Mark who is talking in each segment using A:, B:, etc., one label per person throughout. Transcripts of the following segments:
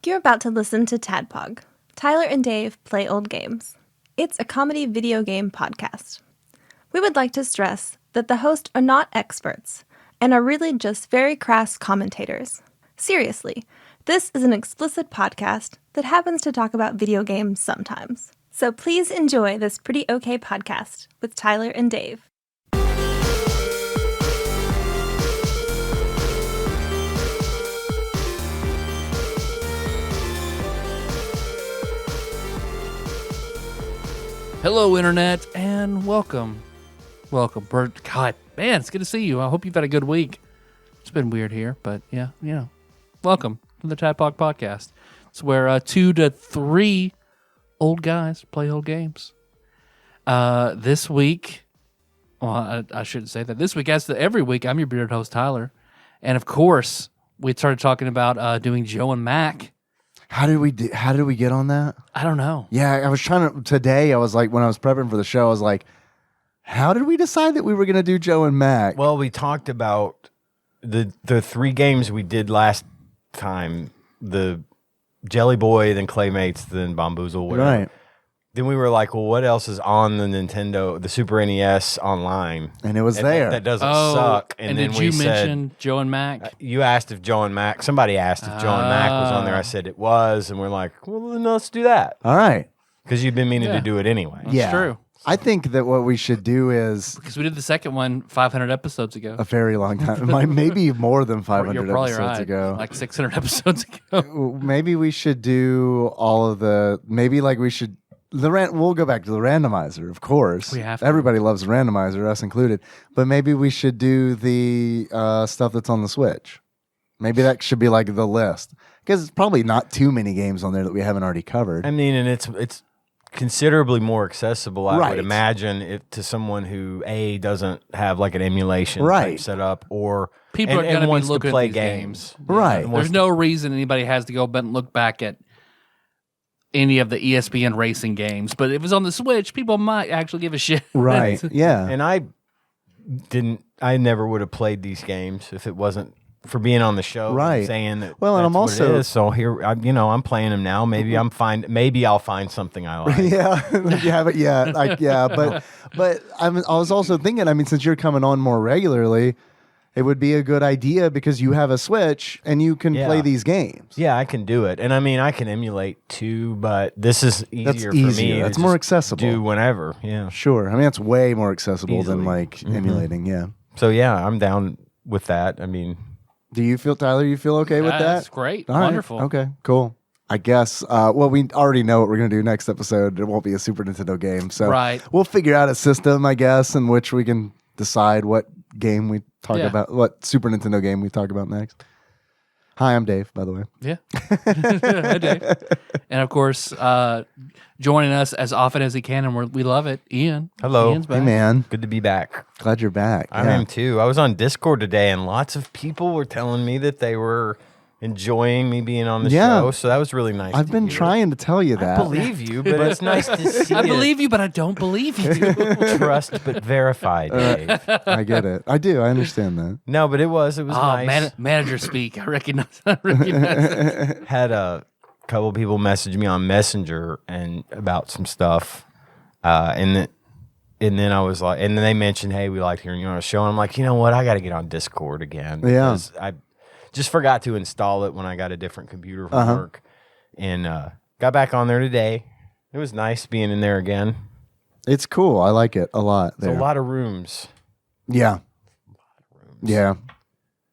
A: You're about to listen to TADPOG, Tyler and Dave Play Old Games. It's a comedy video game podcast. We would like to stress that the hosts are not experts and are really just very crass commentators. Seriously, this is an explicit podcast that happens to talk about video games sometimes. So please enjoy this pretty okay podcast with Tyler and Dave.
B: Hello, Internet, and welcome. Welcome, Bert. God, man, it's good to see you. I hope you've had a good week. It's been weird here, but yeah, welcome to the TADPOG Podcast. It's where 2 to 3 old guys play old games. This week, well, I shouldn't say that. This week, as every week, I'm your bearded host, Tyler. And of course, we started talking about doing Joe and Mac.
C: How did we get on that?
B: I don't know.
C: Yeah, I was trying to today. I was like, when I was prepping for the show, I was like, how did we decide that we were going to do Joe and Mac?
D: Well, we talked about the 3 games we did last time: the Jelly Boy, then Claymates, then Bamboozle, whatever.
C: Right.
D: Then we were like, well, what else is on the Super NES online?
C: And it was there.
D: That doesn't suck.
B: And
D: then
B: did
D: we
B: you
D: said,
B: mention Joe and Mac?
D: You asked if Joe and Mac, somebody asked if Joe and Mac was on there. I said it was. And we're like, well, then let's do that.
C: All right.
D: Because you've been meaning to do it anyway.
B: That's true.
C: I think that what we should do is
B: Because we did the second one 500 episodes ago.
C: a very long time, maybe more than 500
B: You're probably
C: episodes
B: right.
C: ago.
B: Like 600 episodes ago.
C: Maybe we should do all of the. Maybe like we should. We'll go back to the randomizer, of course.
B: We have to.
C: Everybody loves the randomizer, us included. But maybe we should do the stuff that's on the Switch. Maybe that should be like the list, because it's probably not too many games on there that we haven't already covered.
D: I mean, and it's considerably more accessible, I
C: Right.
D: would imagine, to someone who doesn't have like an emulation
C: Right.
D: type setup, or
B: People are
D: and
B: going to be
D: wants
B: looking
D: to play
B: at these games.
C: Right.
B: There's no reason anybody has to go and look back at any of the ESPN racing games. But if it was on the Switch, people might actually give a shit.
C: Right. Yeah.
D: And I never would have played these games if it wasn't for being on the show,
C: Right.
D: saying that.
C: Well, and
D: that's
C: I'm
D: what it
C: also-
D: is. So here, I'm playing them now. Maybe I'll find something I like.
C: Yeah, you haven't yet. But I was also thinking. I mean, since you're coming on more regularly, it would be a good idea because you have a Switch and you can play these games.
D: Yeah, I can do it, and I mean, I can emulate too. But this is easier for me.
C: That's
D: to
C: more
D: just
C: accessible.
D: Do whenever. Yeah.
C: Sure. I mean, that's way more accessible than
D: Easily.
C: like emulating. Yeah.
D: So yeah, I'm down with that. I mean,
C: Do you feel, Tyler? You feel okay with that?
B: That's great.
C: All right.
B: Wonderful.
C: Okay. Cool. I guess. Well, we already know what we're going to do next episode. It won't be a Super Nintendo game, so
B: Right.
C: we'll figure out a system, I guess, in which we can decide what game we talk about, what Super Nintendo game we talk about next. Hi, I'm Dave, by the way.
B: Yeah. Hi, Dave. And of course, joining us as often as he can, and we love it, Ian.
D: Hello.
B: Ian's back.
C: Hey, man.
D: good to be back.
C: Glad you're back.
D: I am too. I was on Discord today, and lots of people were telling me that they were enjoying me being on the show. So that was really nice.
C: I've
D: to
C: been
D: hear.
C: trying to tell you that.
D: I believe you, but it's nice to see.
B: I believe you, but I don't believe you.
D: Trust but verify, Dave.
C: I get it. I do. I understand that.
D: No, but it was nice.
B: Manager speak. I recognize it.
D: Had a couple people message me on Messenger and about some stuff, and then I was like, and then they mentioned, hey, we liked hearing you on a show. And I'm like, you know what? I got to get on Discord again.
C: Yeah.
D: Because I just forgot to install it when I got a different computer from work, and got back on there today. It was nice being in there again.
C: It's cool. I like it a lot.
D: There's a lot of rooms.
C: Yeah. Yeah.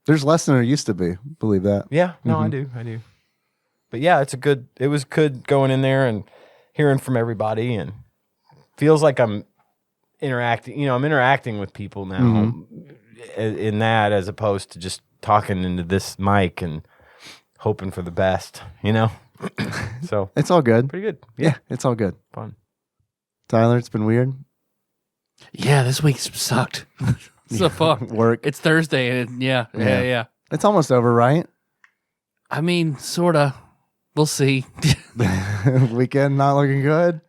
C: There's less than there used to be. Believe that.
D: Yeah, no, I do. But yeah, it was good going in there and hearing from everybody, and feels like I'm interacting. I'm interacting with people now in that, as opposed to just talking into this mic and hoping for the best. So
C: It's all good.
D: pretty good.
C: Yeah, it's all good.
D: Fun.
C: Tyler, it's been weird.
B: Yeah, this week's sucked so far.
C: Work.
B: It's Thursday, and yeah.
C: It's almost over, right?
B: I mean, sort of. We'll see.
C: Weekend not looking good.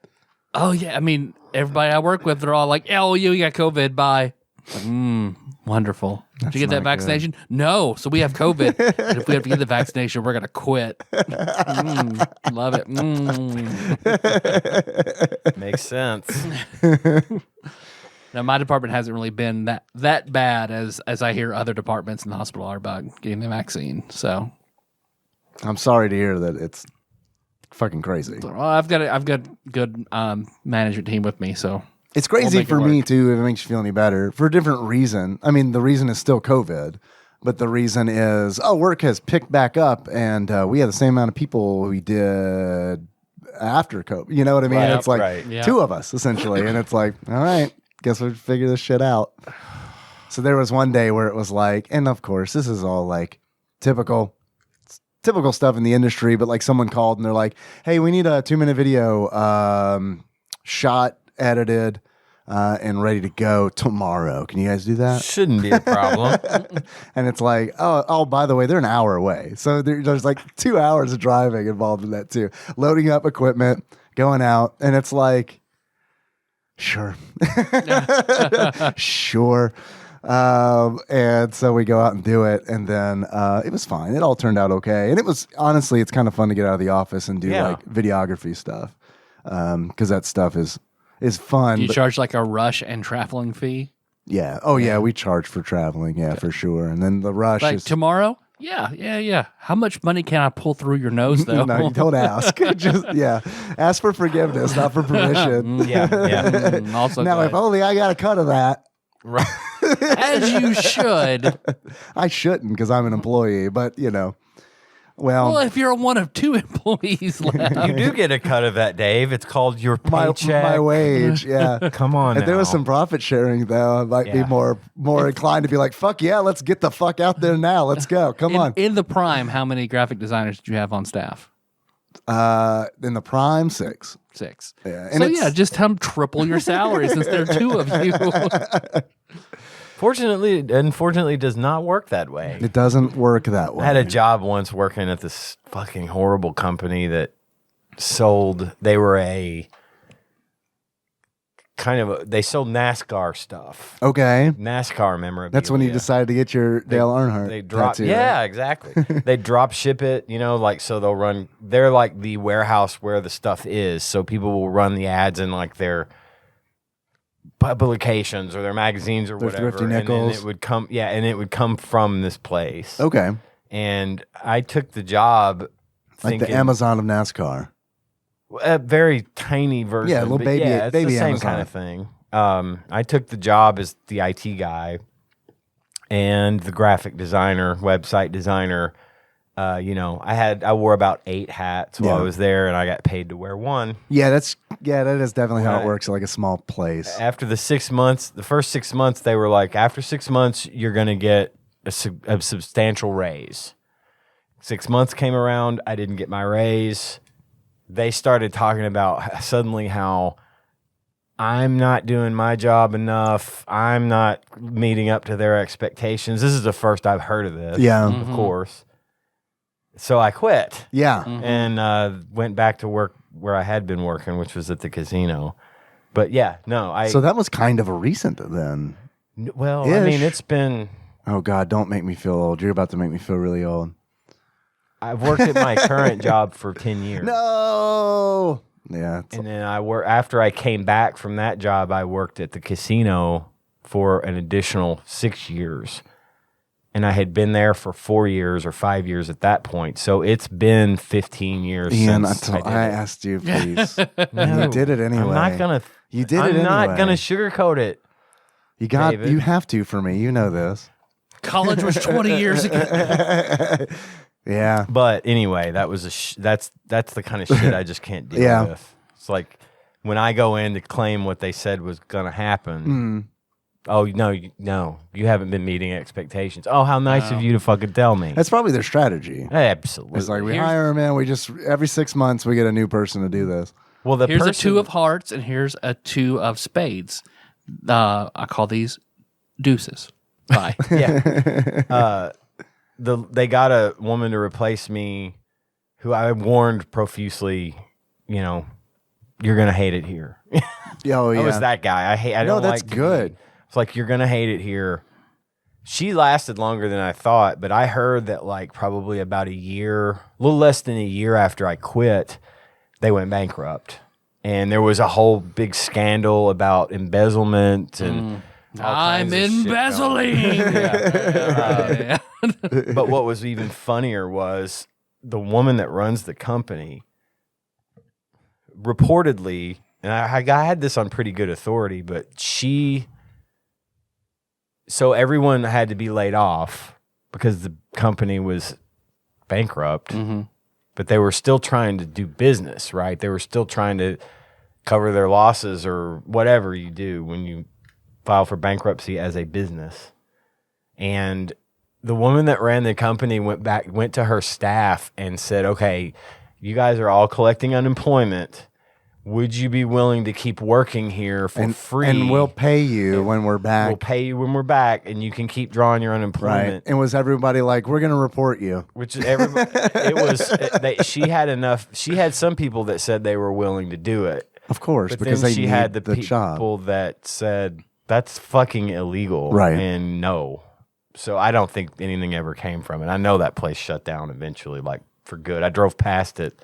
B: Oh, yeah. I mean, everybody I work with, they're all like, oh, you got COVID. Bye. Like, Wonderful. Did you get
C: not
B: that vaccination? No. So we have COVID. And if we have to get the vaccination, we're going to quit. Love it.
D: Makes sense.
B: Now, my department hasn't really been that bad as I hear other departments in the hospital are about getting the vaccine. So
C: I'm sorry to hear that it's fucking crazy.
B: well, I've got good management team with me. So
C: It's crazy
B: make it
C: for me
B: work.
C: too, if it makes you feel any better, for a different reason. I mean, the reason is still COVID, but the reason is, work has picked back up and we have the same amount of people we did after COVID. You know what I mean?
D: Right,
C: It's like
D: right.
B: Yeah.
C: two of us, essentially. And it's like, all right, guess we'll figure this shit out. So there was one day where it was like, and of course, this is all like typical stuff in the industry, but like someone called and they're like, hey, we need a 2-minute video shot, edited, and ready to go tomorrow. Can you guys do that?
D: Shouldn't be a problem.
C: And it's like, oh, by the way, they're an hour away. So there's like 2 hours of driving involved in that too. Loading up equipment, going out, and it's like, sure. Sure. And so we go out and do it, and then it was fine. It all turned out okay. And it was, honestly, it's kind of fun to get out of the office and do like videography stuff. Because that stuff is fun.
B: do you
C: but-
B: charge like a rush and traveling fee?
C: Yeah. Oh, yeah. We charge for traveling. Yeah, for sure. And then the rush
B: Like
C: is
B: tomorrow? Yeah. How much money can I pull through your nose, though?
C: no, you don't ask. Just ask for forgiveness, not for permission.
D: Yeah.
B: Also,
C: Now, if only I got a cut of that.
D: Right.
B: as you should.
C: I shouldn't because I'm an employee, but
B: Well, if you're one of 2 employees left,
D: You do get a cut of that, Dave. It's called your paycheck.
C: my wage. Yeah.
D: Come on.
C: If there was
D: now.
C: some profit sharing, though, I might be
D: Yeah.
C: more inclined to be like, "Fuck yeah, let's get the fuck out there now. Let's go. Come on."
B: in the prime, how many graphic designers did you have on staff?
C: In the prime 6.
B: 6.
C: Yeah, and
B: So
C: it's-
B: just tell them triple your salary since there are 2 of you.
D: Fortunately, unfortunately, it does not work that way.
C: It doesn't work that way.
D: I had a job once working at this fucking horrible company that sold. They were a they sold NASCAR stuff.
C: Okay.
D: NASCAR memorabilia.
C: That's when you decided to get your Dale Earnhardt
D: They drop,
C: tattoo,
D: yeah,
C: right?
D: exactly. They drop ship it, like so they'll run. They're like the warehouse where the stuff is, so people will run the ads in like their publications or their magazines or
C: Their
D: whatever,
C: Thrifty
D: and then
C: Nichols.
D: it would come, and it would come from this place.
C: Okay.
D: And I took the job
C: Like
D: thinking
C: the Amazon of NASCAR.
D: a very tiny version.
C: Yeah, little
D: but
C: baby-
D: yeah, it's
C: baby
D: the same
C: Amazon.
D: kind of thing. I took the job as the IT guy and the graphic designer, website designer. I wore about 8 hats while I
C: Yeah.
D: was there, and I got paid to wear one.
C: Yeah, that is definitely how
D: Right.
C: it works at like a small place.
D: After the 6 months, the first 6 months, they were like, after 6 months, you're going to get a substantial raise. 6 months came around, I didn't get my raise. They started talking about suddenly how I'm not doing my job enough. I'm not meeting up to their expectations. This is the first I've heard of this.
C: Yeah.
D: Of course. So I quit
C: Yeah.
D: and went back to work where I had been working, which was at the casino. But yeah, no,
C: So that was kind of a recent then.
D: well, I mean,
C: Ish.
D: it's been,
C: Oh God, don't make me feel old. You're about to make me feel really old.
D: I've worked at my current job for 10 years.
C: No. Yeah.
D: And then after I came back from that job, I worked at the casino for an additional 6 years. And I had been there for 4 years or 5 years at that point. So it's been 15 years
C: Ian,
D: since
C: I
D: I did
C: asked you, please.
D: No,
C: You did it anyway.
D: I'm not gonna.
C: You did it
D: I'm not
C: anyway.
D: gonna sugarcoat it. David.
C: You have to for me. You know this.
B: College was 20 years ago.
C: Yeah.
D: But anyway, that was that's the kind of shit I just can't deal
C: Yeah.
D: with. It's like when I go in to claim what they said was gonna happen. Oh no, you haven't been meeting expectations. Oh, how nice of you to fucking tell me.
C: That's probably their strategy.
D: Absolutely.
C: It's like we
B: Here's-
C: hire them in. We just every 6 months we get a new person to do this.
D: well, the
B: Here's a
D: person,
B: 2 of hearts and here's a 2 of spades. I call these deuces. Bye.
D: yeah. They got a woman to replace me, who I warned profusely. You're gonna hate it here.
C: Oh yeah.
D: I was that guy. I
C: No,
D: don't
C: that's
D: like to
C: good.
D: be- It's like you're gonna hate it here. she lasted longer than I thought, but I heard that like probably about a little less than a year after I quit, they went bankrupt. And there was a whole big scandal about embezzlement and all
B: I'm
D: kinds of shit
B: embezzling. Yeah.
D: But what was even funnier was the woman that runs the company reportedly, and I had this on pretty good authority, but so everyone had to be laid off because the company was bankrupt, but they were still trying to do business, right? They were still trying to cover their losses or whatever you do when you file for bankruptcy as a business. And the woman that ran the company went to her staff and said, okay, you guys are all collecting unemployment. Would you be willing to keep working here for free?
C: And we'll pay you when we're back.
D: We'll pay you when we're back, and you can keep drawing your unemployment.
C: Right. And was everybody like, we're going to report you?
D: Which everybody, it was. She had enough. She had some people that said they were willing to do it.
C: Of course,
D: But
C: because
D: then
C: they
D: she
C: need
D: had the
C: job.
D: people that said that's fucking illegal.
C: Right.
D: And no. So I don't think anything ever came from it. I know that place shut down eventually, like for good. I drove past it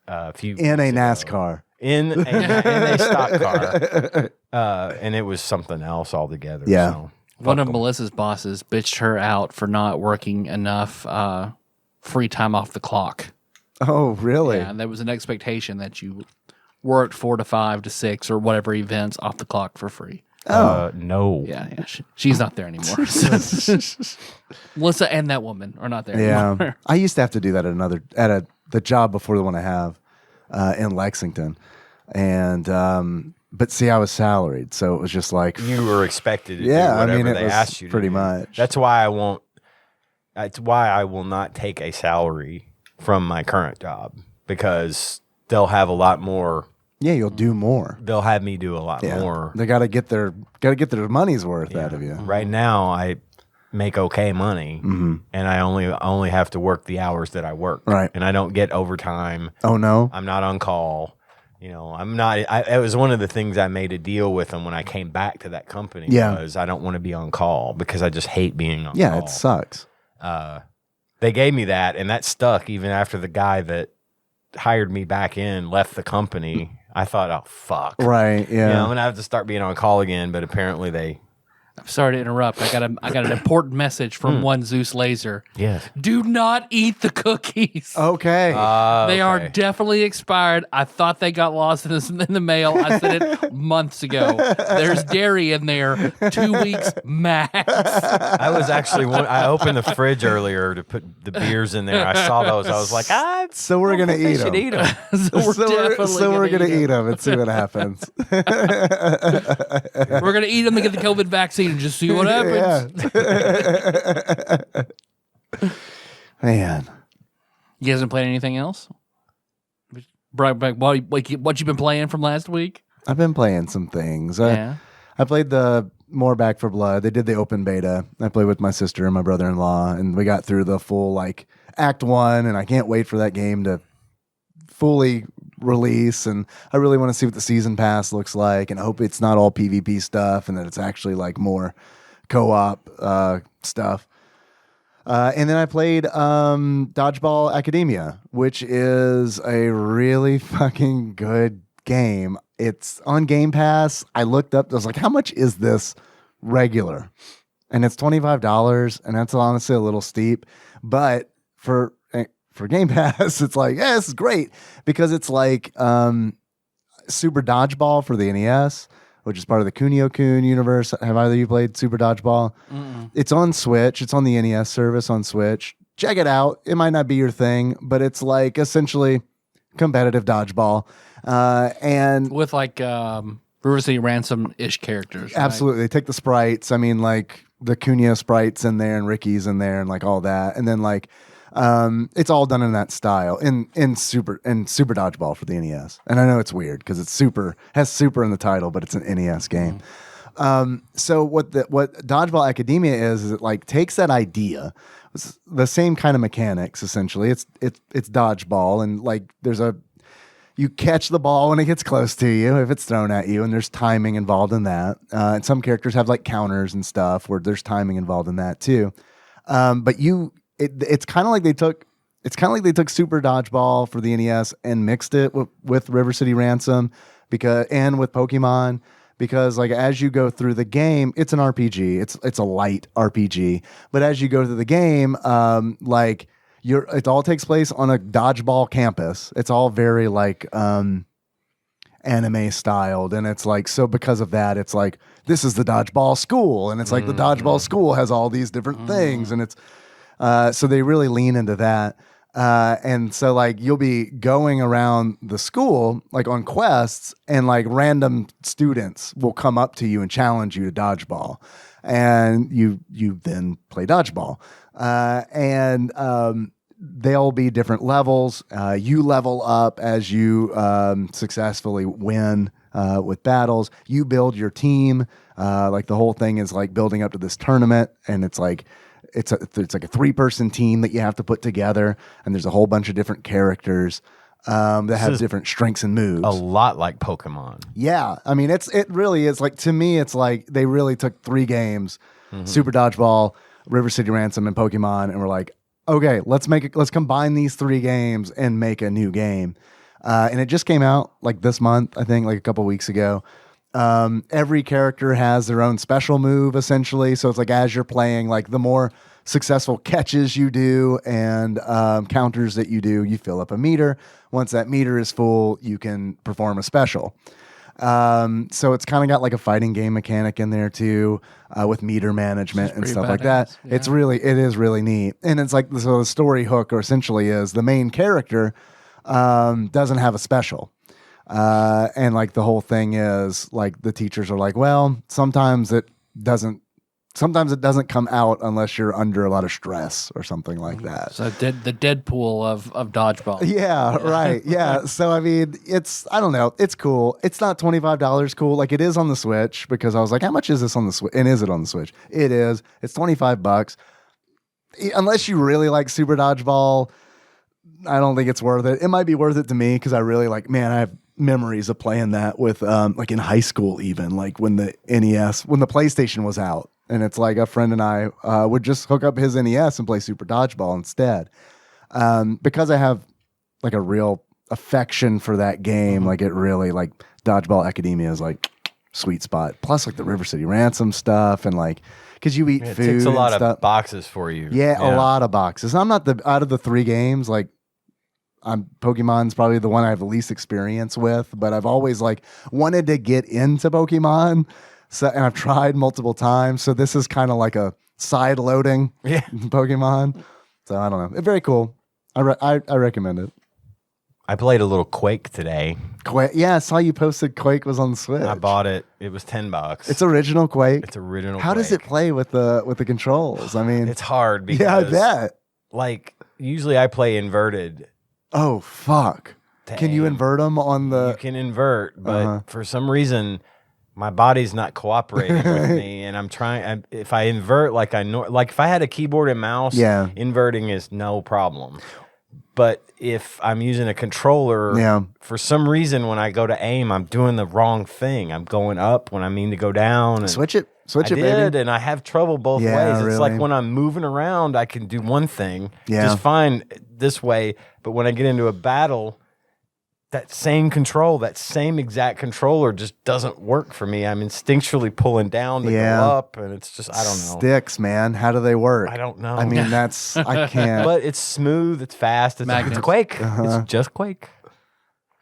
D: a few
C: In a
D: weeks ago.
C: NASCAR.
D: In a stock car. And it was something else altogether.
C: Yeah.
D: So,
B: One
D: fuck
B: of
D: 'em.
B: Melissa's bosses bitched her out for not working enough free time off the clock.
C: Oh, really?
B: Yeah, and there was an expectation that you worked 4 to 5 to 6 or whatever events off the clock for free.
D: No.
B: Yeah. She's not there anymore. Melissa and that woman are not there
C: Yeah.
B: anymore.
C: I used to have to do that at the job before the one I have in Lexington. And, but see, I was salaried. So it was just like,
D: You were expected to
C: Yeah,
D: do
C: I
D: whatever
C: mean, it
D: they
C: was
D: asked you to
C: pretty
D: do.
C: much.
D: That's why I will not take a salary from my current job because they'll have a lot more.
C: yeah, you'll do more.
D: They'll have me do a lot
C: Yeah.
D: more.
C: They got to get their money's worth out of you.
D: Right now, I make okay money, and I only have to work the hours that I work.
C: Right.
D: And I don't get overtime.
C: Oh, no?
D: I'm not on call. You know, I'm not. It was one of the things I made a deal with them when I came back to that company.
C: Yeah.
D: Was I don't want to be on call because I just hate being on
C: Yeah,
D: call.
C: it sucks.
D: They gave me that, and that stuck even after the guy that hired me back in left the company. I thought, oh fuck,
C: Right, yeah.
D: You know, I'm gonna have to start being on call again. But apparently they.
B: I'm sorry to interrupt. I got an important message from one Zeus Laser.
D: Yes.
B: Do not eat the cookies.
C: Okay.
B: They are definitely expired. I thought they got lost in the mail. I said it months ago. There's dairy in there. 2 weeks max.
D: I was actually I opened the fridge earlier to put the beers in there. I saw those. I was like,
C: so we're going to eat
D: should
C: them.
D: eat them.
B: So
C: We're going to eat them and see what happens.
B: We're gonna eat them to get the COVID vaccine and just see what happens.
C: Yeah. Man.
B: You guys been playing anything else? What you been playing from last week?
C: I've been playing some things.
B: Yeah.
C: I played the more Back for Blood. They did the open beta. I played with my sister and my brother-in-law, and we got through the full like Act 1, and I can't wait for that game to fully release. And I really want to see what the season pass looks like, and I hope it's not all PvP stuff and that it's actually like more co-op stuff. And then I played Dodgeball Academia, which is a really fucking good game. It's on Game Pass. I looked up, I was like, how much is this regular? And it's $25, and that's honestly a little steep. But for Game Pass, it's like, yeah, this is great because it's like Super Dodgeball for the NES, which is part of the Kunio-kun universe. Have either of you played Super Dodgeball? Mm-mm. It's on Switch. It's on the NES service on Switch. Check it out. It might not be your thing, but it's like essentially competitive dodgeball. And
B: with like River City Ransom-ish characters. Right?
C: Absolutely. They take the sprites. I mean, like the Kunio sprites in there and Ricky's in there and like all that. And then like it's all done in that style in Super Dodgeball for the NES. And I know it's weird because it's has Super in the title, but it's an NES game. So what Dodgeball Academia is it like takes that idea, the same kind of mechanics essentially. It's dodgeball, and like there's a You catch the ball when it gets close to you, if it's thrown at you, and there's timing involved in that. And some characters have like counters and stuff where there's timing involved in that too. But it's kind of like they took Super Dodgeball for the NES and mixed it with River City Ransom and with Pokemon, because like as you go through the game, it's an RPG. It's a light RPG, but as you go through the game, it all takes place on a dodgeball campus. It's all very like anime styled, and it's like, so because of that, it's like, this is the dodgeball school, and it's like the dodgeball school has all these different things, and it's so they really lean into that. And so like you'll be going around the school like on quests, and like random students will come up to you and challenge you to dodgeball, and you then play dodgeball. They'll be different levels. You level up as you successfully win with battles. You build your team. Like the whole thing is like building up to this tournament, and it's like it's like a 3-person team that you have to put together, and there's a whole bunch of different characters that have different strengths and moves.
D: A lot like Pokemon.
C: Yeah, I mean it really is like, to me it's like they really took 3 games, Super Dodgeball, River City Ransom, and Pokemon, and we're like, okay, let's combine these 3 games and make a new game. And it just came out like this month, I think, like a couple weeks ago. Every character has their own special move, essentially. So it's like as you're playing, like the more successful catches you do and counters that you do, you fill up a meter. Once that meter is full, you can perform a special. So it's kind of got like a fighting game mechanic in there too, with meter management and stuff like that. Yeah. It is really neat. And it's like, so the story hook, or essentially is the main character doesn't have a special. And like the whole thing is like the teachers are like, well, sometimes it doesn't come out unless you're under a lot of stress or something like that.
B: So the Deadpool of dodgeball.
C: Yeah, right. Yeah. So I mean, I don't know. It's cool. It's not $25 cool. Like it is on the Switch, because I was like, how much is this on the Switch? And is it on the Switch? It is. It's $25. Unless you really like Super Dodgeball, I don't think it's worth it. It might be worth it to me because I really like, man, I have memories of playing that with like in high school, even like when the PlayStation was out. And it's like a friend and I would just hook up his NES and play Super Dodgeball instead. Because I have like a real affection for that game. Like it really, like Dodgeball Academia is like sweet spot. Plus like the River City Ransom stuff, and like, because you eat food. It takes
D: a lot
C: of
D: boxes for you.
C: Yeah, a lot of boxes. I'm not out of the 3 games, like Pokemon's probably the one I have the least experience with, but I've always like wanted to get into Pokemon. So, and I've tried multiple times. So this is kind of like a side loading Pokemon. So I don't know. It's very cool. I recommend it.
D: I played a little Quake today.
C: Quake, yeah, I saw you posted Quake was on the Switch.
D: I bought it. It was $10.
C: It's original Quake.
D: It's original.
C: How
D: Quake.
C: does it play with the controls? I mean,
D: it's hard because
C: yeah, I bet.
D: Like usually I play inverted.
C: Oh fuck! Can you invert them on the?
D: You can invert, but for some reason, my body's not cooperating with me, and I'm trying. If I invert like I know, like if I had a keyboard and mouse, inverting is no problem. But if I'm using a controller, for some reason, when I go to aim, I'm doing the wrong thing. I'm going up when I mean to go down. And
C: switch it, baby.
D: And I have trouble both ways. It's like when I'm moving around, I can do one thing just fine this way, but when I get into a battle, that same exact controller just doesn't work for me. I'm instinctually pulling down to go up, and it's just, I don't know.
C: Sticks, man. How do they work?
D: I don't know.
C: I mean, I can't.
D: But it's smooth, it's fast, it's Quake. It's just Quake.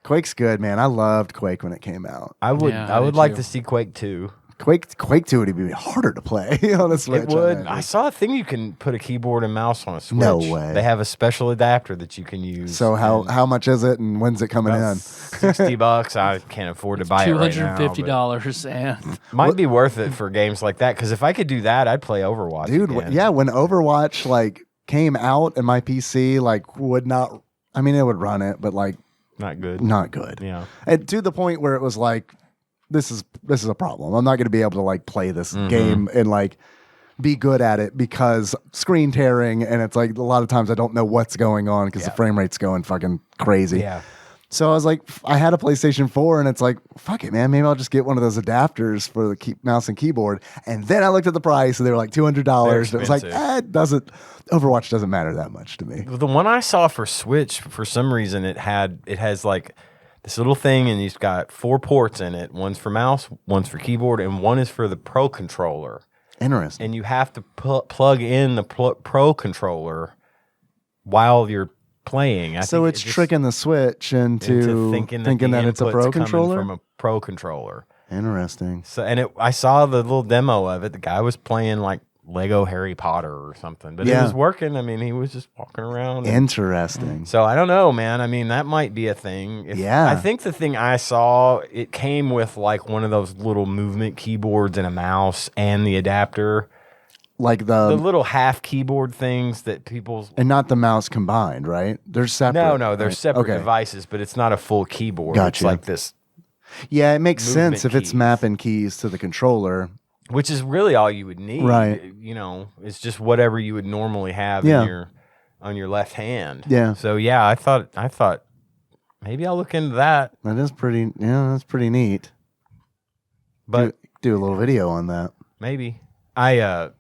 C: Quake's good, man. I loved Quake when it came out.
D: I would like to see Quake 2.
C: Quake 2 would be harder to play on a Switch.
D: It would. I saw a thing you can put a keyboard and mouse on a Switch.
C: No way.
D: They have a special adapter that you can use.
C: So how much is it, and when's it coming in?
D: $60. I can't afford to buy it right now.
B: $250 and
D: might be worth it for games like that, because if I could do that, I'd play Overwatch.
C: Dude,
D: again.
C: when Overwatch like came out and my PC like would not, I mean it would run it, but like
D: not good.
C: Yeah. And to the point where it was like, this is a problem. I'm not going to be able to like play this game and like be good at it because screen tearing, and it's like a lot of times I don't know what's going on because the frame rate's going fucking crazy.
D: Yeah.
C: So I was like, I had a PlayStation 4 and it's like, fuck it, man. Maybe I'll just get one of those adapters for the mouse and keyboard. And then I looked at the price and they were like $200. And it was like, Overwatch doesn't matter that much to me.
D: The one I saw for Switch, for some reason, it has like this little thing, and you've got 4 ports in it. One's for mouse, one's for keyboard, and one is for the Pro controller.
C: Interesting.
D: And you have to plug in the Pro controller while you're playing.
C: So it's tricking the Switch into thinking that it's a Pro controller?
D: From a Pro controller.
C: Interesting.
D: So, and I saw the little demo of it. The guy was playing like Lego Harry Potter or something, but it was working. I mean, he was just walking around.
C: Interesting.
D: So I don't know, man. I mean, that might be a thing. I think the thing I saw, it came with like one of those little movement keyboards and a mouse and the adapter.
C: Like
D: the little half keyboard things that people's...
C: And not the mouse combined, right? They're separate.
D: No, they're separate devices, but it's not a full keyboard.
C: Gotcha.
D: It's like this.
C: Yeah, it makes sense if it's
D: keys.
C: mapping keys to the controller.
D: Which is really all you would need.
C: Right.
D: You know, it's just whatever you would normally have on your left hand.
C: Yeah.
D: So yeah, I thought maybe I'll look into that.
C: That's pretty neat.
D: But
C: do a little video on that.
D: Maybe. I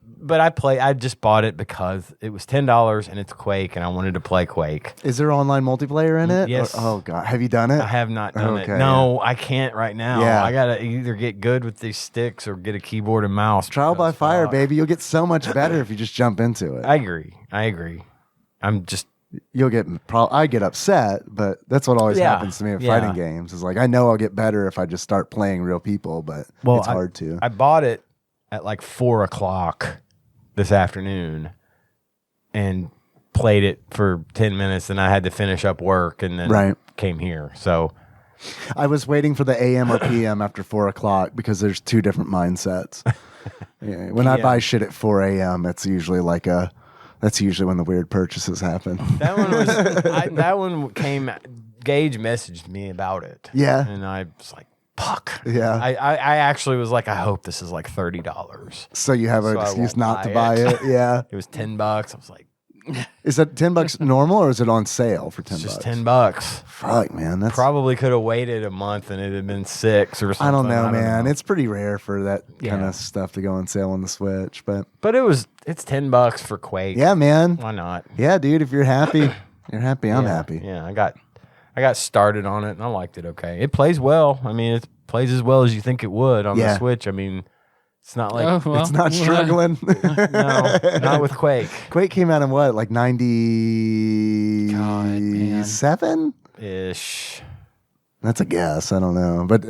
D: just bought it because it was $10 and it's Quake and I wanted to play Quake.
C: Is there online multiplayer in it?
D: Yes.
C: Oh god, have you done it?
D: I have not done it. No, I can't right now.
C: Yeah.
D: I gotta either get good with these sticks or get a keyboard and mouse.
C: Trial by fire, baby. You'll get so much better if you just jump into it.
D: I agree. I'm just...
C: I get upset, but that's what always happens to me in fighting games. Is like, I know I'll get better if I just start playing real people, but it's hard to.
D: I bought it at like 4:00 this afternoon and played it for 10 minutes, and I had to finish up work and then came here. So
C: I was waiting for the AM or PM after 4:00 because there's 2 different mindsets. When I buy shit at 4 a.m., it's usually that's usually when the weird purchases happen.
D: That one was that one came. Gage messaged me about it.
C: Yeah,
D: and I was like, "Fuck."
C: Yeah,
D: I actually was like, I hope this is like $30.
C: So you have an excuse not to buy it. Yeah,
D: it was $10. I was like,
C: is that $10 normal or is it on sale for $10?
D: It's just $10.
C: Fuck, man, that's
D: probably could have waited a month and it'd have been $6 or something.
C: I don't know, man. It's pretty rare for that kind of stuff to go on sale on the Switch, but
D: it's $10 for Quake.
C: Yeah, man.
D: Why not?
C: Yeah, dude. If you're happy, you're happy. I'm happy.
D: Yeah, I got started on it and I liked it. Okay, it plays well. I mean, it plays as well as you think it would on the Switch. I mean, it's not like
C: it's not struggling.
D: No, not with Quake.
C: Quake came out in what, like 97
D: ish.
C: That's a guess. I don't know, but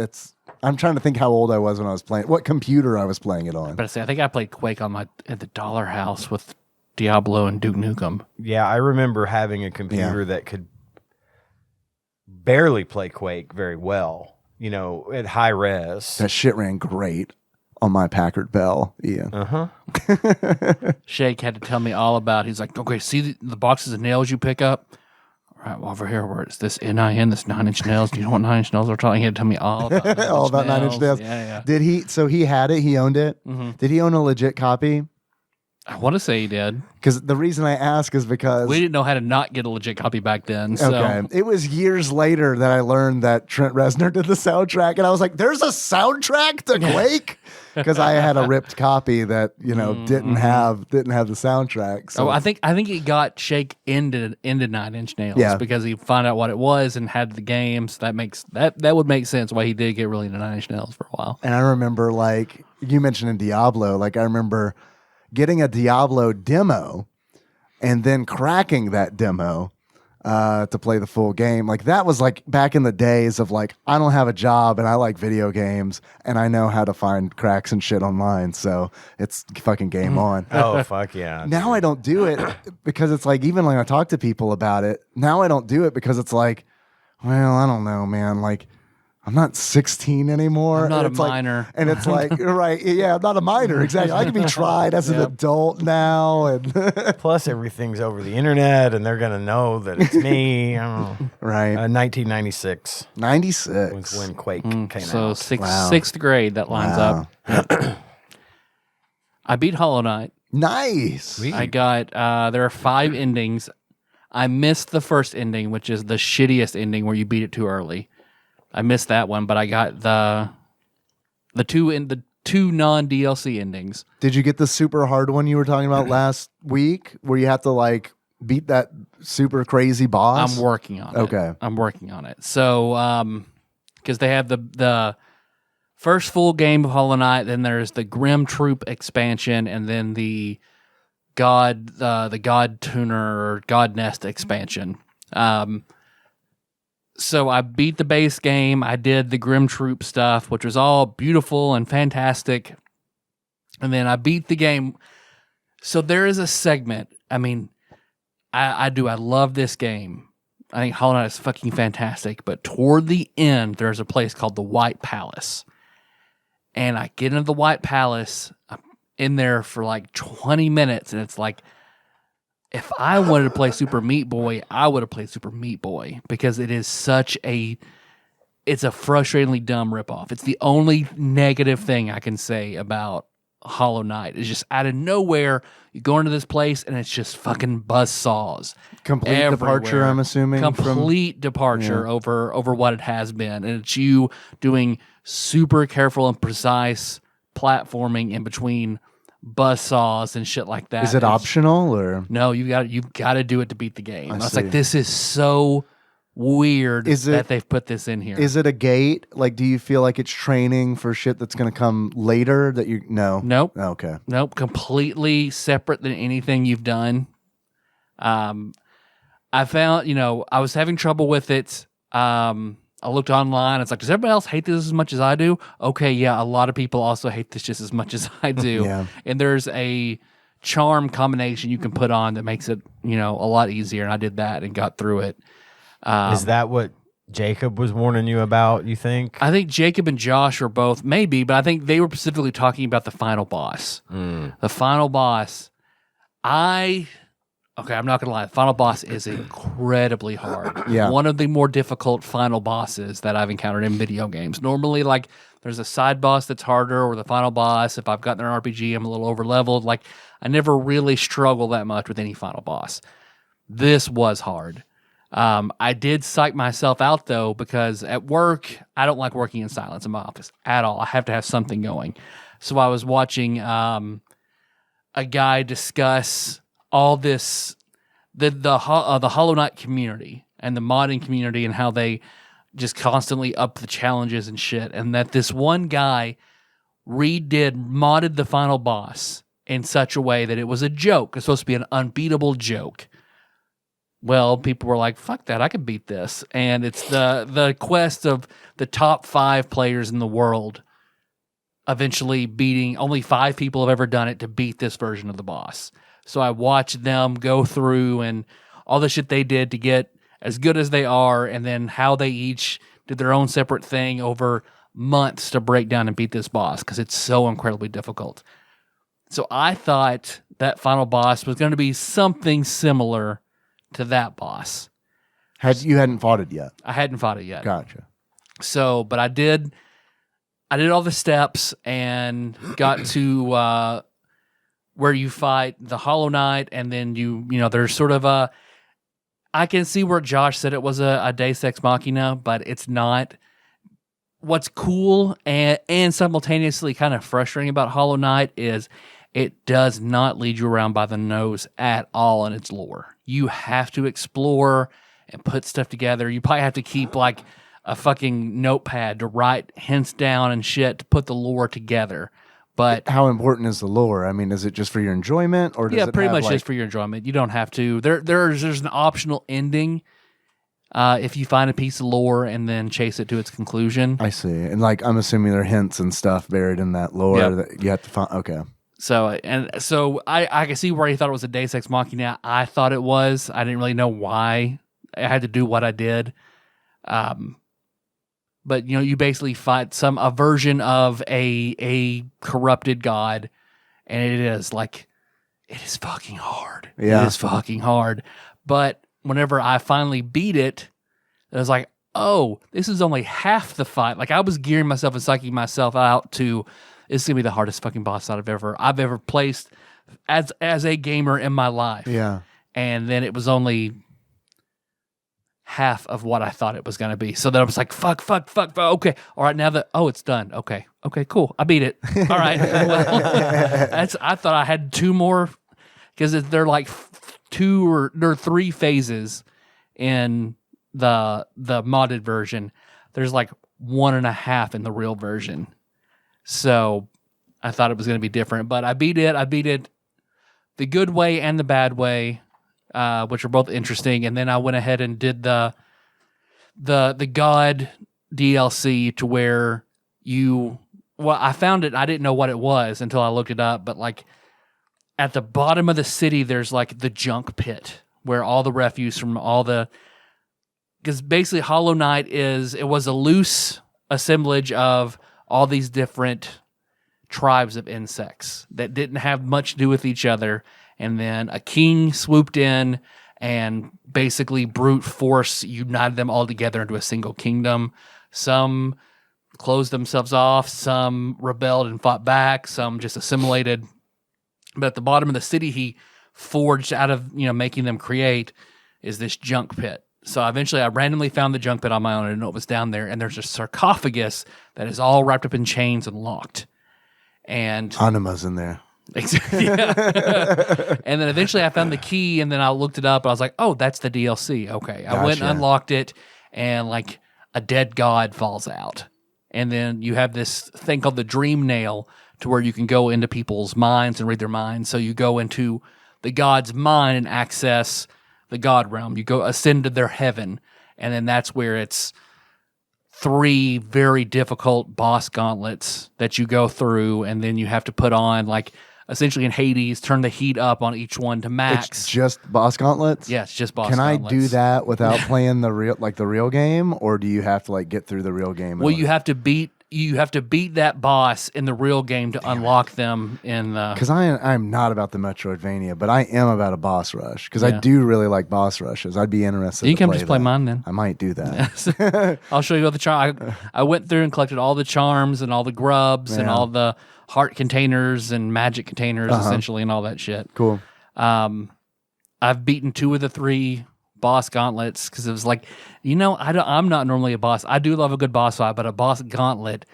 C: I'm trying to think how old I was when I was playing. What computer I was playing it on.
B: But I think I played Quake at the Dollar House with Diablo and Duke Nukem.
D: Yeah, I remember having a computer that could barely play Quake very well. You know, at high res.
C: That shit ran great on my Packard Bell, Ian.
B: Shake had to tell me all about. He's like, okay, see the boxes of nails you pick up. All right, well, over here where it's this NIN, this 9-inch nails. Do you know what 9-inch nails are talking? He had to tell me all about
C: 9-inch nails.
B: Yeah.
C: Did he? So he had it. He owned it. Mm-hmm. Did he own a legit copy?
B: I want to say he did.
C: Because the reason I ask is because
B: we didn't know how to not get a legit copy back then. So.
C: Okay. It was years later that I learned that Trent Reznor did the soundtrack, and I was like, "There's a soundtrack to Quake," because I had a ripped copy that didn't have the soundtrack. So
B: I think it got Shake into 9-inch nails because he found out what it was and had the games. That would make sense why he did get really into 9-inch nails for a while.
C: And I remember, like you mentioned in Diablo, like I remember getting a Diablo demo and then cracking that demo to play the full game. Like that was like back in the days of like, I don't have a job and I like video games and I know how to find cracks and shit online. So it's fucking game on.
D: Oh, fuck yeah.
C: Now I don't do it because it's like, even when I talk to people about it, now I don't do it because it's like, well, I don't know, man. Like, I'm not 16 anymore.
B: I'm not a minor.
C: And it's like, right, yeah, I'm not a minor, exactly. I can be tried as an adult now. And
D: plus, everything's over the internet, and they're going to know that it's me. I don't know.
C: Right.
D: 1996.
C: 96.
D: Was when Quake came out.
B: So sixth grade, that lines up. I beat Hollow Knight.
C: Nice.
B: I got, there are 5 endings. I missed the first ending, which is the shittiest ending where you beat it too early. I missed that one, but I got the two non-DLC endings.
C: Did you get the super hard one you were talking about last week, where you have to like beat that super crazy boss?
B: I'm working on it.
C: Okay.
B: I'm working on it. So, because they have the first full game of Hollow Knight, then there's the Grim Troop expansion, and then the God Tuner or God Nest expansion. So I beat the base game. I did the Grim Troop stuff, which was all beautiful and fantastic. And then I beat the game. So there is a segment. I mean, I love this game. I think Hollow Knight is fucking fantastic. But toward the end, there's a place called the White Palace. And I get into the White Palace. I'm in there for like 20 minutes. And it's like, if I wanted to play Super Meat Boy, I would have played Super Meat Boy, because it is it's a frustratingly dumb ripoff. It's the only negative thing I can say about Hollow Knight. It's just out of nowhere, you go into this place and it's just fucking buzzsaws.
C: Complete
B: everywhere.
C: departure, I'm assuming.
B: Complete departure over what it has been. And it's you doing super careful and precise platforming in between buzzsaws and shit like that.
C: Is it optional or
B: no? You've got to do it to beat the game. I was
C: see.
B: like, this is so weird
C: Is it-
B: that they've put this in here.
C: is it a gate? Like, do you feel like it's training for shit that's going to come later? That you no.
B: Nope.
C: Okay.
B: Nope. Completely separate than anything you've done. I found, I was having trouble with it. I looked online. It's like, does everybody else hate this as much as I do? Okay, yeah, a lot of people also hate this just as much as I do.
C: Yeah.
B: And there's a charm combination you can put on that makes it, a lot easier. And I did that and got through it.
D: Is that what Jacob was warning you about, you think?
B: I think Jacob and Josh were both, maybe, but I think they were specifically talking about the final boss. The final boss, I'm not going to lie. The final boss is incredibly hard.
C: Yeah.
B: One of the more difficult final bosses that I've encountered in video games. Normally, like, there's a side boss that's harder, or the final boss, if I've gotten an RPG, I'm a little over-leveled. Like, I never really struggle that much with any final boss. This was hard. I did psych myself out, though, because at work, I don't like working in silence in my office at all. I have to have something going. So I was watching a guy discuss all this, the Hollow Knight community and the modding community, and how they just constantly up the challenges and shit. And that this one guy modded the final boss in such a way that it was a joke. It's supposed to be an unbeatable joke. Well, people were like, fuck that, I could beat this. And it's the quest of the top 5 players in the world eventually beating, only 5 people have ever done it to beat this version of the boss. So I watched them go through and all the shit they did to get as good as they are, and then how they each did their own separate thing over months to break down and beat this boss, because it's so incredibly difficult. So I thought that final boss was going to be something similar to that boss.
C: You hadn't fought it yet?
B: I hadn't fought it yet.
C: Gotcha.
B: So, but I did all the steps and got to where you fight the Hollow Knight, and then there's sort of I can see where Josh said it was a Deus Ex Machina, but it's not. What's cool and simultaneously kind of frustrating about Hollow Knight is it does not lead you around by the nose at all in its lore. You have to explore and put stuff together. You probably have to keep like a fucking notepad to write hints down and shit to put the lore together. But
C: how important is the lore? I mean, is it just for your enjoyment, or does it
B: pretty
C: have,
B: much
C: like,
B: just for your enjoyment. You don't have to. There's an optional ending if you find a piece of lore and then chase it to its conclusion.
C: I see. And like, I'm assuming there are hints and stuff buried in that lore that you have to find. Okay.
B: So I can see where he thought it was a Deus Ex Machina. I thought it was. I didn't really know why I had to do what I did. But you basically fight a version of a corrupted god, and it is fucking hard.
C: Yeah.
B: It is fucking hard. But whenever I finally beat it, I was like, oh, this is only half the fight. Like, I was gearing myself and psyching myself out to, it's gonna be the hardest fucking boss I've ever placed as a gamer in my life.
C: Yeah.
B: And then it was only half of what I thought it was going to be. So then I was like, fuck. Okay. All right. Now it's done. Okay, cool. I beat it. All right. Well, I thought I had 2 more, because they're like 2 or 3 phases in the modded version. There's like 1.5 in the real version. So I thought it was going to be different, but I beat it the good way and the bad way, which are both interesting. And then I went ahead and did the God DLC to where I found it. I didn't know what it was until I looked it up, but like at the bottom of the city, there's like the junk pit where all the refuse from because basically Hollow Knight was a loose assemblage of all these different tribes of insects that didn't have much to do with each other. And then a king swooped in and basically brute force united them all together into a single kingdom. Some closed themselves off, some rebelled and fought back, some just assimilated. But at the bottom of the city he forged out of, making them create, is this junk pit. So eventually I randomly found the junk pit on my own. I didn't know it was down there. And there's a sarcophagus that is all wrapped up in chains and locked. And
C: Anima's in there.
B: Yeah. And then eventually I found the key, and then I looked it up, and I was like, oh, that's the DLC. Okay. I went and unlocked it, and like a dead god falls out. And then you have this thing called the Dream Nail, to where you can go into people's minds and read their minds. So you go into the god's mind and access the god realm. You go ascend to their heaven, and then that's where it's 3 very difficult boss gauntlets that you go through, and then you have to put on, like, essentially in Hades, turn the heat up on each one to max.
C: It's just boss gauntlets?
B: Yeah, it's just boss
C: gauntlets. Can
B: gauntlets.
C: I do that without playing the real game, or do you have to like get through the real game?
B: Well, you have to beat that boss in the real game to unlock them in the...
C: Because I'm not about the Metroidvania, but I am about a boss rush, because I do really like boss rushes. I'd be interested
B: You
C: to
B: can
C: play
B: just play
C: that.
B: mine then.
C: I might do that.
B: I'll show you all the charms. I went through and collected all the charms and all the grubs and all the heart containers and magic containers, essentially, and all that shit.
C: Cool.
B: I've beaten 2 of the 3 boss gauntlets, because it was like, I'm not normally a boss. I do love a good boss fight, but a boss gauntlet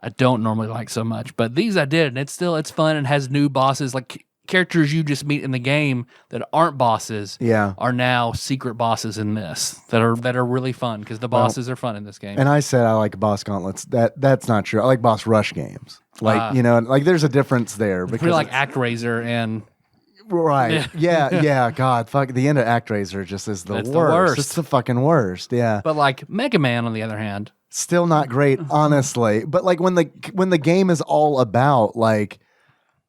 B: I don't normally like so much. But these I did, and it's fun and has new bosses, like characters you just meet in the game that aren't bosses. Are now secret bosses in this that are really fun, because the bosses are fun in this game.
C: And I said I like boss gauntlets. That's not true. I like boss rush games. Like like there's a difference there, because
B: like ActRaiser and.
C: Right. Yeah. God, fuck. The end of ActRaiser just is the worst. It's the fucking worst. Yeah.
B: But like Mega Man, on the other hand,
C: still not great, honestly. But like when the game is all about like,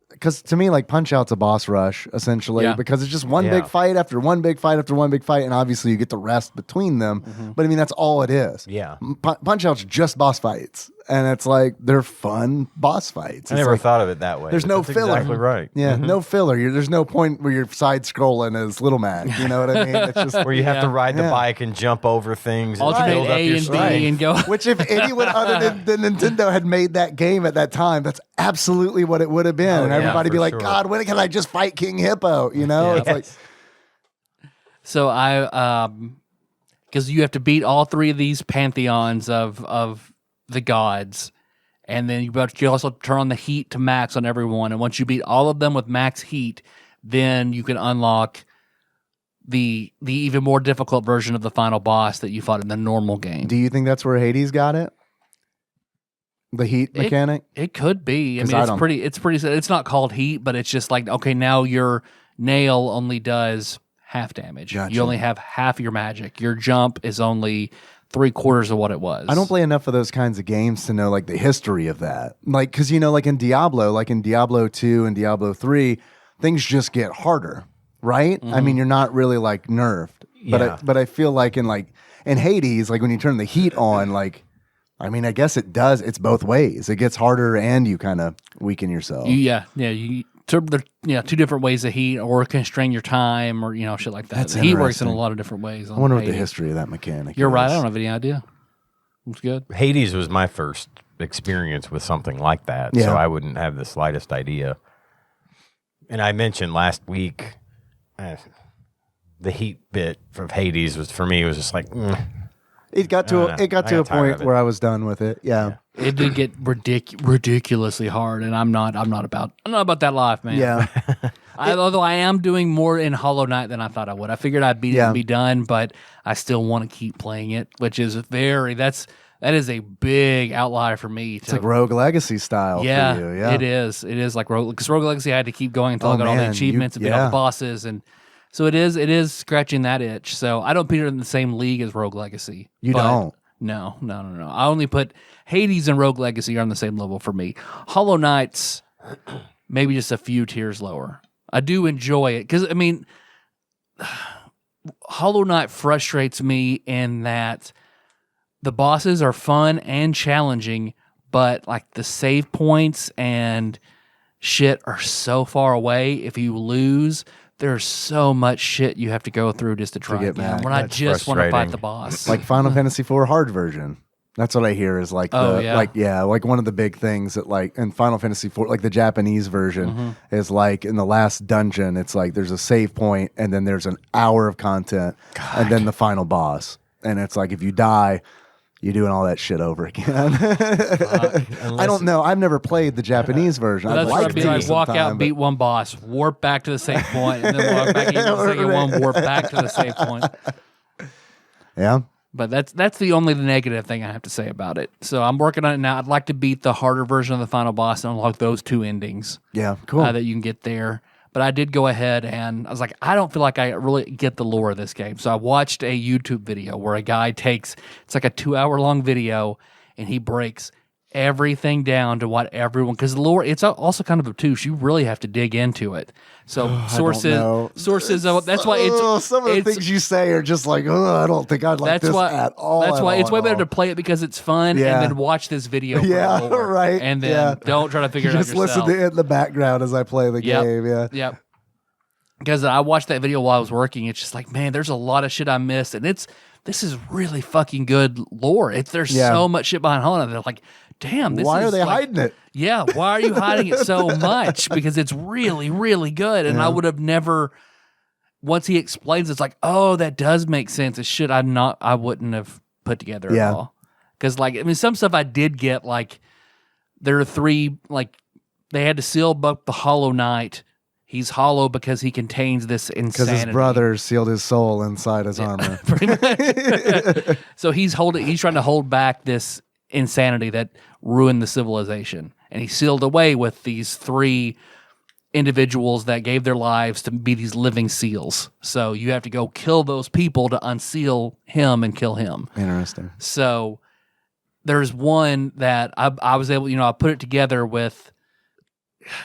C: because to me, like Punch Out's a boss rush essentially, because it's just one big fight after one big fight after one big fight, and obviously you get the rest between them. But I mean, that's all it is.
D: Yeah.
C: Punch Out's just boss fights, and it's like they're fun boss fights.
D: I never thought of it that way.
C: There's no
D: that's
C: filler.
D: Exactly right.
C: Yeah, no filler. There's no point where you're side scrolling as Little Mac. You know what I mean? It's just
D: where you have to ride the bike and jump over things.
B: Alternate
D: and
B: A and B and go.
C: Which, if anyone other than Nintendo had made that game at that time, that's absolutely what it would have been. And everybody be like, God, when can I just fight King Hippo? You know? It's like.
B: So because you have to beat all 3 of these pantheons of the gods, and then you also turn on the heat to max on everyone, and once you beat all of them with max heat, then you can unlock the even more difficult version of the final boss that you fought in the normal game.
C: Do you think that's where Hades got it? The heat mechanic?
B: It could be. I mean, it's pretty. It's not called heat, but it's just like, okay, now your nail only does half damage.
C: Gotcha.
B: You only have half your magic. Your jump is only 3/4 of what it was.
C: I don't play enough of those kinds of games to know like the history of that. Like, because like in Diablo 2 and Diablo 3, things just get harder, right? I mean, you're not really like nerfed, but I feel like in Hades, like when you turn the heat on, like, I mean, I guess it does. It's both ways. It gets harder, and you kind of weaken yourself. Two different ways of heat, or constrain your time, or shit like that. That's
B: heat works in a lot of different ways.
C: I wonder what the history of that mechanic.
B: You're
C: is.
B: right. I don't have any idea. It's good.
D: Hades was my first experience with something like that, so I wouldn't have the slightest idea. And I mentioned last week, the heat bit of Hades was for me was just like
C: It got to a
D: tired of
C: point
D: it.
C: where I was done with it. Yeah.
B: It did get ridiculously hard, and I'm not about that life, man.
C: Yeah.
B: Although I am doing more in Hollow Knight than I thought I would. I figured I'd beat it and be done, but I still want to keep playing it, which is that is a big outlier for me.
C: It's like Rogue Legacy style for you. Yeah.
B: It is. It is like Rogue, because Rogue Legacy I had to keep going until I got all the achievements and beat all the bosses, and so it is scratching that itch. So I don't put it in the same league as Rogue Legacy.
C: You don't?
B: No. I only put Hades and Rogue Legacy are on the same level for me. Hollow Knight's maybe just a few tiers lower. I do enjoy it because, I mean, Hollow Knight frustrates me in that the bosses are fun and challenging, but like the save points and shit are so far away. If you lose, there's so much shit you have to go through just to try
C: get
B: again.
C: back.
B: When I
D: That's
B: just want to fight
D: frustrating.
B: the boss.
C: Like Final Fantasy IV hard version. That's what I hear is like like one of the big things that like in Final Fantasy IV, like the Japanese version is like in the last dungeon, it's like there's a save point and then there's an hour of content and then the final boss. And it's like if you die, you're doing all that shit over again. I don't know. I've never played the Japanese version.
B: That's
C: I'd
B: what
C: like
B: I'd be
C: to
B: like, walk
C: sometime,
B: out,
C: but-
B: beat one boss, warp back to the same point, and then walk back into the second one, warp back to the same point.
C: Yeah.
B: But that's the only negative thing I have to say about it. So I'm working on it now. I'd like to beat the harder version of the final boss and unlock those two endings
C: Yeah. Cool.
B: that you can get there. But I did go ahead and I was like, I don't feel like I really get the lore of this game. So I watched a YouTube video where a guy it's like a 2-hour-long video, and he breaks everything down to what everyone, because the lore, it's also kind of obtuse. You really have to dig into it. So sources of that's why it's
C: some of the things you say are just like, I don't think I'd like this at all.
B: That's why it's way better to
C: to
B: play it because it's fun,
C: Yeah.
B: and then watch this video. For
C: Yeah,
B: the lore,
C: right,
B: And then
C: yeah.
B: don't try to figure it out
C: just
B: yourself.
C: listen to it in the background as I play the
B: Yep.
C: game. Yeah.
B: Yep. Because I watched that video while I was working. It's just like, man, there's a lot of shit I missed, and this is really fucking good lore. There's so much shit behind Hollow Knight. They're like, damn, this
C: Why
B: is
C: are they
B: like-
C: hiding it?
B: Yeah, why are you hiding it so much? Because it's really, really good. And I would have never, once he explains, it's like, oh, that does make sense. It's shit I wouldn't have put together at all. Because, like, I mean, some stuff I did get, like, there are 3, like, they had to seal up the Hollow Knight. He's hollow because he contains this insanity.
C: Because his brother sealed his soul inside his armor.
B: Pretty much. So he's trying to hold back this insanity that ruined the civilization, and he sealed away with these 3 individuals that gave their lives to be these living seals. So you have to go kill those people to unseal him and kill him.
C: Interesting.
B: So there's one that I was able, I put it together with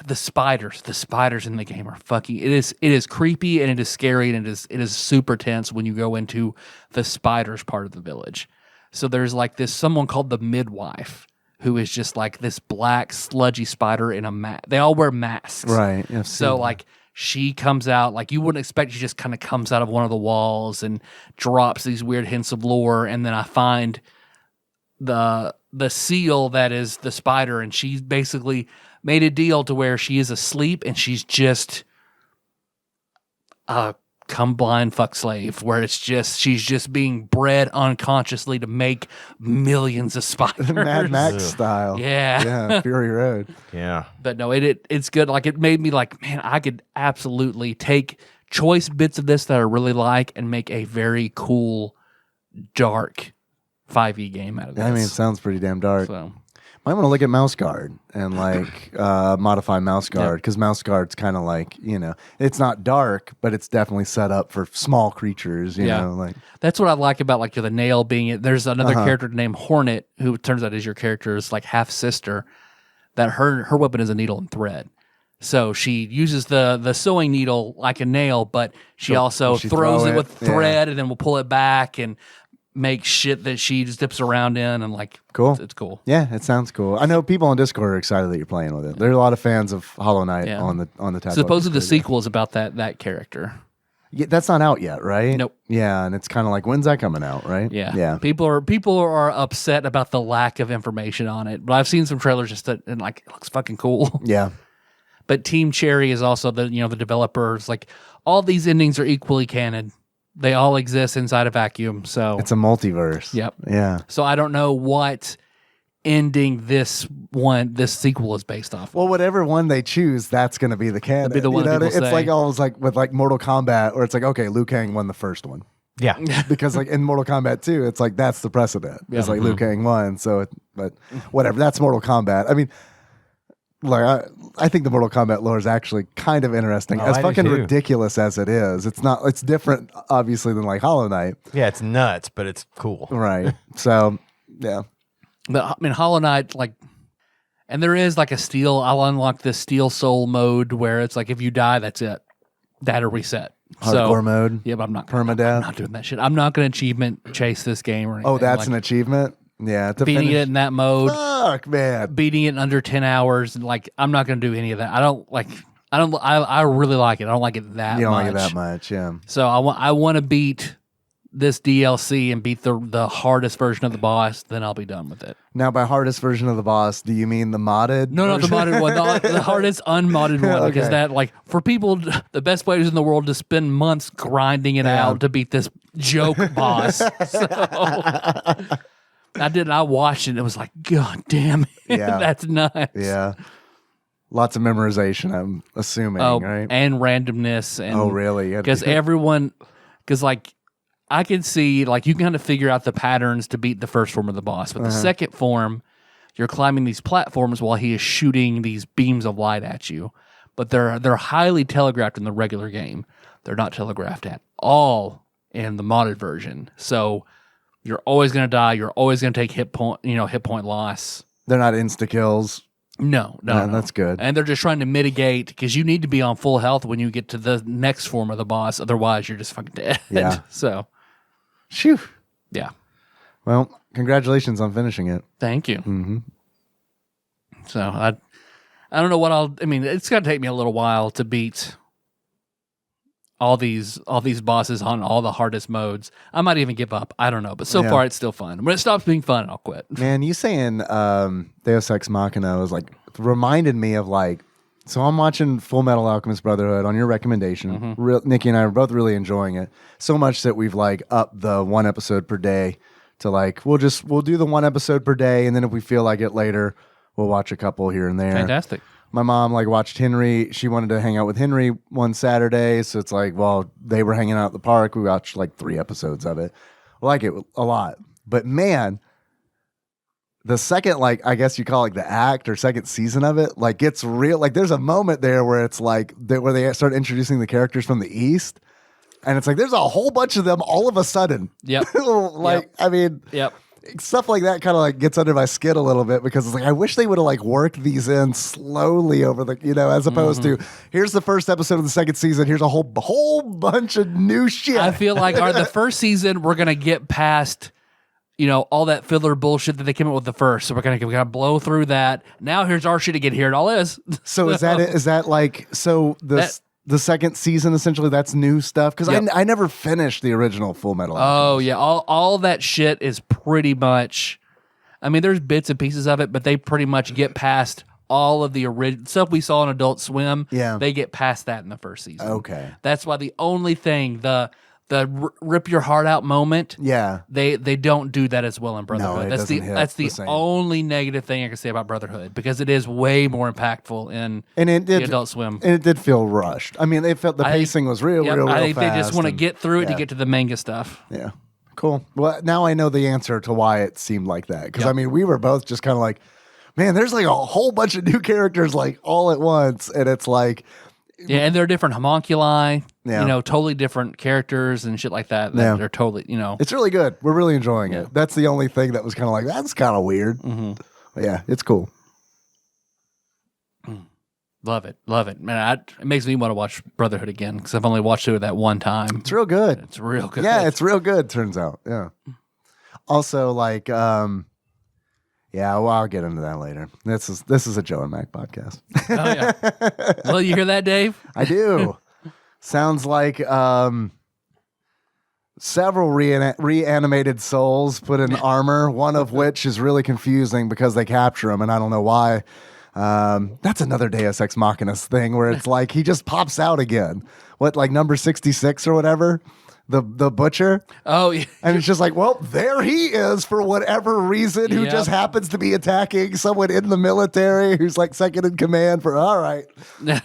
B: the spiders. The spiders in the game are fucking. It is creepy, and it is scary, and it is super tense when you go into the spiders part of the village. So there's like someone called the midwife, who is just like this black sludgy spider in a mask. They all wear masks,
C: Right. I've
B: So
C: seen
B: like she comes out, like you wouldn't expect. She just kind of comes out of one of the walls and drops these weird hints of lore, and then I find the seal that is the spider, and she's basically made a deal to where she is asleep and she's just a come blind fuck slave, where she's just being bred unconsciously to make millions of spiders.
C: Mad Max style.
B: Yeah.
C: Yeah. Fury Road.
D: Yeah.
B: But no, it's good. Like, it made me like, man, I could absolutely take choice bits of this that I really like and make a very cool, dark 5e game out of this.
C: I mean, it sounds pretty damn dark.
B: So,
C: Might want to look at Mouse Guard and like modify Mouse Guard, because Mouse Guard's kind of like, it's not dark, but it's definitely set up for small creatures, you know, like
B: that's what I like about like the nail being it. There's another character named Hornet, who it turns out is your character's like half sister, that her weapon is a needle and thread. So she uses the sewing needle like a nail, but she also
C: she
B: throws
C: throw
B: it
C: it?
B: with thread and then will pull it back and make shit that she just dips around in, and like,
C: Cool.
B: It's cool.
C: Yeah, it sounds cool. I know people on Discord are excited that you're playing with it. There are a lot of fans of Hollow Knight on the TADPOG.
B: Supposedly the
C: Discord.
B: sequel is about that character.
C: Yeah, that's not out yet, right?
B: Nope.
C: Yeah, and it's kind of like, when's that coming out, right?
B: Yeah.
C: Yeah.
B: People are upset about the lack of information on it, but I've seen some trailers and like, it looks fucking cool.
C: Yeah.
B: But Team Cherry is also the developers. Like, all these endings are equally canon. They all exist inside a vacuum. So
C: It's a multiverse.
B: Yep.
C: Yeah.
B: So I don't know what ending this sequel is based off.
C: Well, whatever one they choose, that's going to be the canon.
B: That'd be the one people
C: It's
B: say.
C: like always like with like Mortal Kombat, where it's like, okay, Liu Kang won the first one.
D: Yeah.
C: Because like in Mortal Kombat 2, it's like that's the precedent.
B: Yeah.
C: It's like Liu Kang won. So, but whatever. That's Mortal Kombat. I mean, like I think the Mortal Kombat lore is actually kind of interesting.
D: Oh,
C: as
D: I do
C: fucking
D: too.
C: ridiculous as it is, it's not. It's different, obviously, than like Hollow Knight,
D: Yeah, it's nuts, but it's cool.
C: right? So, yeah.
B: But I mean, Hollow Knight, like, and there is like I'll unlock this Steel Soul mode where it's like if you die, that's it. That'll reset.
C: Hardcore mode.
B: Yeah, but I'm not
C: Permadeath.
B: I'm not doing that shit. I'm not going to achievement chase this game or anything.
C: Oh, that's
B: like,
C: an achievement. Yeah, to
B: beating
C: finish.
B: it in that mode,
C: Fuck, man.
B: beating it in under 10 hours, and like I'm not going to do any of that. I really like it. I don't like it that
C: You don't
B: much.
C: like it that much, yeah.
B: So I want to beat this DLC and beat the hardest version of the boss, then I'll be done with it.
C: Now, by hardest version of the boss, do you mean the modded?
B: No, not the
C: version?
B: modded one. The hardest unmodded one. Because
C: Okay.
B: that, like, for people, the best players in the world to spend months grinding it
C: Yeah.
B: out to beat this joke boss. So I did. I watched it. And it was like, God damn it,
C: Yeah.
B: that's nuts.
C: Yeah. Lots of memorization, I'm assuming,
B: Oh,
C: right?
B: and randomness. And
C: Oh, really?
B: Because like, I can see, like, you can kind of figure out the patterns to beat the first form of the boss. But the second form, you're climbing these platforms while he is shooting these beams of light at you. But they're highly telegraphed in the regular game. They're not telegraphed at all in the modded version. So you're always going to die. You're always going to take hit point loss.
C: They're not insta-kills.
B: No.
C: That's good.
B: And they're just trying to mitigate, because you need to be on full health when you get to the next form of the boss. Otherwise, you're just fucking dead.
C: Yeah.
B: So,
C: Phew.
B: yeah.
C: Well, congratulations on finishing it.
B: Thank you.
C: Mm-hmm.
B: So, I don't know what it's going to take me a little while to beat all these bosses on all the hardest modes. I might even give up. I don't know. But so
C: Yeah.
B: far, it's still fun. When it stops being fun, I'll quit.
C: Man, you saying Deus Ex Machina was like, reminded me of like, so I'm watching Full Metal Alchemist Brotherhood on your recommendation. Nikki and I are both really enjoying it. So much that we've like upped the one episode per day to like, we'll do the one episode per day. And then if we feel like it later, we'll watch a couple here and there.
B: Fantastic.
C: My mom like watched Henry. She wanted to hang out with Henry one Saturday. So it's like, well, they were hanging out at the park. We watched like 3 episodes of it. I like it a lot. But man, the second, like, I guess you call it the act or second season of it, like gets real. Like there's a moment there where it's like, where they start introducing the characters from the East. And it's like, there's a whole bunch of them all of a sudden.
B: Yep.
C: Like,
B: Yep.
C: I mean,
B: Yep.
C: stuff like that kind of like gets under my skin a little bit, because it's like I wish they would have like worked these in slowly over the, as opposed to here's the first episode of the second season, here's a whole bunch of new shit.
B: I feel like the first season, we're going to get past, all that filler bullshit that they came up with the first. So we're gonna blow through that. Now here's our shit again. Here it all is.
C: So is that it? Is that like, so the second season essentially that's new stuff? Because
B: Yep.
C: I never finished the original Full Metal.
B: Oh yeah, all that shit is pretty much. I mean, there's bits and pieces of it, but they pretty much get past all of the original stuff we saw on Adult Swim.
C: Yeah.
B: They get past that in the first season.
C: Okay.
B: That's why the only thing, the rip your heart out moment,
C: Yeah.
B: they don't do that as well in Brotherhood.
C: it
B: that's
C: doesn't hit
B: that's
C: the
B: the
C: same.
B: only negative thing I can say about Brotherhood, because it is way more impactful in
C: And it
B: the
C: did,
B: Adult Swim.
C: and it did feel rushed. I mean, it felt the pacing was real
B: I think
C: fast.
B: they just want to
C: and-
B: get through it
C: yeah.
B: to get to the manga stuff.
C: Yeah. Cool. Well, now I know the answer to why it seemed like that. Because,
B: Yep.
C: I mean, we were both just kind of like, man, there's like a whole bunch of new characters like all at once. And it's like,
B: Yeah, and they're different homunculi,
C: Yeah.
B: totally different characters and shit like that.
C: Yeah.
B: They're totally,
C: it's really good. We're really enjoying it. That's the only thing that was kind of like, that's kind of weird. But yeah, it's cool.
B: love it. Man, it makes me want to watch Brotherhood again, because I've only watched it that one time.
C: It's real good.
B: It's real good.
C: Yeah, it's real good, turns out. Yeah. Also, like, yeah, well, I'll get into that later. This is a Joe and Mac podcast.
B: Oh, yeah. Well, you hear that, Dave?
C: I do. Sounds like several reanimated souls put in armor, one of which is really confusing because they capture him, and I don't know why. That's another Deus Ex Machina thing where it's like he just pops out again. What, like number 66 or whatever? the butcher.
B: Oh, yeah.
C: And it's just like, well, there he is for whatever reason, who
B: Yep.
C: just happens to be attacking someone in the military who's like second in command for, all right,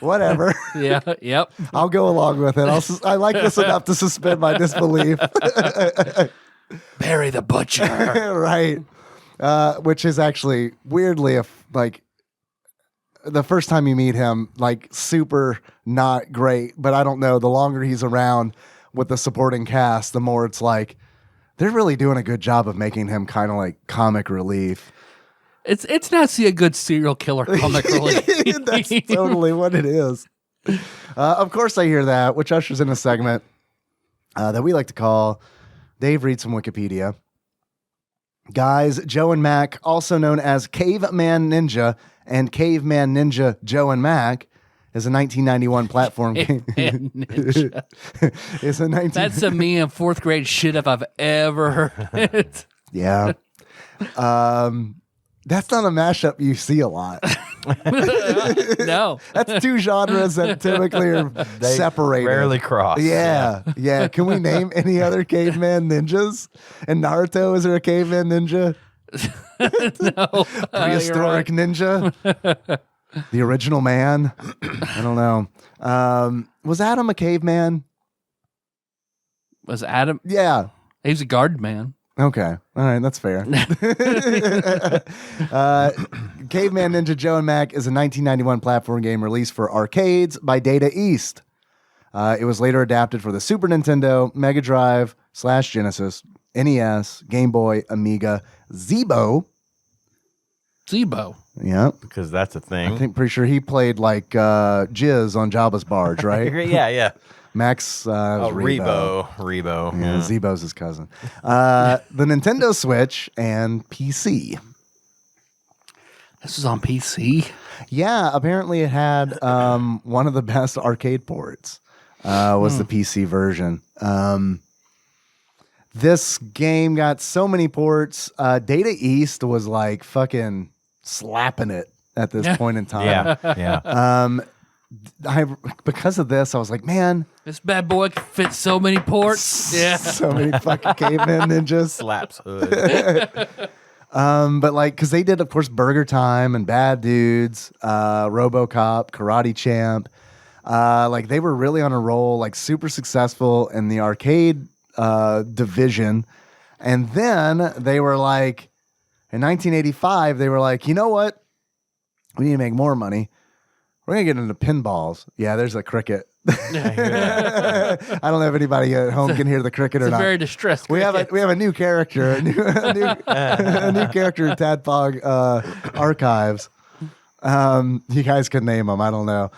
C: whatever.
B: Yeah. Yep.
C: I'll go along with it. I like this enough to suspend my disbelief.
B: Barry the Butcher.
C: Right. Which is actually weirdly, like, the first time you meet him, like, super not great. But I don't know. The longer he's around with the supporting cast, the more it's like they're really doing a good job of making him kind of like comic relief.
B: It's not see a good serial killer comic relief.
C: That's totally what it is. Of course, I hear that, which ushers in a segment that we like to call Dave Reads from Wikipedia. Guys, Joe and Mac, also known as Caveman Ninja and Caveman Ninja Joe and Mac, is a 1991 platform game.
B: Ninja.
C: It's a 19.
B: That's some me in fourth grade shit if I've ever heard.
C: Yeah. That's not a mashup you see a lot.
B: No.
C: That's two genres that typically are separated.
D: Rarely cross.
C: Yeah. Yeah. Can we name any other caveman ninjas? And Naruto, is there a caveman ninja?
B: No.
C: Prehistoric ninja? The original man? I don't know. Was Adam a caveman?
B: Was Adam?
C: Yeah.
B: He was a guard man.
C: Okay. All right. That's fair. Caveman Ninja Joe and Mac is a 1991 platform game released for arcades by Data East. It was later adapted for the Super Nintendo, Mega Drive / Genesis, NES, Game Boy, Amiga, Zeebo.
B: Zebo.
C: Yeah.
D: Because that's a thing.
C: I think pretty sure he played like Jizz on Jabba's barge, right?
D: Yeah.
C: Max
D: Rebo.
C: Yeah, Zeebo's his cousin. The Nintendo Switch and PC.
B: This was on PC.
C: Yeah, apparently it had one of the best arcade ports. Was the PC version. This game got so many ports. Data East was like fucking slapping it at this point in time.
D: Yeah.
C: Because of this, I was like, man,
B: This bad boy can fit so many ports. Yeah.
C: so many fucking caveman ninjas.
D: Slaps hood.
C: But like, because they did, of course, Burger Time and Bad Dudes, RoboCop, Karate Champ. Like they were really on a roll, like super successful in the arcade division. And then they were like, in 1985, they were like, you know what? We need to make more money. We're going to get into pinballs. Yeah, there's a cricket. I don't know if anybody at home can hear the cricket or
B: It's a
C: not.
B: very distressed
C: We have
B: cricket.
C: a new character, a new character in TADPOG archives. You guys can name them. I don't know.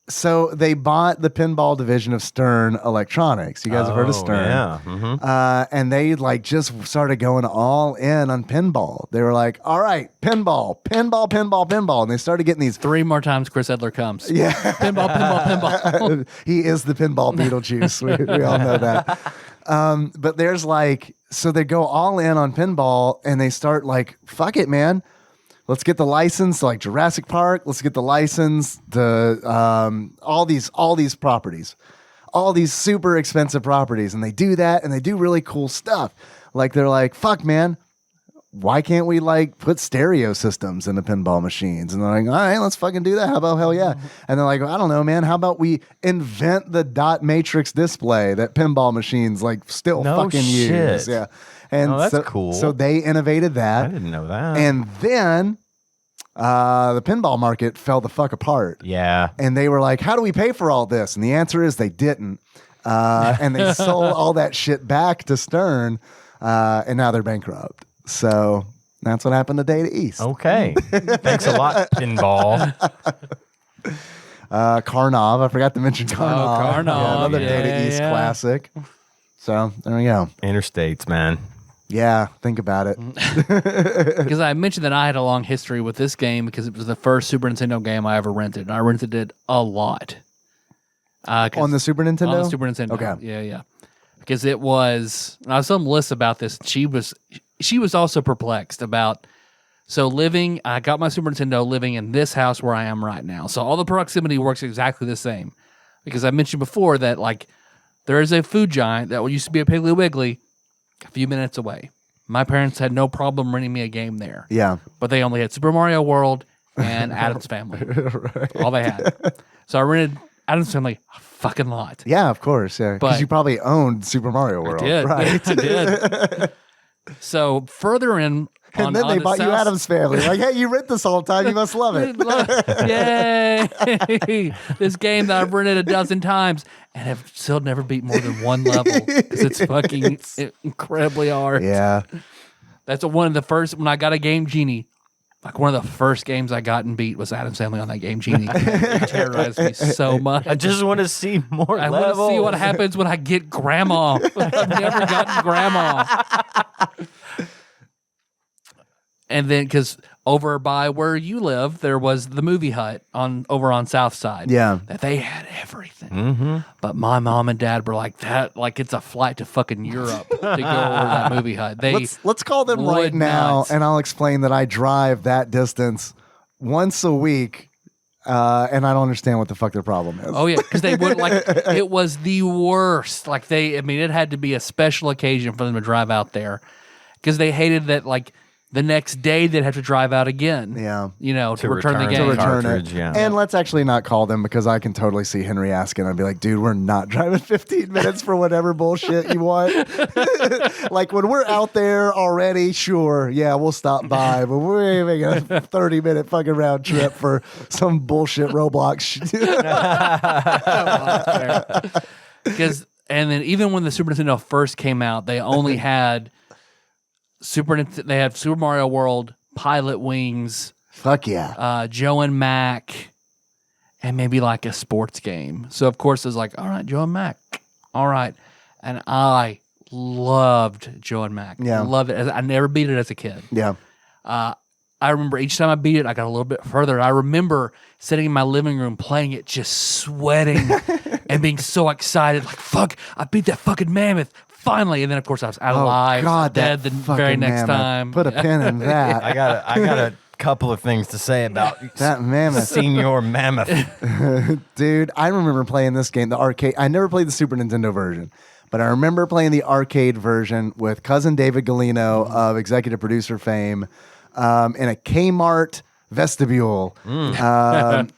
C: So they bought the pinball division of Stern Electronics. You guys have heard of Stern?
D: Yeah. Mm-hmm.
C: And they like just started going all in on pinball. They were like, all right, pinball. And they started getting these
B: 3 more times Chris Edler comes.
C: Yeah.
B: Pinball.
C: He is the pinball Beetlejuice. We all know that. But there's like, so they go all in on pinball and they start like, fuck it, man. Let's get the license to like Jurassic Park. Let's get the license to all these properties, all these super expensive properties. And they do that and they do really cool stuff. Like they're like, fuck, man. Why can't we like put stereo systems in the pinball machines? And they're like, all right, let's fucking do that. How about hell yeah? And they're like, I don't know, man. How about we invent the dot matrix display that pinball machines like still
D: No
C: fucking use?
D: shit.
C: Yeah. And
D: that's
C: so,
D: cool.
C: So they innovated that.
D: I didn't know that.
C: And then the pinball market fell the fuck apart.
D: yeah.
C: And they were like, how do we pay for all this? And the answer is they didn't. And they sold all that shit back to Stern. And now they're bankrupt. So that's what happened to Data East.
D: Okay. Thanks a lot, pinball.
C: Karnov. I forgot to mention Karnov.
B: Karnov.
C: Yeah, another
B: Yeah,
C: Data East
B: yeah.
C: classic. So there we go.
D: Interstates, man.
C: Yeah, think about it.
B: Because I mentioned that I had a long history with this game because it was the first Super Nintendo game I ever rented. And I rented it a lot.
C: On the Super Nintendo?
B: On the Super Nintendo.
C: Okay.
B: Yeah. Because it was, and I was telling Melissa about this. She was also perplexed about, I got my Super Nintendo living in this house where I am right now. So all the proximity works exactly the same. Because I mentioned before that like there is a food giant that used to be a Piggly Wiggly a few minutes away. My parents had no problem renting me a game there.
C: Yeah.
B: But they only had Super Mario World and Addams Family. Right. All they had. So I rented Addams Family a fucking lot.
C: Yeah, of course. Yeah, because you probably owned Super Mario World.
B: I did.
C: Right?
B: I did. So further in,
C: and then they bought you Addams Family. Like, hey, you rent this all the time. You must love it.
B: Yay! This game that I've rented a dozen times and have still never beat more than one level because it's fucking incredibly hard.
C: Yeah.
B: That's one of the first, when I got a Game Genie, like one of the first games I got and beat was Addams Family on that Game Genie. It terrorized me so much.
D: I just want to see more
B: I
D: levels.
B: want to see what happens when I get Grandma. I've never gotten Grandma. And then, because over by where you live, there was the movie hut over on South Side.
C: Yeah.
B: That they had everything. But my mom and dad were like, that, like it's a flight to fucking Europe to go over that movie hut.
C: Let's call them right now,
B: nuts.
C: and I'll explain that I drive that distance once a week, and I don't understand what the fuck their problem is.
B: Oh yeah, because they would like it was the worst. Like it had to be a special occasion for them to drive out there because they hated that like. The next day, they'd have to drive out again.
C: Yeah.
B: You know, to return the game.
C: To return
D: cartridge,
C: it.
D: yeah.
C: And let's actually not call them because I can totally see Henry asking. I'd be like, dude, we're not driving 15 minutes for whatever bullshit you want. Like when we're out there already, sure, yeah, we'll stop by. But we're making a 30-minute fucking round trip for some bullshit Roblox shit.
B: Because, and then even when the Super Nintendo first came out, they only had... They had Super Mario World, Pilot Wings,
C: Fuck yeah,
B: Joe and Mac, and maybe like a sports game. So of course it was like, all right, Joe and Mac, all right, and I loved Joe and Mac.
C: Yeah,
B: loved it. I never beat it as a kid.
C: Yeah,
B: I remember each time I beat it, I got a little bit further. I remember sitting in my living room playing it, just sweating and being so excited, like fuck, I beat that fucking mammoth. Finally, and then of course I was out of lives, dead the very next time.
C: Put a pin in that.
D: I got a couple of things to say about
C: that mammoth,
D: Senior Mammoth.
C: Dude, I remember playing this game, the arcade. I never played the Super Nintendo version, but I remember playing the arcade version with cousin David Galino of executive producer fame in a Kmart vestibule.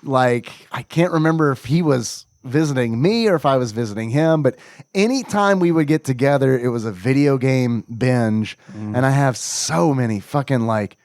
C: Like I can't remember if he was visiting me or if I was visiting him, but anytime we would get together, it was a video game binge. And I have so many fucking like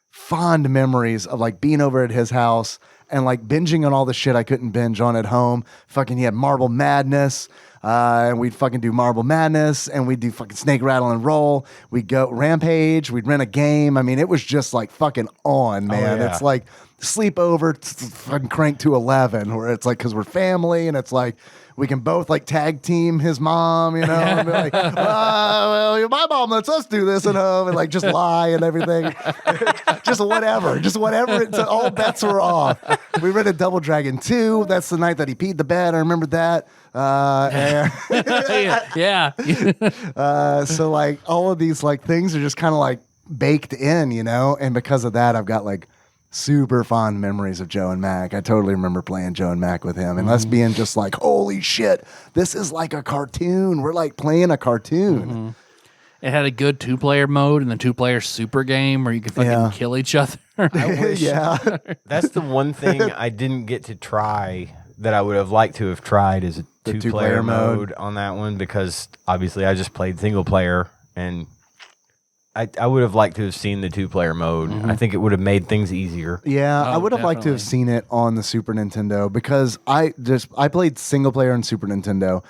C: fond memories of like being over at his house and like binging on all the shit I couldn't binge on at home. Fucking he had Marble Madness, and we'd fucking do Marble Madness, and we'd do fucking Snake Rattle and Roll. We'd go Rampage, we'd rent a game. I mean, it was just like fucking on, man.
D: Oh, yeah.
C: It's like sleepover fucking crank to 11, where it's like, because we're family, and it's like we can both like tag team his mom, you know, and be like, well, my mom lets us do this at home, and like just lie and everything. just whatever. All bets were off. We rented Double Dragon 2. That's the night that he peed the bed. I remember that.
B: Yeah.
C: So like all of these like things are just kind of like baked in, you know, and because of that, I've got like super fond memories of Joe and Mac. I totally remember playing Joe and Mac with him and us being just like, holy shit, this is like a cartoon. We're like playing a cartoon.
B: It had a good 2-player mode and the 2-player super game where you could fucking kill each other.
D: I wish.
C: Yeah.
D: That's the one thing I didn't get to try that I would have liked to have tried is a two-player mode on that one, because obviously I just played single player, and I would have liked to have seen the 2-player mode. I think it would have made things easier.
C: Yeah, I would have liked to
B: definitely.
C: have seen it on the Super Nintendo, because I played single player on Super Nintendo,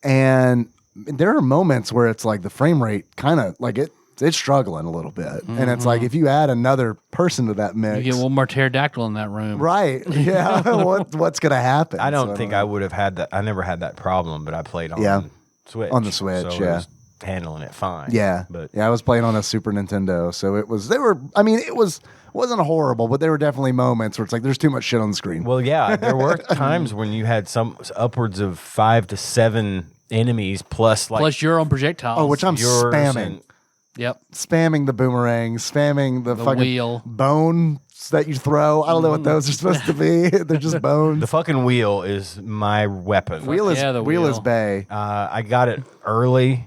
C: and there are moments where it's like the frame rate kind of like it's struggling a little bit, and it's like if you add another person to that mix,
B: You get one more pterodactyl in that room.
C: right? Yeah, what's gonna happen?
D: I don't think I would have had that. I never had that problem, but I played on Switch.
C: On the Switch,
D: so
C: yeah.
D: it was handling it fine.
C: Yeah,
D: but
C: I was playing on a Super Nintendo, so it wasn't horrible, but there were definitely moments where it's like there's too much shit on the screen.
D: well, yeah, there were times when you had some upwards of 5 to 7 enemies plus like
B: Plus your own projectiles.
C: which I'm
D: yours
C: spamming.
D: and-
B: Yep.
C: spamming the boomerang, spamming the fucking
B: wheel.
C: bones that you throw. I don't know what those are supposed to be. They're just bones.
D: The fucking wheel is my weapon.
C: Wheel is
B: the
C: wheel is
B: wheel.
C: bae.
D: I got it early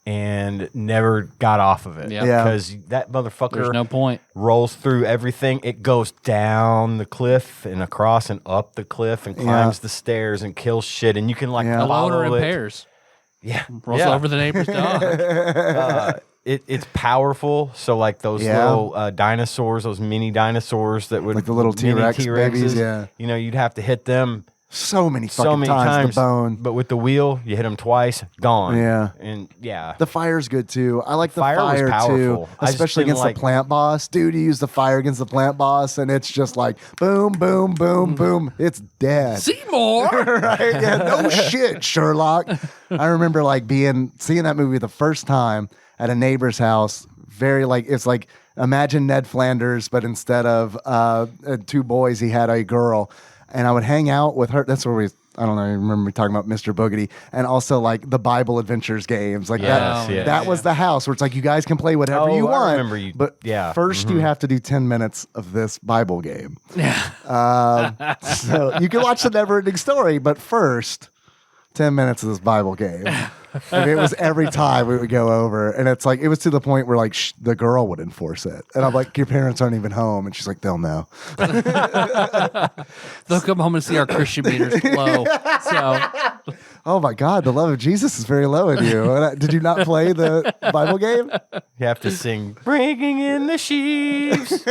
D: and never got off of it.
B: Yep.
C: Yeah.
D: Because that motherfucker
B: There's no point.
D: rolls through everything. It goes down the cliff and across and up the cliff and climbs the stairs and kills shit. And you can like
C: Yeah.
B: Alone or in
D: follow it.
B: pairs.
D: Yeah.
B: Rolls
D: yeah.
B: over the neighbor's dog.
D: It's powerful. So like those
C: Yeah.
D: little dinosaurs, those mini dinosaurs that would
C: Like the little
D: mini
C: T-Rex
D: T-Rexes,
C: babies, yeah.
D: You know, you'd have to hit them
C: So many fucking
D: so many times.
C: The bone.
D: But with the wheel, you hit them twice, gone.
C: Yeah.
D: And yeah.
C: The fire's good too. I like the
D: Fire was
C: fire too,
D: powerful. I just
C: especially
D: didn't
C: against
D: like-
C: the plant boss. Dude, you use the fire against the plant boss, and it's just like boom, boom, boom, boom. It's dead.
B: Seymour.
C: Right? Yeah, no shit, Sherlock. I remember like seeing that movie the first time at a neighbor's house. Very like it's like imagine Ned Flanders, but instead of two boys, he had a girl, and I would hang out with her. That's where I don't know. I remember me talking about Mr. Boogedy, and also like the Bible Adventures games, like
D: Yes,
C: that.
D: yes.
C: That was the house where it's like you guys can play whatever
D: Oh,
C: you
D: I
C: want.
D: remember you-
C: But
D: yeah.
C: first you have to do 10 minutes of this Bible game.
B: Yeah.
C: So you can watch the never-ending story, but first 10 minutes of this Bible game. And it was every time we would go over, and it's like it was to the point where like the girl would enforce it, and I'm like, your parents aren't even home, and she's like, they'll know.
B: They'll come home and see our Christian meters low. So
C: Oh my God, the love of Jesus is very low in you. And did you not play the Bible game?
D: You have to sing "Bringing in the Sheaves."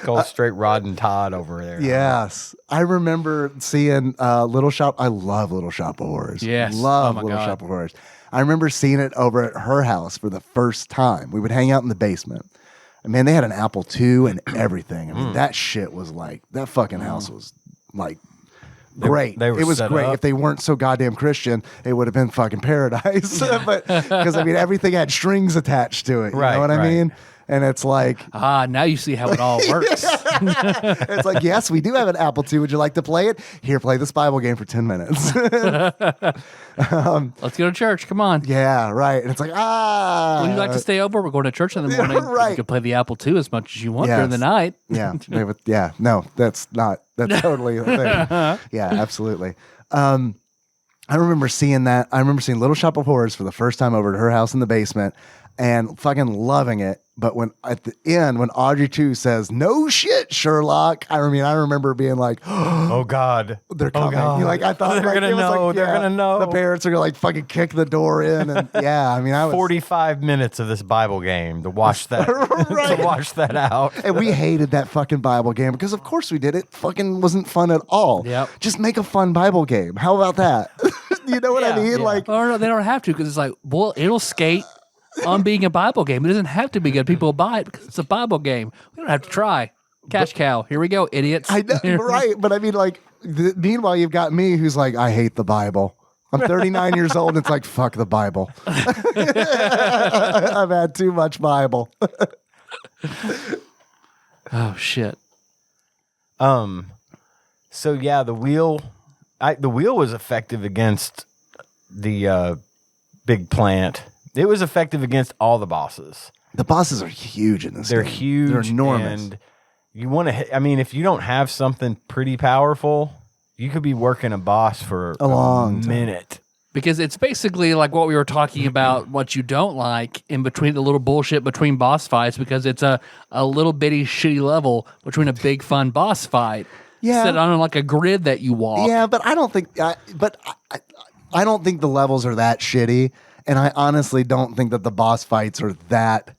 D: Go straight Rod and Todd over there.
C: Yes, I remember seeing Little Shop. I love Little Shop of Horrors.
B: Yes.
C: love
B: Oh my
C: Little
B: God.
C: Shop of Horrors. I remember seeing it over at her house for the first time. We would hang out in the basement. And man, they had an Apple II and everything. I mean, that shit was like that fucking house was like great.
D: they were
C: It was
D: set
C: great.
D: up.
C: If they weren't so goddamn Christian, it would have been fucking paradise. But because I mean, everything had strings attached to it. You
D: Right,
C: know what I
D: right.
C: mean? And it's like,
B: now you see how it all works.
C: it's like, yes, we do have an Apple II. Would you like to play it? Here, play this Bible game for 10 minutes.
B: Let's go to church. Come on.
C: Yeah, right. And it's like,
B: Would you like to stay over? We're going to church in the morning.
C: right.
B: You can play the Apple II as much as you want during the
C: Yes.
B: night.
C: yeah, no, that's totally a thing. Yeah, absolutely. I remember seeing that. I remember seeing Little Shop of Horrors for the first time over at her house in the basement and fucking loving it. But when at the end, when Audrey 2 says, "No shit, Sherlock," I remember being like,
D: Oh God,
C: they're coming.
D: God.
C: You're like, I thought
D: They're
C: like,
D: gonna
C: it was
D: know.
C: like,
D: They're
C: yeah,
D: gonna know.
C: The parents are gonna like fucking kick the door in, and yeah, I mean, I was
D: 45 minutes of this Bible game to watch that.
C: Right.
D: To watch that out.
C: And we hated that fucking Bible game because, of course, we did. It fucking wasn't fun at all.
B: Yep.
C: Just make a fun Bible game. How about that? You know what I
D: Yeah,
C: mean?
D: yeah.
C: Like,
B: Oh, no, they don't have to because it's like, well, it'll skate on being a Bible game. It doesn't have to be good. People will buy it because it's a Bible game. We don't have to try. Cash cow. Here we go, idiots.
C: I know, right? But I mean, like, meanwhile, you've got me who's like, I hate the Bible. I'm 39 years old. And it's like, fuck the Bible. I've had too much Bible.
B: Oh, shit.
D: So yeah, the wheel was effective against the big plant. It was effective against all the bosses.
C: The bosses are huge in this.
D: They're
C: game.
D: huge.
C: They're enormous.
D: And you want to hit, I mean, if you don't have something pretty powerful, you could be working a boss for
C: A long time.
D: minute.
B: Because it's basically like what we were talking about, what you don't like in between the little bullshit between boss fights, because it's a little bitty shitty level between a big fun boss fight.
C: Yeah.
B: Set on like a grid that you walk.
C: Yeah, but I don't think. I don't think the levels are that shitty, and I honestly don't think that the boss fights are that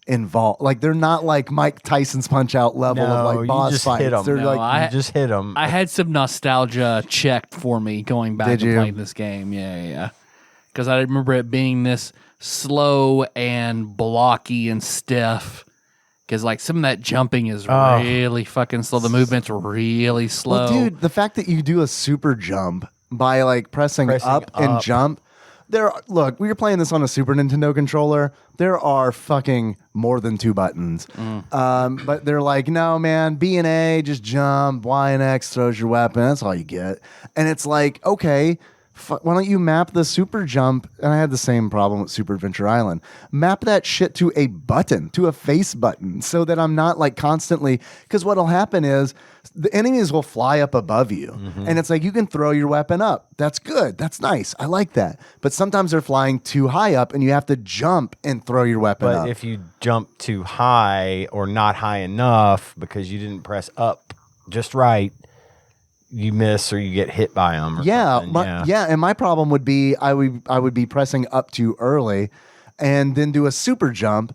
C: involved. Like they're not like Mike Tyson's Punch Out level of
D: No,
C: like
D: you
C: boss
D: just
C: fights.
D: hit 'em.
C: They're
B: No,
C: like
D: You just hit them.
B: I had some nostalgia checked for me going back
C: Did
B: to
C: you?
B: playing this game. Yeah. Because I remember it being this slow and blocky and stiff. Because like some of that jumping is really fucking slow. The movement's really slow.
C: well, dude, the fact that you do a super jump by like pressing up and
D: up.
C: jump. Look, we were playing this on a Super Nintendo controller. There are fucking more than 2 buttons. But they're like, no, man, B and A, just jump. Y and X throws your weapon. That's all you get. And it's like, okay, why don't you map the super jump? And I had the same problem with Super Adventure Island. Map that shit to a button, to a face button, so that I'm not like constantly, because what'll happen is the enemies will fly up above you. And it's like, you can throw your weapon up. That's good. That's nice. I like that. But sometimes they're flying too high up and you have to jump and throw your weapon up.
D: But if you jump too high or not high enough because you didn't press up just right, you miss or you get hit by them.
C: And my problem would be I would be pressing up too early, and then do a super jump.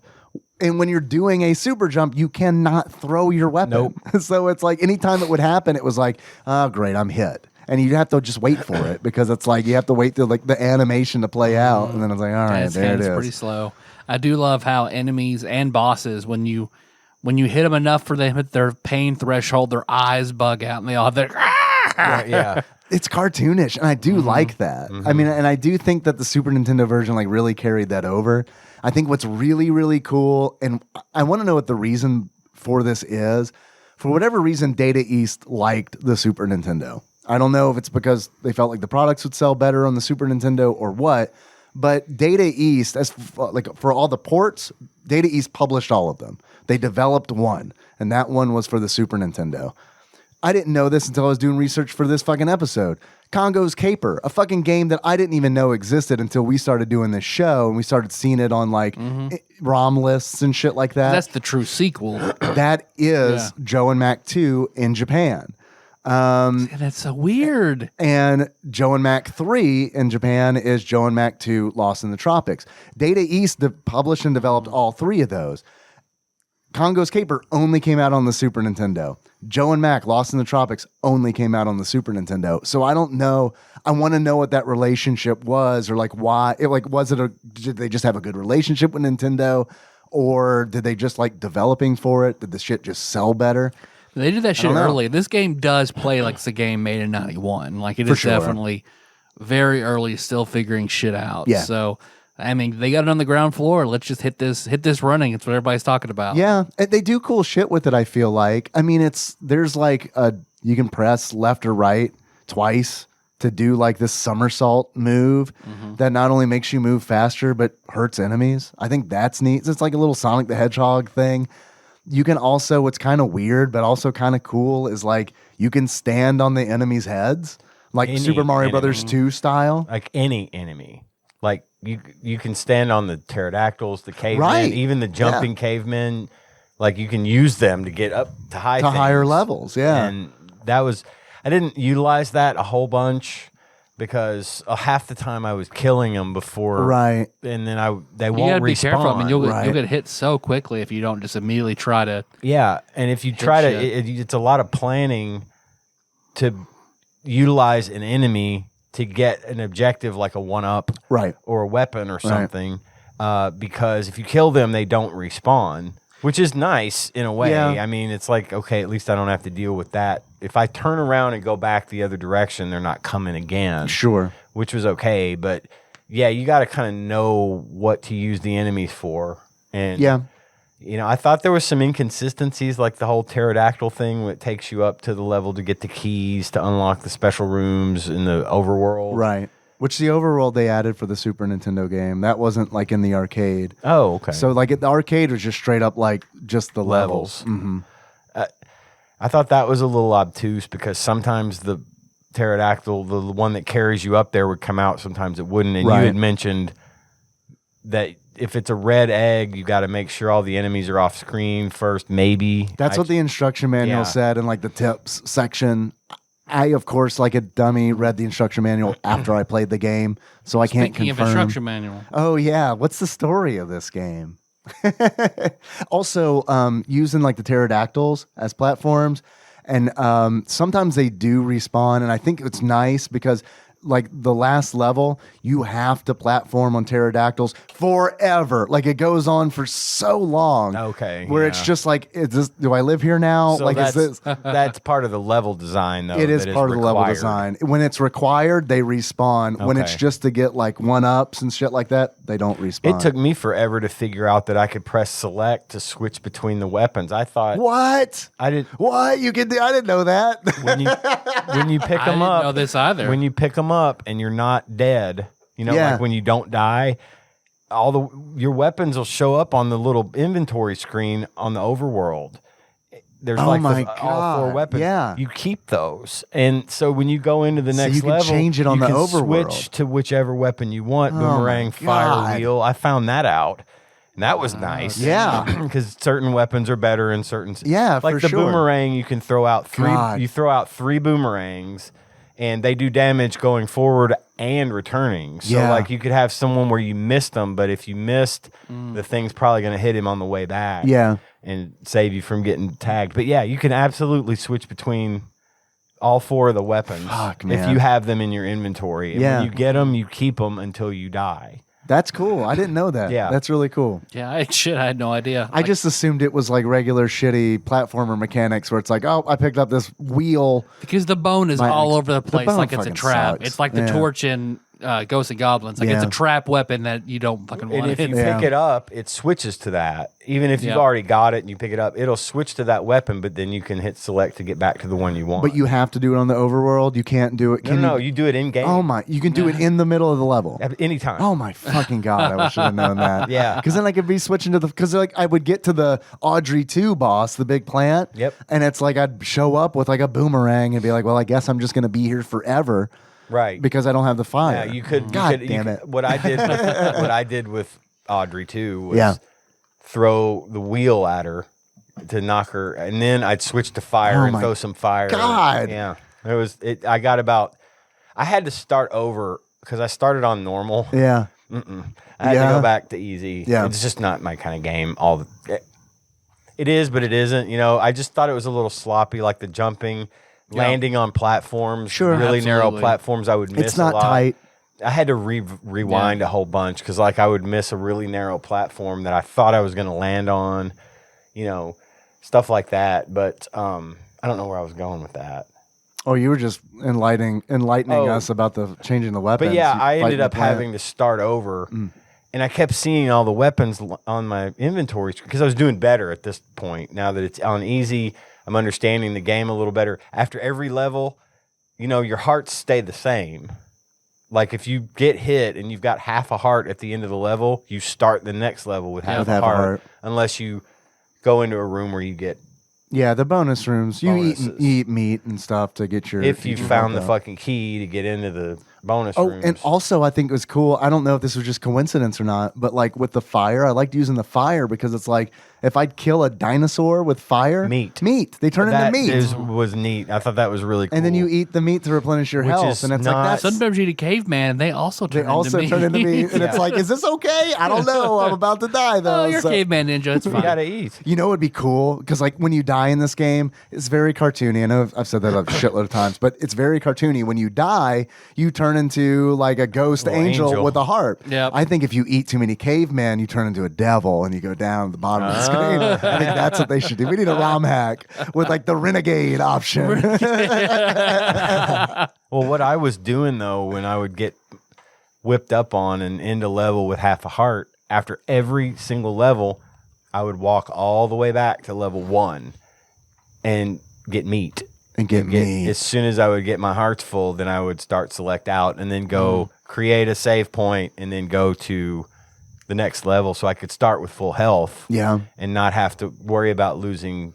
C: And when you're doing a super jump, you cannot throw your weapon.
D: Nope.
C: So it's like anytime it would happen, it was like, oh great, I'm hit. And you have to just wait for it because it's like you have to wait till like the animation to play out, and then it's like, all right, there it is.
B: It's pretty slow. I do love how enemies and bosses, when you hit them enough for them hit their pain threshold, their eyes bug out and they all have their
D: Yeah.
C: It's cartoonish, and I do like that. I mean, and I do think that the Super Nintendo version like really carried that over. I think what's really, really cool, and I want to know what the reason for this is. For whatever reason, Data East liked the Super Nintendo. I don't know if it's because they felt like the products would sell better on the Super Nintendo or what, but Data East, for all the ports, Data East published all of them. They developed one, and that one was for the Super Nintendo. I didn't know this until I was doing research for this fucking episode. Congo's Caper, a fucking game that I didn't even know existed until we started doing this show, and we started seeing it on like ROM lists and shit like that.
B: That's the true sequel.
C: That is Joe and Mac 2 in Japan.
B: That's so weird.
C: And Joe and Mac 3 in Japan is Joe and Mac 2 Lost in the Tropics. Data East published and developed all three of those. Congo's Caper only came out on the Super Nintendo. Joe and Mac Lost in the Tropics only came out on the Super Nintendo. So I don't know. I want to know what that relationship was, or like why. Did they just have a good relationship with Nintendo, or did they just like developing for it? Did the shit just sell better?
B: They did that shit early. This game does play like it's a game made in 91. Like it is definitely very early, still figuring shit out.
C: Yeah.
B: So I mean, they got it on the ground floor. Let's just hit this running. It's what everybody's talking about.
C: Yeah, and they do cool shit with it, I feel like. I mean, there's like you can press left or right twice to do like this somersault move that not only makes you move faster but hurts enemies. I think that's neat. It's like a little Sonic the Hedgehog thing. You can also, what's kind of weird but also kind of cool is like you can stand on the enemies' heads, like Super Mario Brothers 2 style.
D: Like any enemy. Like you can stand on the pterodactyls, the cavemen, even the jumping cavemen. Like you can use them to get up to higher levels. Yeah, and I didn't utilize that a whole bunch because half the time I was killing them before. Right, and then they won't respawn. You gotta be careful. I mean,
B: you'll get hit so quickly if you don't just immediately try to.
D: Yeah, and if you try to, it's a lot of planning to utilize an enemy to get an objective like a 1-up or a weapon or something, because if you kill them, they don't respawn, which is nice in a way. Yeah. I mean, it's like, okay, at least I don't have to deal with that. If I turn around and go back the other direction, they're not coming again.
C: Sure.
D: Which was okay, but yeah, you got to kind of know what to use the enemies for. And you know, I thought there was some inconsistencies, like the whole pterodactyl thing, where it takes you up to the level to get the keys to unlock the special rooms in the overworld.
C: Right. Which the overworld they added for the Super Nintendo game. That wasn't like in the arcade.
D: Oh, okay.
C: So like the arcade was just straight up like just the levels. Mm-hmm.
D: I thought that was a little obtuse because sometimes the pterodactyl, the one that carries you up there, would come out. Sometimes it wouldn't. And you had mentioned that if it's a red egg, you got to make sure all the enemies are off screen first, maybe.
C: That's what the instruction manual said in like the tips section. I, of course, like a dummy, read the instruction manual after I played the game, so I can't confirm.
B: Speaking of instruction manual.
C: Oh, yeah. What's the story of this game? Also, using like the pterodactyls as platforms, and sometimes they do respawn, and I think it's nice because like the last level, you have to platform on pterodactyls forever. Like it goes on for so long.
D: Okay.
C: Where it's just like, do I live here now?
D: So
C: like, is this?
D: That's part of the level design, though.
C: It is part of the level design. When it's required, they respawn. Okay. When it's just to get like 1-ups and shit like that, they don't respawn.
D: It took me forever to figure out that I could press select to switch between the weapons. I thought.
C: What?
D: I did.
C: What? You can do? I didn't know that.
D: When you pick them up.
B: I didn't know this either.
D: When you pick them up and you're not dead, like when you don't die, your weapons will show up on the little inventory screen on the overworld. There's all 4 weapons.
C: Yeah.
D: You keep those. And so when you go into the next level,
C: change it on the overworld.
D: Switch to whichever weapon you want, boomerang, fire, wheel. I found that out. And that was nice.
C: Yeah.
D: Because certain weapons are better in certain...
C: Yeah,
D: like the boomerang, you can throw out 3...
C: God.
D: You throw out 3 boomerangs, and they do damage going forward and returning. So, like, you could have someone where you missed them, but if you missed, the thing's probably going to hit him on the way back.
C: Yeah.
D: And save you from getting tagged. But, yeah, you can absolutely switch between all 4 of the weapons if you have them in your inventory. And when you get them, you keep them until you die.
C: That's cool. I didn't know that.
D: Yeah.
C: That's really cool.
B: Yeah, I had no idea.
C: I just assumed it was like regular shitty platformer mechanics where it's like, oh, I picked up this wheel.
B: Because the bone is all over the place
C: bone
B: like it's a
C: fucking
B: trap.
C: sucks.
B: It's like the torch in Ghosts and Goblins. Like it's a trap weapon that you don't fucking want.
D: And if you pick it up, it switches to that. Even if you've already got it and you pick it up, it'll switch to that weapon, but then you can hit select to get back to the one you want.
C: But you have to do it on the overworld. You can't do it.
D: No, you do it in game.
C: Oh my! You can do it in the middle of the level.
D: At any time.
C: Oh my fucking god! I wish I had known that.
D: Yeah.
C: Because then I could be switching to because like I would get to the Audrey 2 boss, the big plant.
D: Yep.
C: And it's like I'd show up with like a boomerang and be like, well, I guess I'm just gonna be here forever.
D: Right.
C: Because I don't have the fire.
D: Yeah, you could.
C: God damn it!
D: What I did with Audrey 2 was throw the wheel at her to knock her, and then I'd switch to fire and throw some fire.
C: God.
D: Yeah. I got about. I had to start over because I started on normal.
C: Yeah.
D: I had to go back to easy.
C: Yeah.
D: It's just not my kind of game. It is, but it isn't. I just thought it was a little sloppy, like the jumping, landing on platforms, really narrow platforms. I would miss.
C: It's not
D: a lot.
C: tight.
D: I had to rewind a whole bunch because, like, I would miss a really narrow platform that I thought I was going to land on. Stuff like that. But I don't know where I was going with that.
C: Oh, you were just enlightening us about the changing the weapons.
D: But yeah, I ended up having to start over, and I kept seeing all the weapons on my inventory because I was doing better at this point. Now that it's on easy, I'm understanding the game a little better. After every level, your hearts stay the same. Like if you get hit and you've got half a heart at the end of the level, you start the next level with half a heart, unless you go into a room where you get. Yeah,
C: the bonus rooms. You eat meat and stuff to get your...
D: If you found the fucking key to get into the bonus rooms.
C: And also I think it was cool. I don't know if this was just coincidence or not, but like with the fire, I liked using the fire because it's like if I'd kill a dinosaur with fire... Meat. They turn into meat.
D: That was neat. I thought that was really cool.
C: And then you eat the meat to replenish your health. And it's like that.
B: Sometimes you eat a caveman and they also turn into meat.
C: And it's like, is this okay? I don't know. I'm about to die though.
B: Oh, you're a caveman ninja. It's fine.
D: You gotta eat.
C: You know what would be cool? Because like when you die in this game, it's very cartoony. I know I've said that a shitload of times, but it's very cartoony. When you die, you turn into like a ghost angel with a heart.
B: Yep.
C: I think if you eat too many cavemen, you turn into a devil and you go down to the bottom of the screen. I think that's what they should do. We need a ROM hack with like the renegade option.
D: Well, what I was doing though, when I would get whipped up on and end a level with half a heart, after every single level, I would walk all the way back to level 1 and get meat. As soon as I would get my hearts full, then I would start select out and then go create a save point and then go to the next level so I could start with full health.
C: Yeah.
D: And not have to worry about losing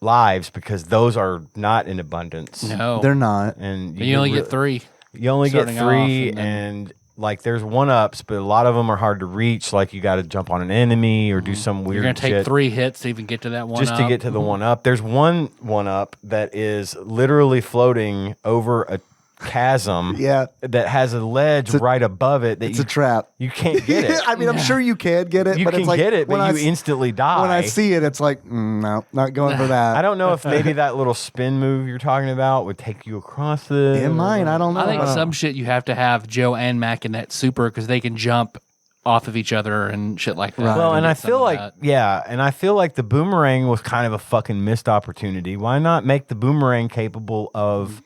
D: lives because those are not in abundance.
B: No.
C: They're not.
D: And
B: you only get 3.
D: You only get 3 and like there's 1-ups, but a lot of them are hard to reach. Like you got to jump on an enemy or do some weird shit.
B: You're going to take 3 hits to even get to that 1-up.
D: Just to get to the 1-up. There's one 1-up that is literally floating over a chasm that has a ledge right above it.
C: It's a trap.
D: You can't get it.
C: I mean, I'm sure you can get it.
D: You
C: but
D: can
C: it's like,
D: get it, but you instantly die.
C: When I see it, it's like, no, not going for that.
D: I don't know if maybe that little spin move you're talking about would take you across it.
C: It might. I don't know.
B: I think some shit you have to have Joe and Mac in that super because they can jump off of each other and shit like that.
C: Right.
D: Well, and I feel like, I feel like the boomerang was kind of a fucking missed opportunity. Why not make the boomerang capable of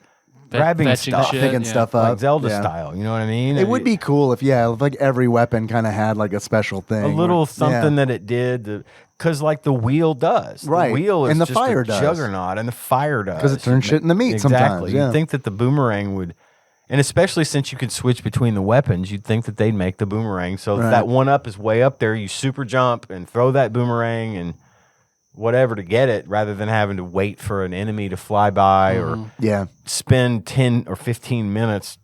D: grabbing stuff,
C: picking stuff up,
D: like Zelda style. You know what I mean?
C: It would be cool if like every weapon kind of had like a special thing,
D: a little something that it did. Because like the wheel does,
C: right?
D: The wheel is
C: and the
D: just
C: fire
D: a
C: does.
D: Juggernaut, and the fire does
C: because it turns shit into meat.
D: Exactly.
C: Sometimes,
D: You'd think that the boomerang would And especially since you could switch between the weapons, you'd think that they'd make the boomerang. So if that one up is way up there, you super jump and throw that boomerang and whatever to get it, rather than having to wait for an enemy to fly by or spend 10 or 15 minutes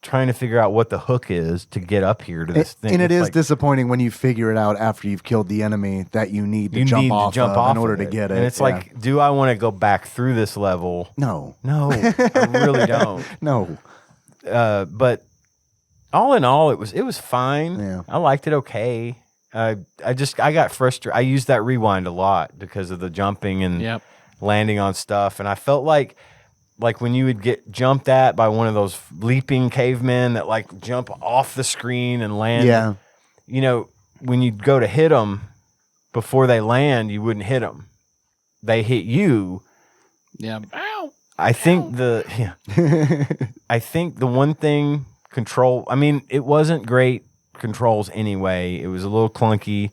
D: trying to figure out what the hook is to get up here to this thing.
C: And it is disappointing when you figure it out after you've killed the enemy that you need to jump off in order to get it.
D: And it's like, do I want to go back through this level?
C: No,
D: I really don't.
C: No.
D: But all in all, it was fine.
C: Yeah.
D: I liked it okay. I got frustrated. I used that rewind a lot because of the jumping and landing on stuff, and I felt like when you would get jumped at by one of those leaping cavemen that like jump off the screen and land.
C: Yeah.
D: You know, when you'd go to hit them before they land, you wouldn't hit them. They hit you.
B: Yeah. Ow.
D: I think I think the one thing control. I mean, it wasn't great controls anyway. It was a little clunky.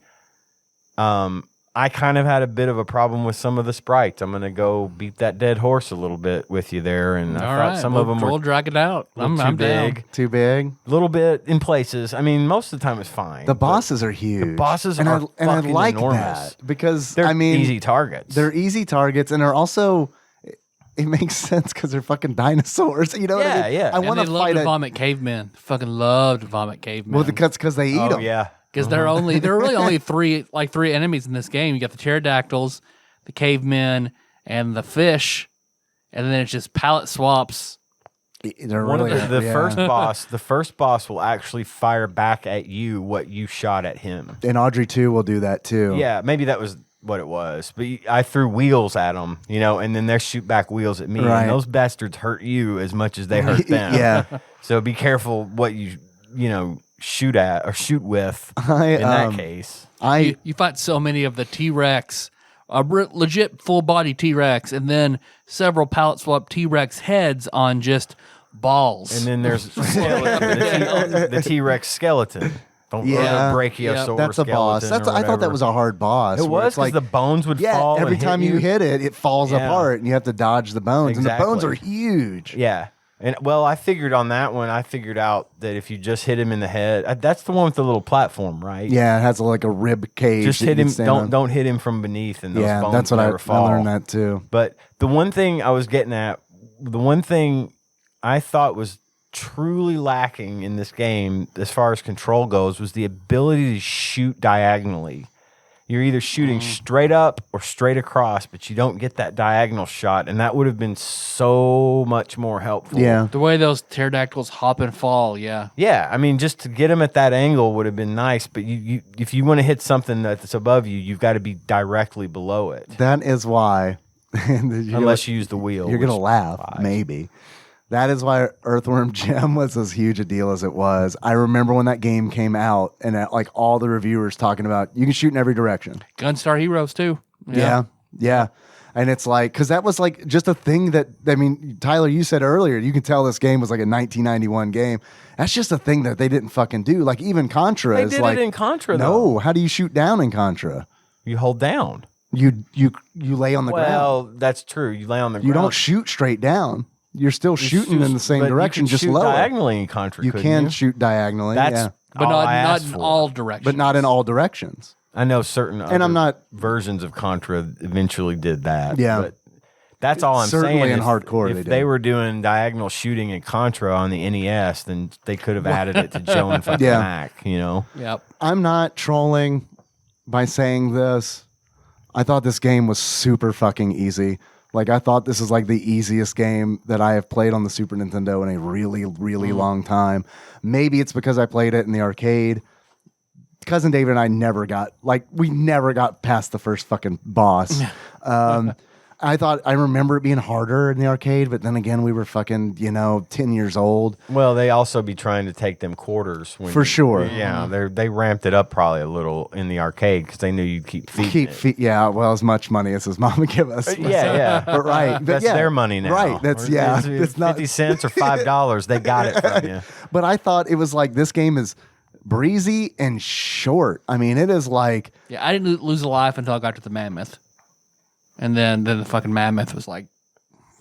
D: I kind of had a bit of a problem with some of the sprites. I'm gonna go beat that dead horse a little bit with you there, and I thought some of them
B: we'll drag it out. I'm
D: too big,
B: down.
C: Too big.
D: a little bit in places. I mean, most of the time it's fine.
C: The bosses are huge.
D: The bosses are
C: and I
D: fucking
C: like
D: enormous.
C: that because
D: They're
C: I mean
D: easy targets.
C: They're easy targets, and they're also. It makes sense because they're fucking dinosaurs. You know what I mean?
D: Yeah.
C: I want to
B: love
C: fight
B: to vomit cavemen. Fucking loved vomit cavemen.
C: Well, because they eat them.
D: Yeah.
B: Because there are really only three enemies in this game. You got the pterodactyls, the cavemen, and the fish, and then it's just palette swaps.
C: They're
D: One
C: really,
D: of the first boss will actually fire back at you what you shot at him.
C: And Audrey 2 will do that too.
D: Yeah, maybe that was what it was. But I threw wheels at them, and then they shoot back wheels at me.
C: Right.
D: And those bastards hurt you as much as they hurt them.
C: Yeah.
D: So be careful what you shoot at or shoot with in that case.
B: You fight so many of the T-Rex, a legit full-body T-Rex, and then several palette swap T-Rex heads on just balls.
D: And then there's the T-Rex skeleton. Brachiosaurus.
C: That's a boss. I thought that was a hard boss.
D: It was because the bones would fall.
C: Every
D: and
C: time
D: hit
C: you hit it, it falls apart, and you have to dodge the bones.
D: Exactly.
C: And the bones are huge.
D: Yeah. And I figured on that one, I figured out that if you just hit him in the head, that's the one with the little platform, right?
C: Yeah, it has like a rib cage.
D: Just hit him. Don't hit him from beneath, and those bones
C: that's what
D: never fall.
C: I learned that too.
D: But the one thing I was getting at, the one thing I thought was truly lacking in this game as far as control goes was the ability to shoot diagonally. You're either shooting straight up or straight across, but you don't get that diagonal shot, and that would have been so much more helpful.
C: Yeah.
B: The way those pterodactyls hop and fall, yeah.
D: Yeah, I mean, just to get them at that angle would have been nice, but you if you want to hit something that's above you, you've got to be directly below it.
C: That is why.
D: Unless you use the wheel.
C: You're going to laugh, maybe. That is why Earthworm Jim was as huge a deal as it was. I remember when that game came out and all the reviewers talking about you can shoot in every direction.
B: Gunstar Heroes too.
C: Yeah. And it's like, because that was like just a thing that, I mean, Tyler, you said earlier, you can tell this game was like a 1991 game. That's just a thing that they didn't fucking do. Like even Contra
D: they
C: is
D: did
C: like.
D: it in Contra, though.
C: No, how do you shoot down in Contra?
D: You hold down.
C: You lay on the ground.
D: Well, that's true. You lay on the ground.
C: You don't shoot straight down. You're still shooting in the same direction, just
D: shoot
C: lower.
D: Diagonally in Contra.
C: You can shoot diagonally.
D: That's
B: but not in
D: for.
B: all directions.
C: But not in all directions.
D: I know certain
C: And I'm not
D: versions of Contra eventually did that.
C: Yeah.
D: But that's all I'm
C: Certainly
D: saying.
C: in hardcore
D: if
C: they
D: they
C: did.
D: were doing diagonal shooting in Contra on the NES, then they could have added it to Joe and fucking Mac,
B: Yep.
C: I'm not trolling by saying this. I thought this game was super fucking easy. Like, I thought this is like the easiest game that I have played on the Super Nintendo in a really, really long time. Maybe it's because I played it in the arcade. Cousin David and I never got past the first fucking boss. I remember it being harder in the arcade, but then again, we were fucking, 10 years old.
D: Well, they also be trying to take them quarters.
C: For sure.
D: Yeah, they ramped it up probably a little in the arcade because they knew you'd keep feeding
C: as much money as his mom would give us.
D: Yeah.
C: But right. But
D: That's their money now.
C: Right. It's not
D: 50 cents or $5. They got it from you.
C: But I thought it was like this game is breezy and short. I mean, it is like.
B: Yeah, I didn't lose a life until I got to the mammoth. And then the fucking mammoth was like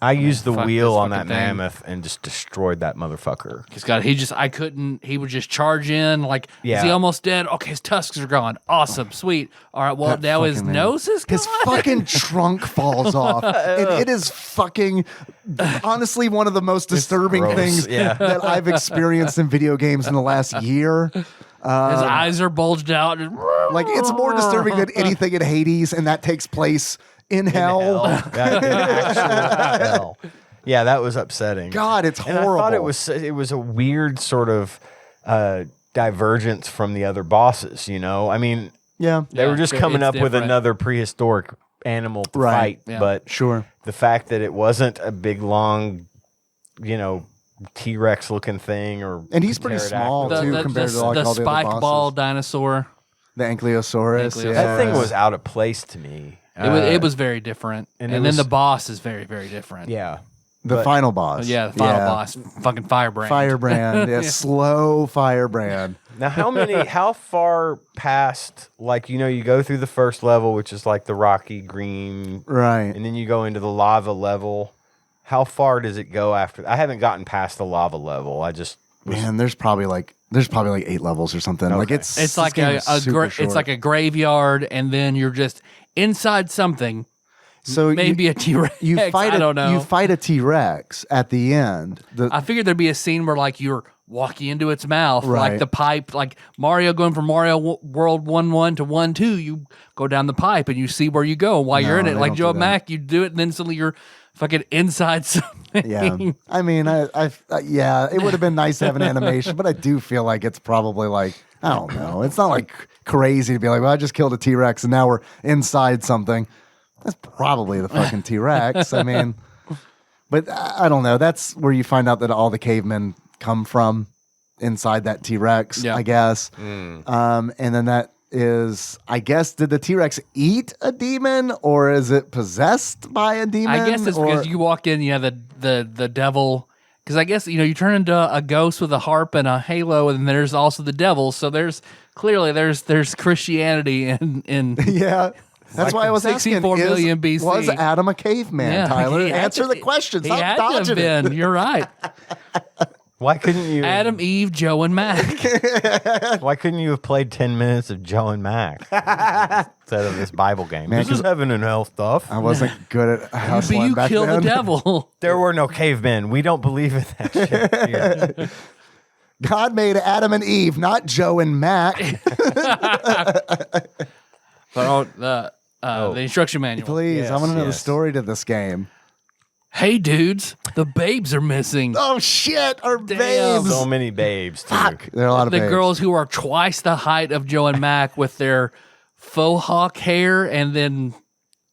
D: I used the
B: fuck
D: wheel
B: this
D: on that
B: fucking thing.
D: mammoth and just destroyed that motherfucker.
B: He would just charge in, like, is he almost dead? Okay, his tusks are gone. Awesome, sweet. All right, well,
C: That
B: now his
C: fucking
B: nose is gone.
C: His fucking trunk falls off. And it is fucking, honestly, one of the most disturbing
D: gross,
C: things that I've experienced in video games in the last year.
B: His eyes are bulged out.
C: Like, it's more disturbing than anything in Hades, and that takes place in hell.
D: Hell. Yeah, that was upsetting.
C: God, it's
D: And
C: horrible.
D: I thought it was a weird sort of divergence from the other bosses, you know? I mean,
C: Yeah.
D: they were just coming
B: it's
D: up with
B: different.
D: another prehistoric animal to
C: Right.
D: fight,
B: Yeah.
D: but
C: Sure.
D: the fact that it wasn't a big, long, T-Rex looking thing or
C: And he's pretty small,
D: pterodactyl.
C: too, compared to, like,
B: the
C: all the other
B: spike
C: bosses.
B: ball dinosaur.
C: The Ankylosaurus.
B: Ankylosaurus.
C: Yeah.
D: That thing was out of place to me.
B: It was very different,
D: and
B: and
D: it
B: then
D: was-
B: the boss is very, very different.
D: Yeah.
C: The
D: But-
C: final boss.
B: Yeah, the final boss, fucking Firebrand.
C: Firebrand. Yeah, slow Firebrand.
D: Now, how far past, like, you go through the first level, which is like the rocky green,
C: Right.
D: and then you go into the lava level. How far does it go after? I haven't gotten past the lava level. I just
C: Man, there's probably like 8 levels or something. Like
D: Okay.
C: it's
B: like
C: this game
B: a
C: is super
B: it's
C: short.
B: like a graveyard, and then you're just inside something.
C: so
B: Maybe a T-Rex.
C: you fight
B: I don't know.
C: You fight a T-Rex at the end.
B: I figured there'd be a scene where like you're walking into its mouth,
C: Right.
B: like the pipe, like Mario going from World 1-1 to 1-2. You go down the pipe and you see where you go while you're in
C: No,
B: it.
C: they
B: Like
C: don't
B: Joe
C: do that.
B: Mac, you do it, and then suddenly you're fucking inside something.
C: Yeah, I mean, yeah, it would have been nice to have an animation, but I do feel like it's probably like, I don't know. It's not like crazy to be like, well, I just killed a T-Rex and now we're inside something. That's probably the fucking T-Rex. I mean, but I don't know. That's where you find out that all the cavemen come from inside that T-Rex,
B: Yeah.
C: I guess. And then that is, I guess, did the T-Rex eat a demon or is it possessed by a demon?
B: I guess it's
C: or,
B: because you walk in, the devil. Because I guess you turn into a ghost with a harp and a halo, and there's also the devil. So there's Christianity in
C: Yeah. That's why I was asking,
B: 64 million BC.
C: was Adam a caveman,
B: Yeah,
C: Tyler?
B: he had
C: Answer
B: to-
C: the question.
B: He
C: Stop
B: had to have
C: dodging it.
B: been. You're right.
D: why couldn't you
B: Adam, Eve, Joe, and Mac.
D: Why couldn't you have played 10 minutes of Joe and Mac instead of this Bible game?
C: Man,
D: This is
C: 'cause
D: heaven and hell stuff.
C: I wasn't good at
B: But
C: hustling
B: you
C: back
B: kill the
C: then.
B: devil.
D: There were no cavemen. We don't believe in that shit. here.
C: God made Adam and Eve, not Joe and Mac.
B: The instruction manual.
C: Please, I want to know the
D: yes.
C: story to this game.
B: Hey, dudes, the babes are missing.
C: Oh shit, our
B: Damn.
C: babes.
D: So many babes, too.
C: Fuck, there are a lot of
B: The
C: babes.
B: girls who are twice the height of Joe and Mac with their faux hawk hair and then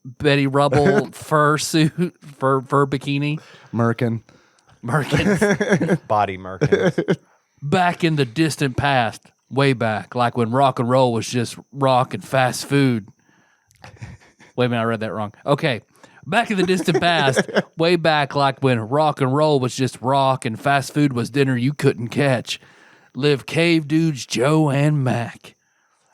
B: Betty Rubble fur suit, fur bikini.
C: Merkin.
B: Merkins.
D: Body merkins.
B: Back in the distant past, way back, like when rock and roll was just rock and fast food. Wait a minute, I read that wrong. Okay. Back in the distant past, way back, like when rock and roll was just rock and fast food was dinner you couldn't catch, lived cave dudes Joe and Mac.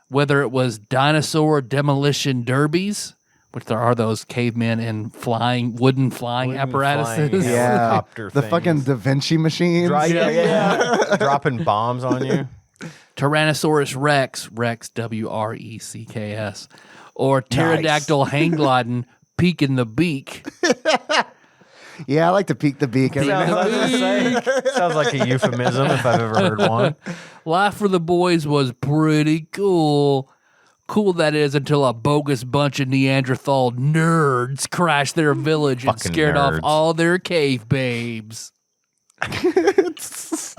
B: Whether it was dinosaur demolition derbies, which there are those cavemen in wooden flying apparatuses.
D: flying,
C: Yeah,
D: helicopter
C: the
D: things.
C: fucking Da Vinci machines.
D: Yeah. Dropping bombs on you.
B: Tyrannosaurus Rex, Wrecks, or pterodactyl hang gliding, peeking the beak.
C: Yeah, I like to peek the beak. every
D: Sounds,
C: now
D: I
C: and
D: was gonna say, sounds like a euphemism if I've ever heard one.
B: Life for the boys was pretty cool. Cool that is until a bogus bunch of Neanderthal nerds crashed their village and
D: Fucking
B: scared off
D: nerds.
B: all their cave babes.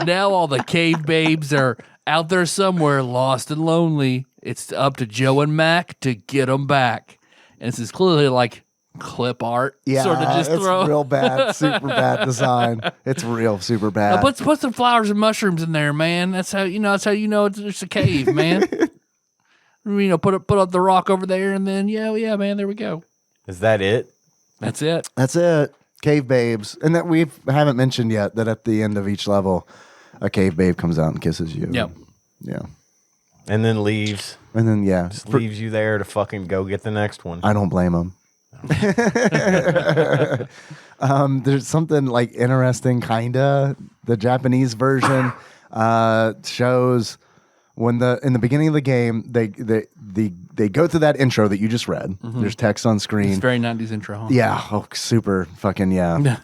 B: Now all the cave babes are out there somewhere, lost and lonely. It's up to Joe and Mac to get them back. And this is clearly like clip art.
C: Yeah,
B: sort of just
C: it's
B: throw.
C: real bad, super bad design. It's real super bad.
B: Put some flowers and mushrooms in there, man. That's how you know it's a cave, man. Put up the rock over there, and then yeah, man, there we go.
D: Is that it?
B: That's it.
C: That's it. Cave babes. And that we haven't mentioned yet that at the end of each level, a cave babe comes out and kisses you.
B: Yep.
C: Yeah.
D: And then leaves.
C: And then, yeah.
D: Just leaves you there to fucking go get the next one.
C: I don't blame him. There's something like interesting, kinda. The Japanese version shows when in the beginning of the game they go through that intro that you just read. There's text on screen.
B: It's very 90s intro. Huh?
C: Yeah, super fucking yeah.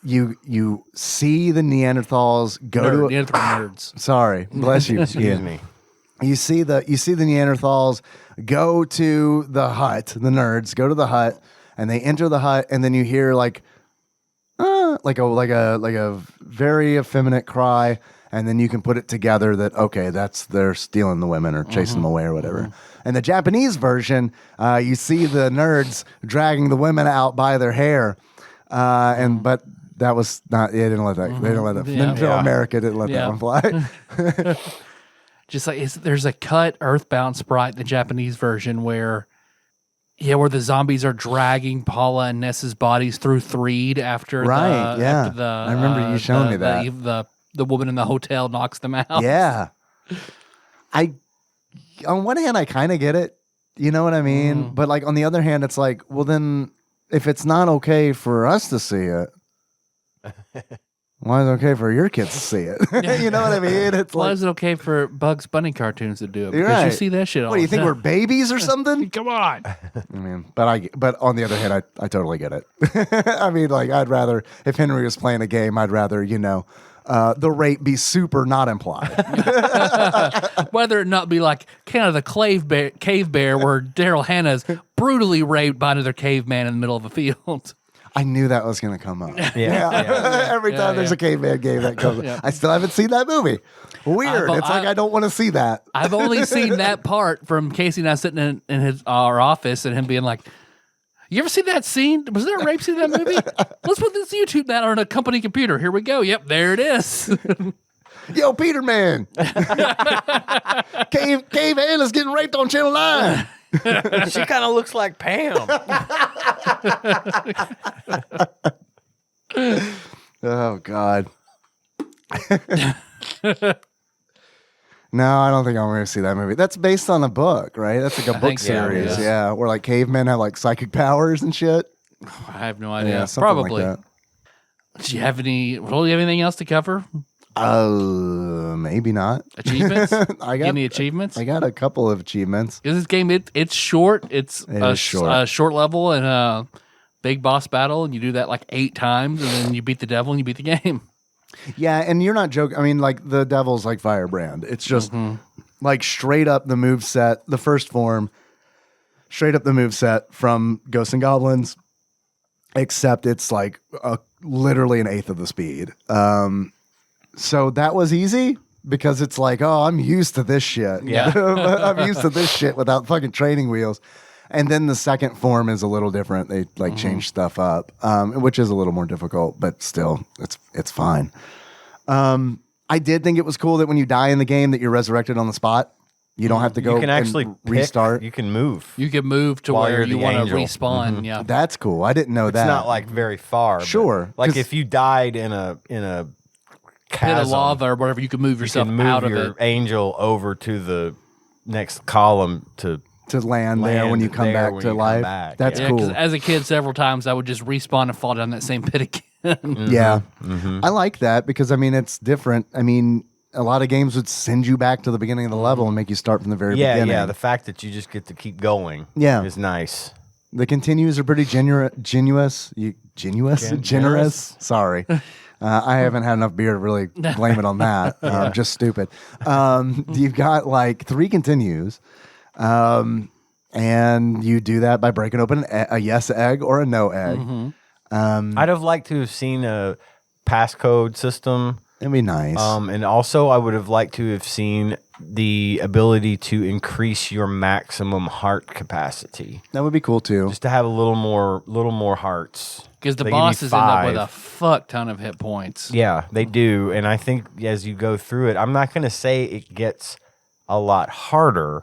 C: You see the Neanderthals go to
B: Neanderthal nerds.
C: Sorry, bless you.
D: Excuse me.
C: You see the Neanderthals go to the hut. The nerds go to the hut, and they enter the hut, and then you hear like a very effeminate cry, and then you can put it together that okay, they're stealing the women or chasing them away or whatever. And the Japanese version, you see the nerds dragging the women out by their hair, but that was not. They didn't let that. They didn't let that.
B: Yeah.
C: America didn't let that one fly.
B: Just like there's a cut Earthbound sprite, the Japanese version, where the zombies are dragging Paula and Ness's bodies through Threed after
C: I remember you showing me that.
B: The woman in the hotel knocks them out.
C: Yeah. On one hand, I kind of get it. You know what I mean? But like on the other hand, it's like, well, then if it's not okay for us to see it, why is it okay for your kids to see it? You know what I mean? It's
B: why
C: like,
B: is it okay for Bugs Bunny cartoons to do it?
C: You're
B: Because you
C: right.
B: see that shit all
C: what do you
B: the
C: think
B: time.
C: we're babies or something?
B: Come on.
C: I mean, but on the other hand, I totally get it. I mean, like I'd rather if Henry was playing a game, I'd rather the rape be super not implied.
B: Whether it not be like kind of the cave bear where Daryl Hannah's brutally raped by another caveman in the middle of a field.
C: I knew that was going to come up.
D: Yeah.
C: Every time there's a caveman game that comes up. I still haven't seen that movie. Weird. It's like I don't want to see that.
B: I've only seen that part from Casey and I sitting in our office and him being like, you ever see that scene? Was there a rape scene in that movie? Let's put this YouTube that on a company computer. Here we go. Yep, there it is.
C: Yo, Peter Man. Cave Hannah's getting raped on Channel 9.
D: She kind of looks like Pam.
C: Oh, God. No, I don't think I'm going to see that movie. That's based on a book, right? That's like a book
B: think so,
C: series.
B: yeah.
C: Yeah, where like cavemen have like psychic powers and shit.
B: I have no idea.
C: Yeah, something
B: Probably.
C: like
B: Do you have anything else to cover?
C: that. Maybe not.
B: Achievements?
C: I got
B: Any achievements?
C: I got a couple of achievements.
B: Because this game, it's short. It's
C: It is short.
B: a short level and a big boss battle, and you do that like 8 times, and then you beat the devil and you beat the game.
C: Yeah, and you're not joking. I mean, like the devil's like Firebrand. It's just like straight up the move set, the first form, straight up the move set from Ghosts and Goblins, except it's like literally an eighth of the speed. So that was easy because it's like, oh, I'm used to this shit.
B: Yeah.
C: I'm used to this shit without fucking training wheels. And then the second form is a little different. They like change stuff up, which is a little more difficult, but still, it's fine. I did think it was cool that when you die in the game, that you're resurrected on the spot. You don't have to go.
D: You can actually
C: restart.
D: You can move.
B: You can move to
D: While
B: where
D: you're
B: you
D: the
B: want to
D: angel.
B: respawn. Yeah.
C: That's cool. I didn't know
D: It's
C: that.
D: not like very far. but,
C: Sure,
D: like
C: 'cause-
D: if you died in a
B: Pit of
D: chasm,
B: lava or whatever, you can move
D: you
B: yourself
D: can move
B: out of
D: your
B: it.
D: angel over to the next column to
C: land there when you come
D: there
C: back
D: when
C: to
D: you come
C: life.
D: back,
C: That's
B: Yeah,
C: cool.
B: because as a kid, several times I would just respawn and fall down that same pit again.
C: Yeah. I like that because, I mean, it's different. I mean, a lot of games would send you back to the beginning of the level and make you start from the very beginning.
D: Yeah, the fact that you just get to keep going is nice.
C: The continues are pretty generous. Sorry. I haven't had enough beer to really blame it on that. I'm just stupid. You've got like 3 continues. And you do that by breaking open a yes egg or a no egg.
D: I'd have liked to have seen a passcode system.
C: It'd be nice.
D: And also I would have liked to have seen the ability to increase your maximum heart capacity.
C: That would be cool too.
D: Just to have a little more hearts.
B: Because the
D: They give you
B: bosses end up with
D: 5.
B: a fuck ton of hit points.
D: Yeah, they do. And I think as you go through it, I'm not going to say it gets a lot harder,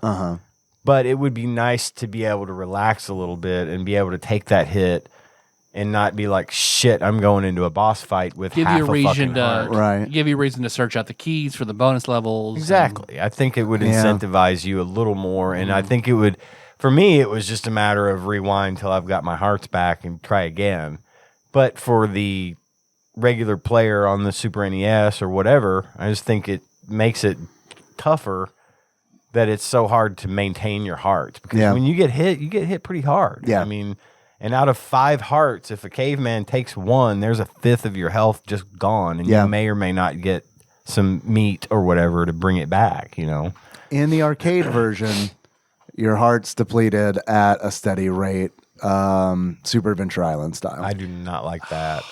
D: but it would be nice to be able to relax a little bit and be able to take that hit and not be like, shit, I'm going into a boss fight with
B: Give
D: half
B: you a
D: a
B: reason
D: fucking
B: to
D: heart.
C: Right.
B: give you a reason to search out the keys for the bonus levels.
D: Exactly. I think it would
C: Yeah.
D: incentivize you a little more, and I think it would For me, it was just a matter of rewind till I've got my hearts back and try again. But for the regular player on the Super NES or whatever, I just think it makes it tougher that it's so hard to maintain your hearts. Because when you get hit pretty hard.
C: Yeah.
D: I mean, and out of 5 hearts, if a caveman takes 1, there's a 5th of your health just gone. And you may or may not get some meat or whatever to bring it back, you know.
C: In the arcade version, your heart's depleted at a steady rate, Super Adventure Island style.
D: I do not like that.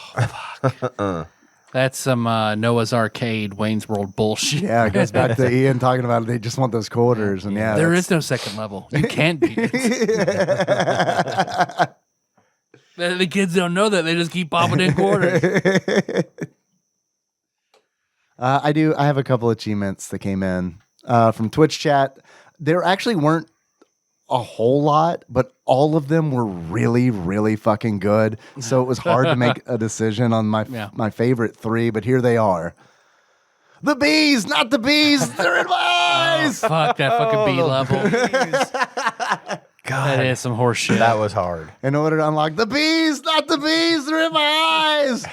B: That's some Noah's Arcade, Wayne's World bullshit.
C: Yeah, it goes back to Ian talking about it. They just want those quarters. And
B: there is no second level. You can't beat it. The kids don't know that. They just keep popping in quarters.
C: I have a couple achievements that came in from Twitch chat. There actually weren't a whole lot, but all of them were really, really fucking good. So it was hard to make a decision on my favorite 3, but here they are. The bees, not the bees. They're in my eyes.
B: Oh, fuck that fucking bee level. God, that is some horse shit.
D: That was hard.
C: In order to unlock the bees, not the bees. They're in my eyes.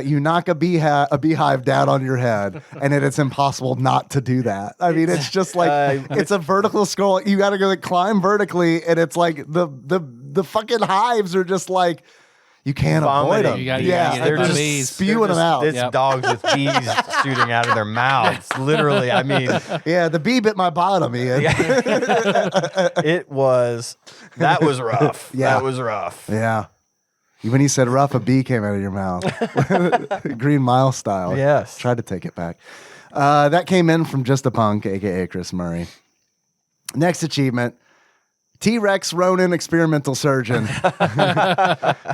C: You knock a beehive down on your head, and it's impossible not to do that. I mean, it's just like it's a vertical scroll. You got to go climb vertically, and it's like the fucking hives are just like you can't avoid them.
B: They're just
C: spewing them out.
D: It's dogs with bees shooting out of their mouths. Literally, I mean,
C: the bee bit my bottom, Ian.
D: That was rough.
C: Yeah.
D: That was rough.
C: Yeah. When he said rough, a bee came out of your mouth. Green Mile style.
D: Yes.
C: Tried to take it back. That came in from Just a Punk, a.k.a. Chris Murray. Next achievement, T-Rex Ronin Experimental Surgeon.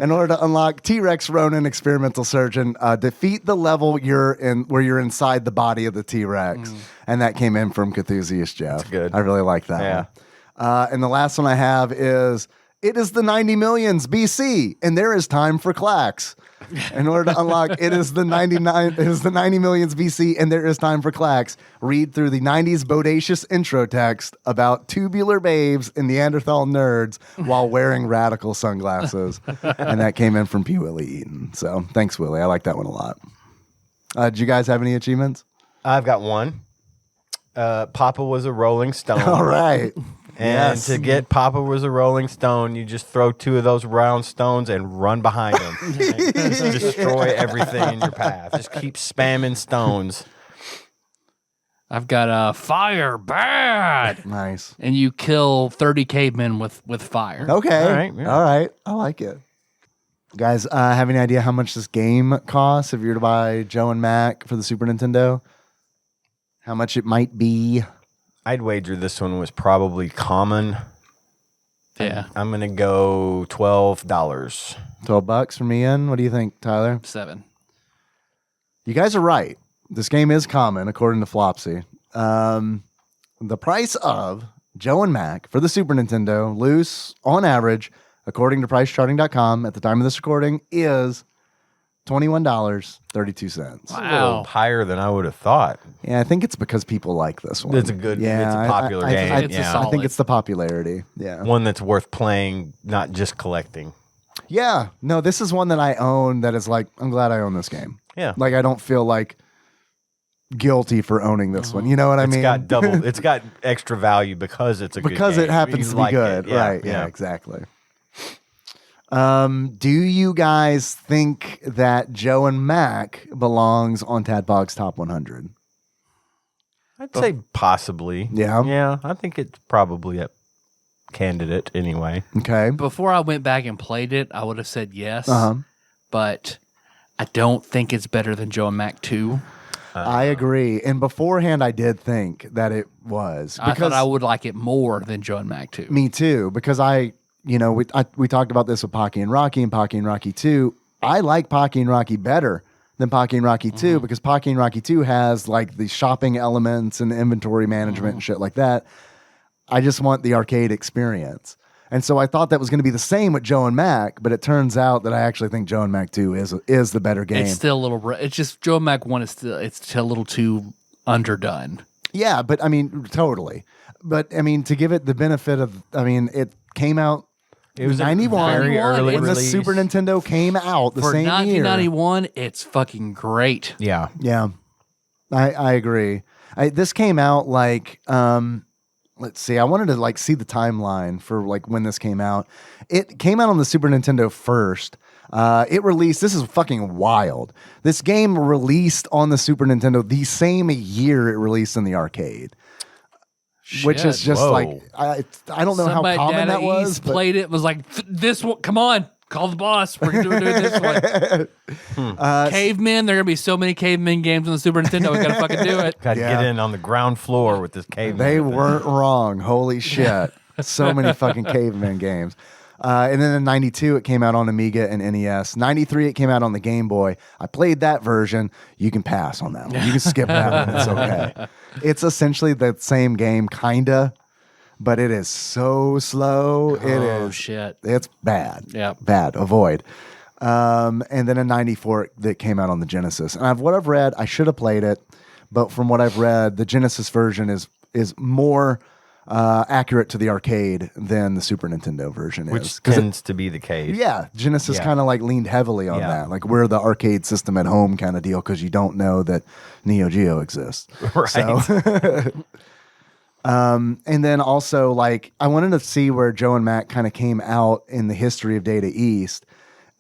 C: In order to unlock T-Rex Ronin Experimental Surgeon, defeat the level you're in where you're inside the body of the T-Rex. And that came in from Cthusiast Jeff.
D: That's good.
C: I really like that one. And the last one I have is... It is the 90 millions BC, and there is time for clacks. In order to unlock it is the 90 millions BC, and there is time for clacks. Read through the 90s bodacious intro text about tubular babes and Neanderthal nerds while wearing radical sunglasses. And that came in from P. Willie Eaton. So thanks, Willie. I like that one a lot. Did you guys have any achievements?
D: I've got one. Papa was a Rolling Stone.
C: All right.
D: And to get Papa was a Rolling Stone, you just throw 2 of those round stones and run behind them. Just destroy everything in your path. Just keep spamming stones.
B: I've got fire bad.
C: Nice.
B: And you kill 30 cavemen with fire.
C: Okay.
D: All right. Yeah.
C: All right. I like it. Guys, have any idea how much this game costs if you were to buy Joe and Mac for the Super Nintendo? How much it might be?
D: I'd wager this one was probably common.
B: Yeah.
D: I'm going to go $12.
C: $12 from Ian. What do you think, Tyler?
B: 7.
C: You guys are right. This game is common, according to Flopsy. The price of Joe and Mac for the Super Nintendo, loose, on average, according to PriceCharting.com at the time of this recording, is $21.32.
D: Wow. A little higher than I would have thought.
C: Yeah, I think it's because people like this one.
D: It's a good, it's a popular game.
C: I think it's the popularity. Yeah.
D: One that's worth playing, not just collecting.
C: Yeah. No, this is one that I own that is like, I'm glad I own this game.
D: Yeah.
C: Like, I don't feel like guilty for owning this one. You know what I mean?
D: It's got extra value because it's a good game.
C: Because it happens to be good.
D: Yeah,
C: right. Yeah, exactly. Do you guys think that Joe and Mac belongs on TADPOG's Top 100?
D: I'd say possibly.
C: Yeah?
D: Yeah, I think it's probably a candidate anyway.
C: Okay.
B: Before I went back and played it, I would have said yes.
C: Uh-huh.
B: But I don't think it's better than Joe and Mac 2.
C: I agree. And beforehand, I did think that it was.
B: I thought I would like it more than Joe and Mac 2.
C: Me too, because we talked about this with Pocky and Rocky 2. I like Pocky and Rocky better than Pocky and Rocky 2 because Pocky and Rocky 2 has like the shopping elements and the inventory management and shit like that. I just want the arcade experience. And so I thought that was going to be the same with Joe and Mac, but it turns out that I actually think Joe and Mac 2 is the better game.
B: It's still a little, it's just Joe and Mac 1 is still, it's a little too underdone.
C: Yeah, but I mean, totally. But I mean, to give it the benefit of, I mean, it came out.
D: It was
C: 91
D: very early
C: when the
D: release.
C: Super Nintendo came out the
B: For
C: same year.
B: 1991, it's fucking great.
D: Yeah.
C: Yeah, I agree. This came out like, let's see. I wanted to like see the timeline for like when this came out. It came out on the Super Nintendo first. It released. This is fucking wild. This game released on the Super Nintendo the same year it released in the arcade. Which is just
D: Whoa.
C: like I don't know
B: Somebody
C: how common
B: Data
C: that was.
B: East
C: But
B: played it, was like, this one, come on, call the boss. We're doing this one. Cavemen, there are going to be so many cavemen games on the Super Nintendo. We got to fucking do it.
D: Got to
C: Yeah.
D: get in on the ground floor with this caveman.
C: they
D: thing.
C: weren't wrong. Holy shit! So many fucking caveman games. And then in 92, it came out on Amiga and NES. 93, it came out on the Game Boy. I played that version. You can pass on that one. You can skip that one. It's okay. It's essentially the same game, kinda, but it is so slow. It
B: Oh,
C: is.
B: shit.
C: It's bad.
B: Yeah.
C: Bad. Avoid. And then in 94, that came out on the Genesis. And what I've read, I should have played it, but from what I've read, the Genesis version is more accurate to the arcade than the Super Nintendo version is.
D: Which
C: 'Cause
D: tends to be the case.
C: yeah, Genesis
D: Yeah.
C: kind of like leaned heavily on
D: Yeah.
C: that. Like we're the arcade system at home kind of deal because you don't know that Neo Geo exists.
D: Right.
C: So, and then also like I wanted to see where Joe and Mac kind of came out in the history of Data East.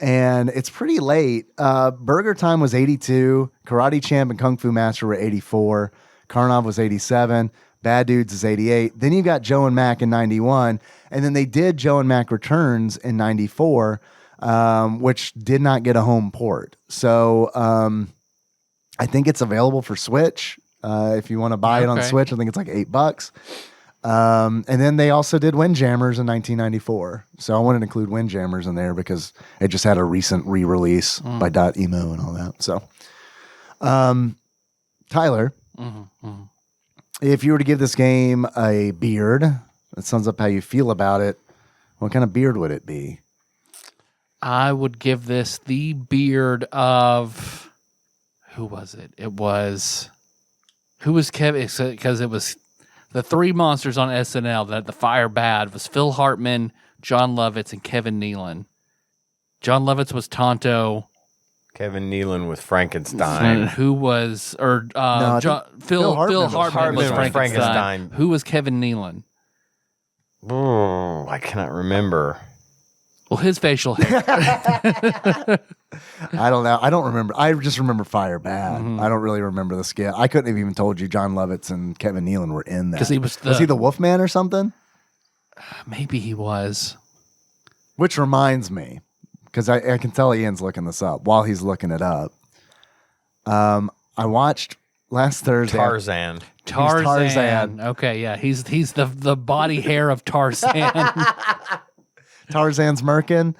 C: And it's pretty late. Burger Time was 82. Karate Champ and Kung Fu Master were 84. Karnov was 87. Bad Dudes is 88. Then you got Joe and Mac in 91. And then they did Joe and Mac Returns in 94, which did not get a home port. So I think it's available for Switch. If you want to buy it on
B: Okay.
C: Switch, I think it's like $8. And then they also did Windjammers in 1994. So I wanted to include Windjammers in there because it just had a recent re-release by .emo and all that. So, Tyler, if you were to give this game a beard, that sums up how you feel about it. What kind of beard would it be?
B: I would give this the beard of, who was it? Who was Kevin? Because it was the three monsters on SNL that the Fire Bad was Phil Hartman, John Lovitz, and Kevin Nealon. John Lovitz was Tonto.
D: Kevin Nealon with Frankenstein.
B: And who was, or
C: I think
B: Phil
C: Hartman
B: Hartman
C: was
B: was
D: Hartman was
B: Frankenstein.
D: Frankenstein.
B: Who was Kevin Nealon?
D: Oh, I cannot remember.
B: Well, his facial hair.
C: I don't know. I don't remember. I just remember Fire Bad. I don't really remember the skit. I couldn't have even told you John Lovitz and Kevin Nealon were in that.
B: 'Cause he was
C: he the Wolfman or something?
B: Maybe he was.
C: Which reminds me, because I can tell Ian's looking this up while he's looking it up. I watched last Thursday.
D: Tarzan.
C: Tarzan.
B: Okay, yeah, he's the body hair of Tarzan.
C: Tarzan's Merkin.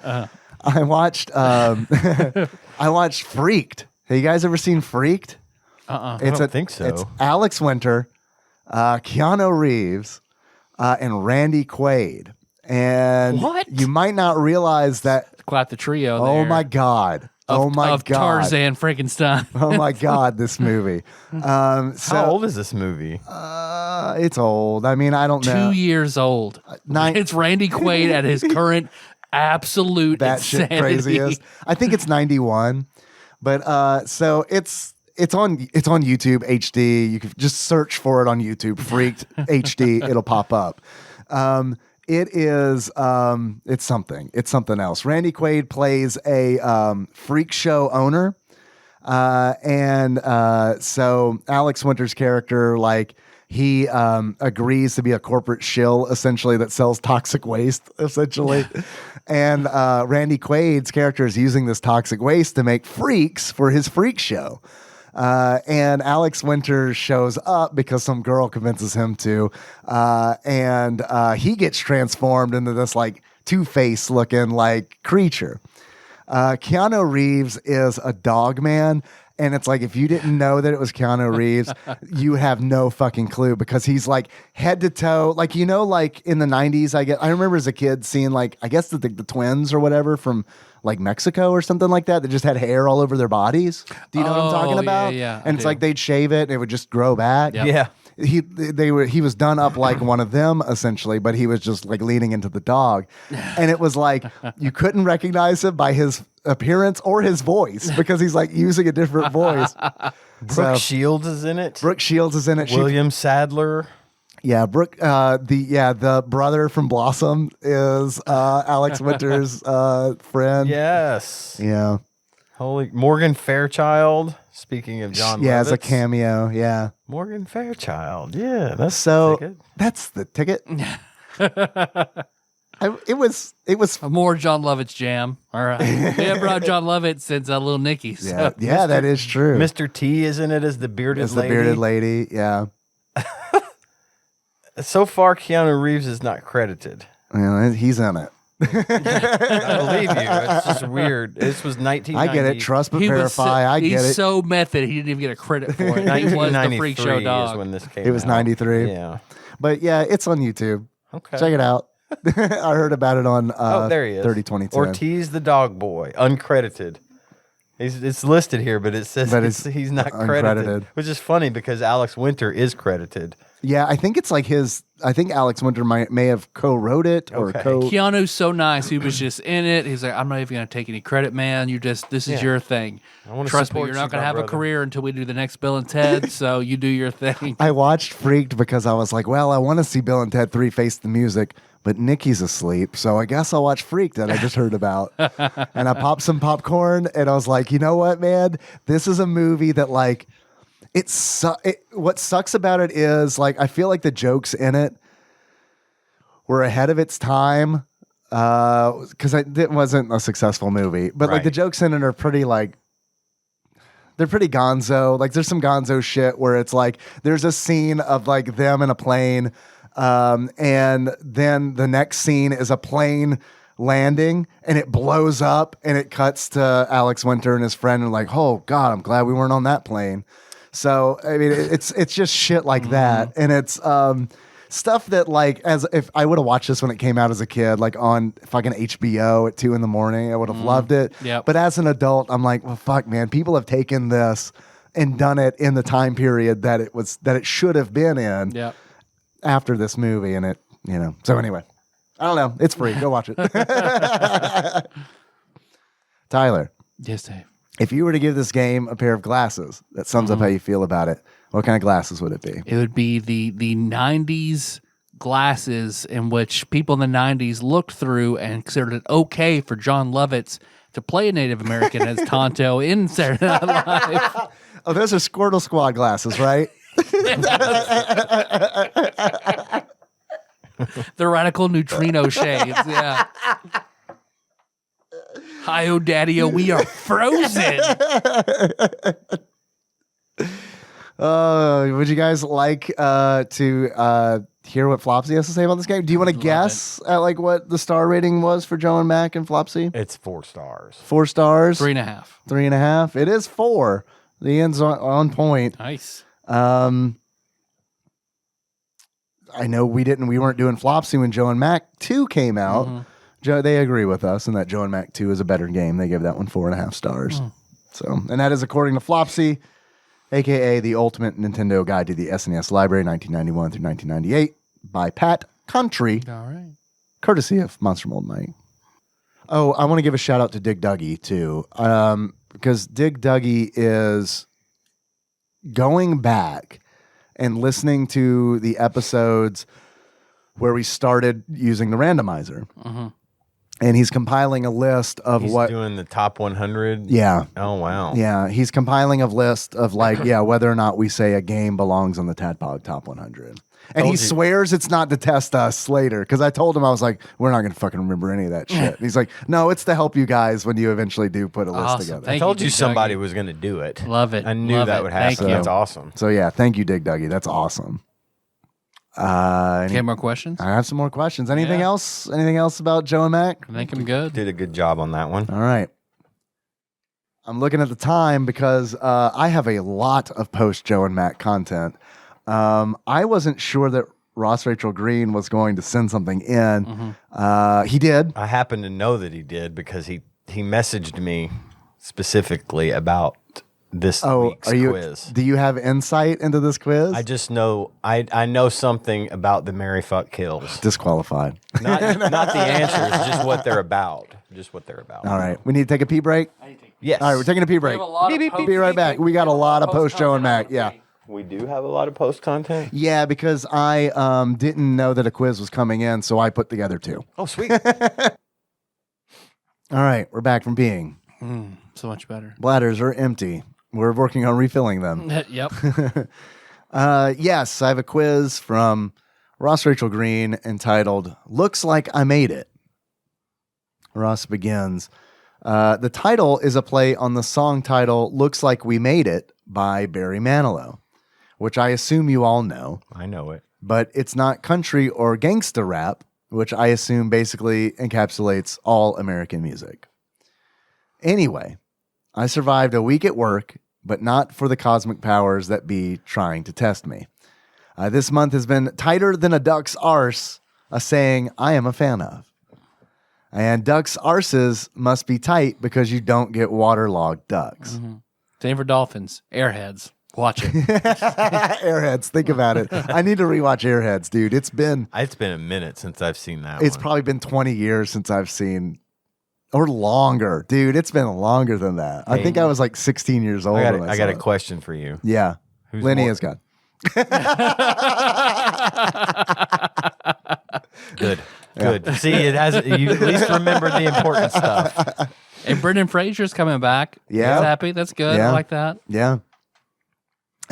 C: I watched I watched Freaked. Have you guys ever seen Freaked?
D: I don't think so.
C: It's Alex Winter, Keanu Reeves, and Randy Quaid. And
B: What?
C: you might not realize that.
B: Quite the trio.
C: Oh
B: there
C: my God. Oh my
B: of
C: God.
B: Tarzan Frankenstein.
C: Oh my God, this movie.
D: How
C: So
D: old is this movie?
C: it's old. I mean, I don't know.
B: 2 years old.
C: Nine-
B: It's Randy Quaid at his current absolute
C: That shit
B: insanity.
C: craziest. I think it's 91. But so it's on YouTube HD. You can just search for it on YouTube. Freaked HD. It'll pop up. It is it's something. It's something else. Randy Quaid plays a freak show owner. So Alex Winter's character, like, he agrees to be a corporate shill, essentially, that sells toxic waste, essentially. And Randy Quaid's character is using this toxic waste to make freaks for his freak show. And Alex Winter shows up because some girl convinces him to. And he gets transformed into this, like, Two-Face looking, like, creature. Keanu Reeves is a dog man. And it's like, if you didn't know that it was Keanu Reeves, you have no fucking clue, because he's like head to toe. Like, you know, like in the 90s, I remember as a kid seeing, like, I guess the twins or whatever from like Mexico or something like that just had hair all over their bodies. Do you know what I'm talking
B: yeah,
C: about?
B: yeah, I
C: And it's
B: do.
C: like they'd shave it and it would just grow back.
B: Yep.
D: Yeah.
C: he was done up like one of them essentially, but he was just like leaning into the dog, and it was like you couldn't recognize him by his appearance or his voice because he's like using a different voice.
D: Brooke Shields is in it.
C: Brooke Shields is in it.
D: William Sadler.
C: Yeah, Brooke. The brother from Blossom is Alex Winter's friend.
D: Yes.
C: Yeah.
D: Holy Morgan Fairchild. Speaking of John,
C: yeah, as a
D: Lovitz.
C: cameo. Yeah.
D: Morgan Fairchild. Yeah, that's
C: So
D: the ticket.
C: that's the ticket. It was
B: A more John Lovitz jam. All right. We haven't brought John Lovitz since Little Nicky. So.
C: yeah, that is true.
D: Mr. T is in it as the bearded
C: As
D: lady.
C: the bearded lady. Yeah.
D: So far, Keanu Reeves is not credited.
C: Yeah, he's in it.
D: I believe you. It's just weird. This was 1990.
C: I get it. Trust but verify. I get
B: he's
C: it.
B: so method, he didn't even get a credit for it. He was the freak show
D: 1993
B: dog.
D: is when this came
C: It was
D: out.
C: 93.
D: Yeah.
C: But yeah, it's on YouTube.
D: Okay.
C: Check it out. I heard about it on
D: Oh, there he is.
C: 30/20/10.
D: Ortiz the dog boy, uncredited. It's listed here, but it says
C: But
D: he's not
C: uncredited.
D: credited, which is funny because Alex Winter is credited.
C: Yeah, I think it's like I think Alex Winter may have co-wrote it or
D: Okay.
B: Keanu's so nice. He was just in it. He's like, I'm not even going to take any credit, man. This is
D: Yeah.
B: your thing.
D: I wanna
B: Trust me,
D: support
B: you're
D: you,
B: not going to
D: my
B: have a
D: brother."
B: career until we do the next Bill and Ted. So you do your thing.
C: I watched Freaked because I was like, well, I want to see Bill and Ted 3 Face the Music, but Nikki's asleep, so I guess I'll watch Freaked that I just heard about. And I popped some popcorn, and I was like, you know what, man? This is a movie that, like, what sucks about it is, like, I feel like the jokes in it were ahead of its time because it wasn't a successful movie. But, like,
D: Right.
C: the jokes in it are pretty, like, they're pretty gonzo. Like, there's some gonzo shit where it's like there's a scene of like them in a plane, and then the next scene is a plane landing and it blows up and it cuts to Alex Winter and his friend and like, oh God, I'm glad we weren't on that plane. So I mean, it's just shit like that, and it's stuff that, like, as if I would have watched this when it came out as a kid, like on fucking HBO at 2 a.m, I would have loved it.
B: Yep.
C: But as an adult, I'm like, well, fuck, man, people have taken this and done it in the time period that it should have been in
B: Yeah.
C: after this movie, and it, you know. So anyway, I don't know. It's free. Go watch it. Tyler,
B: Yes, Dave.
C: if you were to give this game a pair of glasses that sums up how you feel about it, what kind of glasses would it be?
B: It would be the 90s glasses in which people in the 90s looked through and considered it okay for John Lovitz to play a Native American as Tonto in Saturday Night Live.
C: Oh, those are Squirtle Squad glasses, right?
B: The radical neutrino shades, yeah. Hi-oh, daddy-o, we are frozen.
C: Would you guys like to hear what Flopsy has to say about this game? Do you want to guess at like what the star rating was for Joe and Mac and Flopsy?
D: It's 4 stars.
C: 4 stars?
B: 3.5.
C: 3.5. It is 4. The end's on point.
B: Nice.
C: I know we weren't doing Flopsy when Joe and Mac 2 came out.
B: Mm-hmm.
C: Joe, they agree with us in that Joe and Mac 2 is a better game. They gave that one 4.5 stars. So, and that is according to Flopsy, aka the Ultimate Nintendo Guide to the SNES Library, 1991 through 1998, by Pat Country,
B: All right.
C: courtesy of Monster Mold Mike. Oh, I want to give a shout out to Dig Duggy too, because Dig Duggy is going back and listening to the episodes where we started using the randomizer. And he's compiling a list of
D: He's
C: what.
D: doing the top 100.
C: Yeah.
D: Oh wow.
C: Yeah. He's compiling a list of like, yeah, whether or not we say a game belongs on the TADPOG Top 100. And he
D: Told you.
C: swears it's not to test us later. Because I told him, I was like, we're not going to fucking remember any of that shit. And he's like, no, it's to help you guys when you eventually do put a list
B: Awesome.
C: together.
B: Thank
D: I told
B: you,
D: you
B: Dig
D: somebody
B: Duggy.
D: was going to do it.
B: Love it.
D: I knew
B: Love
D: that
B: it.
D: would
B: Thank
D: happen.
B: you.
D: That's awesome.
C: So yeah, thank you, Dig Duggy. That's awesome.
B: Okay, more questions?
C: I have some more questions. Anything
B: Yeah.
C: else? Anything else about Joe and Mac?
B: I think I'm good.
D: Did a good job on that one.
C: All right. I'm looking at the time because I have a lot of post Joe and Mac content. I wasn't sure that Ross Rachel Green was going to send something in. He did.
D: I happen to know that he did because he messaged me specifically about this
C: Oh,
D: week's
C: are you?
D: quiz.
C: Do you have insight into this quiz?
D: I just know I know something about the Mary Fuck Kills.
C: Disqualified.
D: Not the answers, just what they're about. Just what they're about.
C: All right, we need to take a pee break.
D: Yes.
C: All right, we're taking a pee break. Be right back. We got a lot of post show and Mac. Yeah.
D: We do have a lot of post content.
C: Yeah, because I didn't know that a quiz was coming in, so I put together 2.
D: Oh, sweet.
C: All right, we're back from peeing.
B: So much better.
C: Bladders are empty. We're working on refilling them.
B: Yep.
C: Yes, I have a quiz from Ross Rachel Green entitled "Looks Like I Made It." Ross begins. The title is a play on the song title "Looks Like We Made It" by Barry Manilow, which I assume you all know.
D: I know it.
C: But it's not country or gangsta rap, which I assume basically encapsulates all American music. Anyway, I survived a week at work, but not for the cosmic powers that be trying to test me. This month has been tighter than a duck's arse, a saying I am a fan of. And ducks' arses must be tight because you don't get waterlogged ducks.
B: Mm-hmm. Same for dolphins. Airheads. Watch it.
C: Airheads, think about it. I need to rewatch Airheads, dude. It's been
D: a minute since I've seen that
C: It's
D: one.
C: probably been 20 years since I've seen, or longer. Dude, it's been longer than that. I think I was like 16 years old.
D: I got a question for you.
C: Yeah. Lenny
D: more-
C: is good.
D: Good. Good. See, it has. You at least remember the important stuff.
B: Hey, Brendan Fraser's coming back.
C: Yeah.
B: He's happy. That's good.
C: Yeah.
B: I like that.
C: Yeah.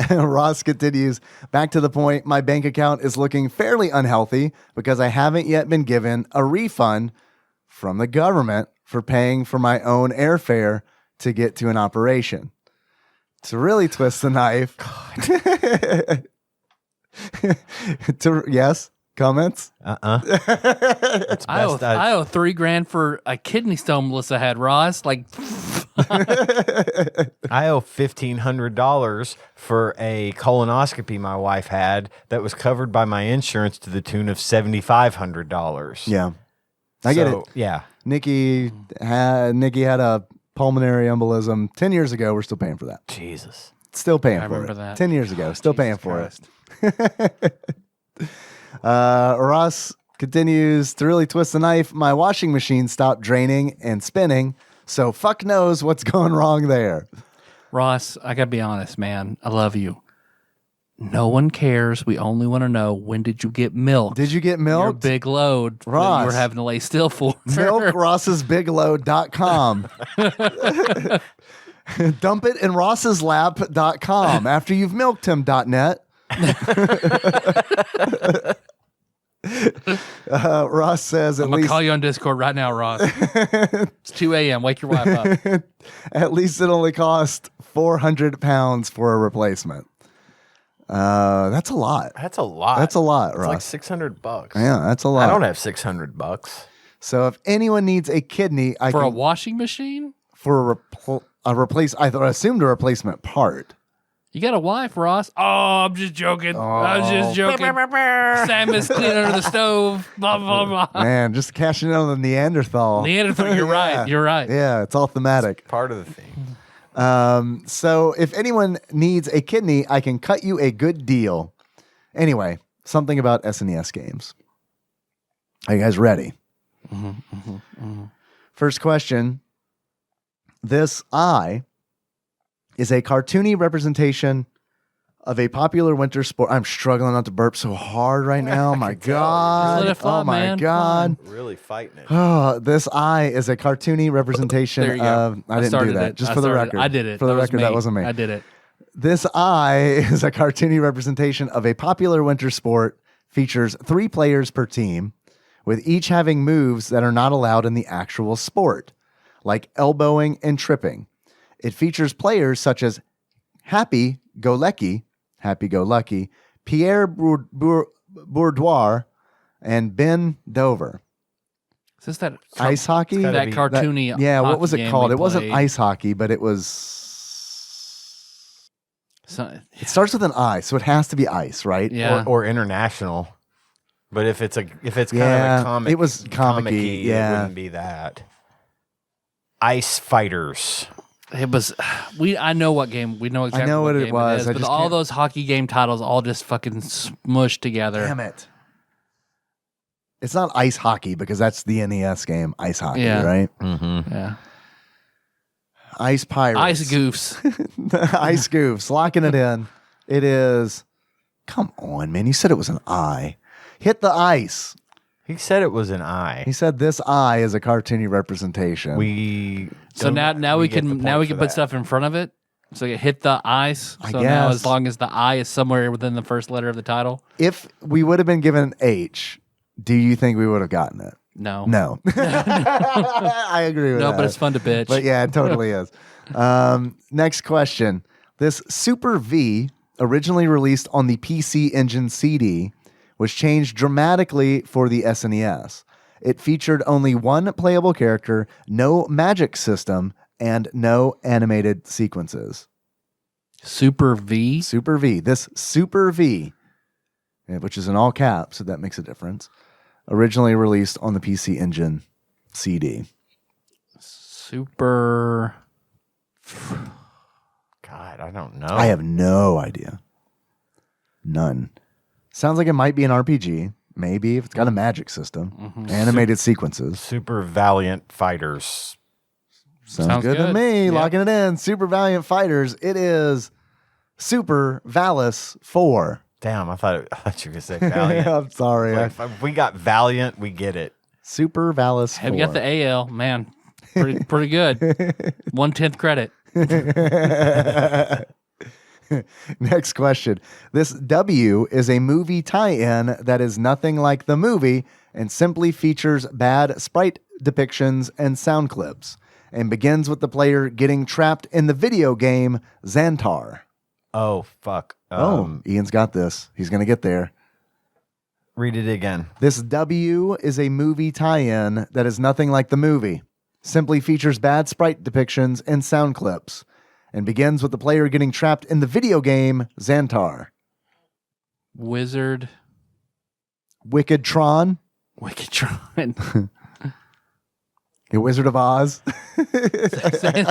C: Ross continues, back to the point, my bank account is looking fairly unhealthy because I haven't yet been given a refund from the government for paying for my own airfare to get to an operation. To really twist the knife. Yes? Comments?
D: It's
B: I owe,
D: best
B: I owe $3,000 for a kidney stone Melissa had, Ross. Like,
D: I owe $1,500 for a colonoscopy my wife had that was covered by my insurance to the tune of $7,500.
C: Yeah. I get it.
D: Yeah.
C: Nikki had a pulmonary embolism 10 years ago. We're still paying for that.
D: Jesus.
C: Still paying
B: I
C: for
B: remember
C: it.
B: that.
C: 10 years ago. Still paying for
B: Christ.
C: it. Ross continues to really twist the knife. My washing machine stopped draining and spinning, so fuck knows what's going wrong there.
B: Ross, I got to be honest, man. I love you. No one cares. We only want to know, when did you get milk?
C: Did you get
B: Your
C: milk?
B: big load that
C: Ross.
B: you were having to lay still for.
C: MilkRoss'sBigLoad.com. Dump it in Ross'sLap.com after you've milked him.net. Ross says
B: I'm going to call you on Discord right now, Ross. It's 2 a.m. Wake your wife up.
C: at least it only cost £400 for a replacement. That's a lot.
D: That's a lot.
C: That's a lot,
D: It's
C: Ross.
D: like $600.
C: Yeah, that's a lot.
D: I don't have $600.
C: So if anyone needs a kidney, I
B: For a
C: can
B: washing machine?
C: for a replace. I assumed a replacement part.
B: You got a wife, Ross? Oh, I'm just joking. I was just joking. Sam is clean under the stove. Blah, blah, blah.
C: Man, just cashing in on the Neanderthal.
B: Neanderthal, you're right. You're right.
C: Yeah, it's all thematic.
D: Part of the thing.
C: So if anyone needs a kidney, I can cut you a good deal. Anyway, something about SNES games. Are you guys ready? First question. This eye is a cartoony representation of a popular winter sport. I'm struggling not to burp so hard right now. My God.
B: Just let it flow,
C: Oh my
B: man.
C: God.
D: Really fighting it.
C: Oh, this eye is a cartoony representation
B: There you go.
C: of. I didn't do
B: started
C: that.
B: it.
C: Just
B: I
C: for the
B: started
C: record.
B: I did it.
C: For the
B: was
C: record,
B: me.
C: that wasn't me.
B: I did it.
C: This eye is a cartoony representation of a popular winter sport. Features 3 players per team, with each having moves that are not allowed in the actual sport, like elbowing and tripping. It features players such as Happy Go Lucky, Pierre Bourdoir, and Ben Dover.
B: Is this that
C: Ice hockey?
B: that cartoony?
C: Yeah, what
B: hockey
C: was it
B: game
C: called?
B: we
C: It wasn't
B: played?
C: ice hockey, but it was. It starts with an I, so it has to be ice, right?
B: Yeah.
D: Or international. But if it's kind
C: Yeah,
D: of a comic,
C: it was comic-y,
D: comic-y,
C: yeah.
D: it wouldn't be that. Ice Fighters.
B: It was. I know what game. We know exactly.
C: I know what it
B: game
C: was.
B: Is,
C: I
B: but
C: just
B: all
C: can't-
B: those hockey game titles all just fucking smushed together.
C: Damn it. It's not ice hockey because that's the NES game, ice hockey,
B: Yeah.
C: right?
D: Mm-hmm.
B: Yeah.
C: Ice Pirates.
B: Ice Goofs.
C: Ice Goofs. Locking it in. It is. Come on, man. You said it was an eye. Hit the ice.
D: He said it was an eye.
C: He said this eye is a cartoony representation.
B: So now we can put
D: that.
B: stuff in front of it. So you hit the ice.
C: I
B: So now
C: guess.
B: as long as the I is somewhere within the first letter of the title.
C: If we would have been given H, do you think we would have gotten it?
B: No.
C: No. I agree with that.
B: No, but it's fun to bitch.
C: But yeah, it totally is. Next question. This Super V, originally released on the PC Engine CD, was changed dramatically for the SNES. It featured only one playable character, no magic system, and no animated sequences.
B: Super V.
C: Super V. This Super V, which is in all caps, so that makes a difference, originally released on the PC Engine CD.
B: Super.
D: God, I don't know.
C: I have no idea. None. Sounds like it might be an RPG. Maybe if it's got a magic system, animated sequences.
D: Super Valiant Fighters.
C: Sounds good to me.
B: Yeah.
C: Locking it in. Super Valiant Fighters. It is Super Valis 4.
D: Damn, I thought you were gonna say Valiant.
C: I'm sorry.
D: Like, if we got Valiant, we get it.
C: Super Valis 4.
B: Have you got the AL? Man, pretty good. 1/10 credit.
C: Next question. This W is a movie tie-in that is nothing like the movie and simply features bad sprite depictions and sound clips, and begins with the player getting trapped in the video game Xantar.
D: Oh fuck.
C: Ian's got this. He's going to get there.
D: Read it again.
C: This W is a movie tie-in that is nothing like the movie, simply features bad sprite depictions and sound clips, and begins with the player getting trapped in the video game Xantar.
B: Wizard.
C: Wickedtron.
B: Wickedtron.
C: The Wizard of Oz.
B: Nothing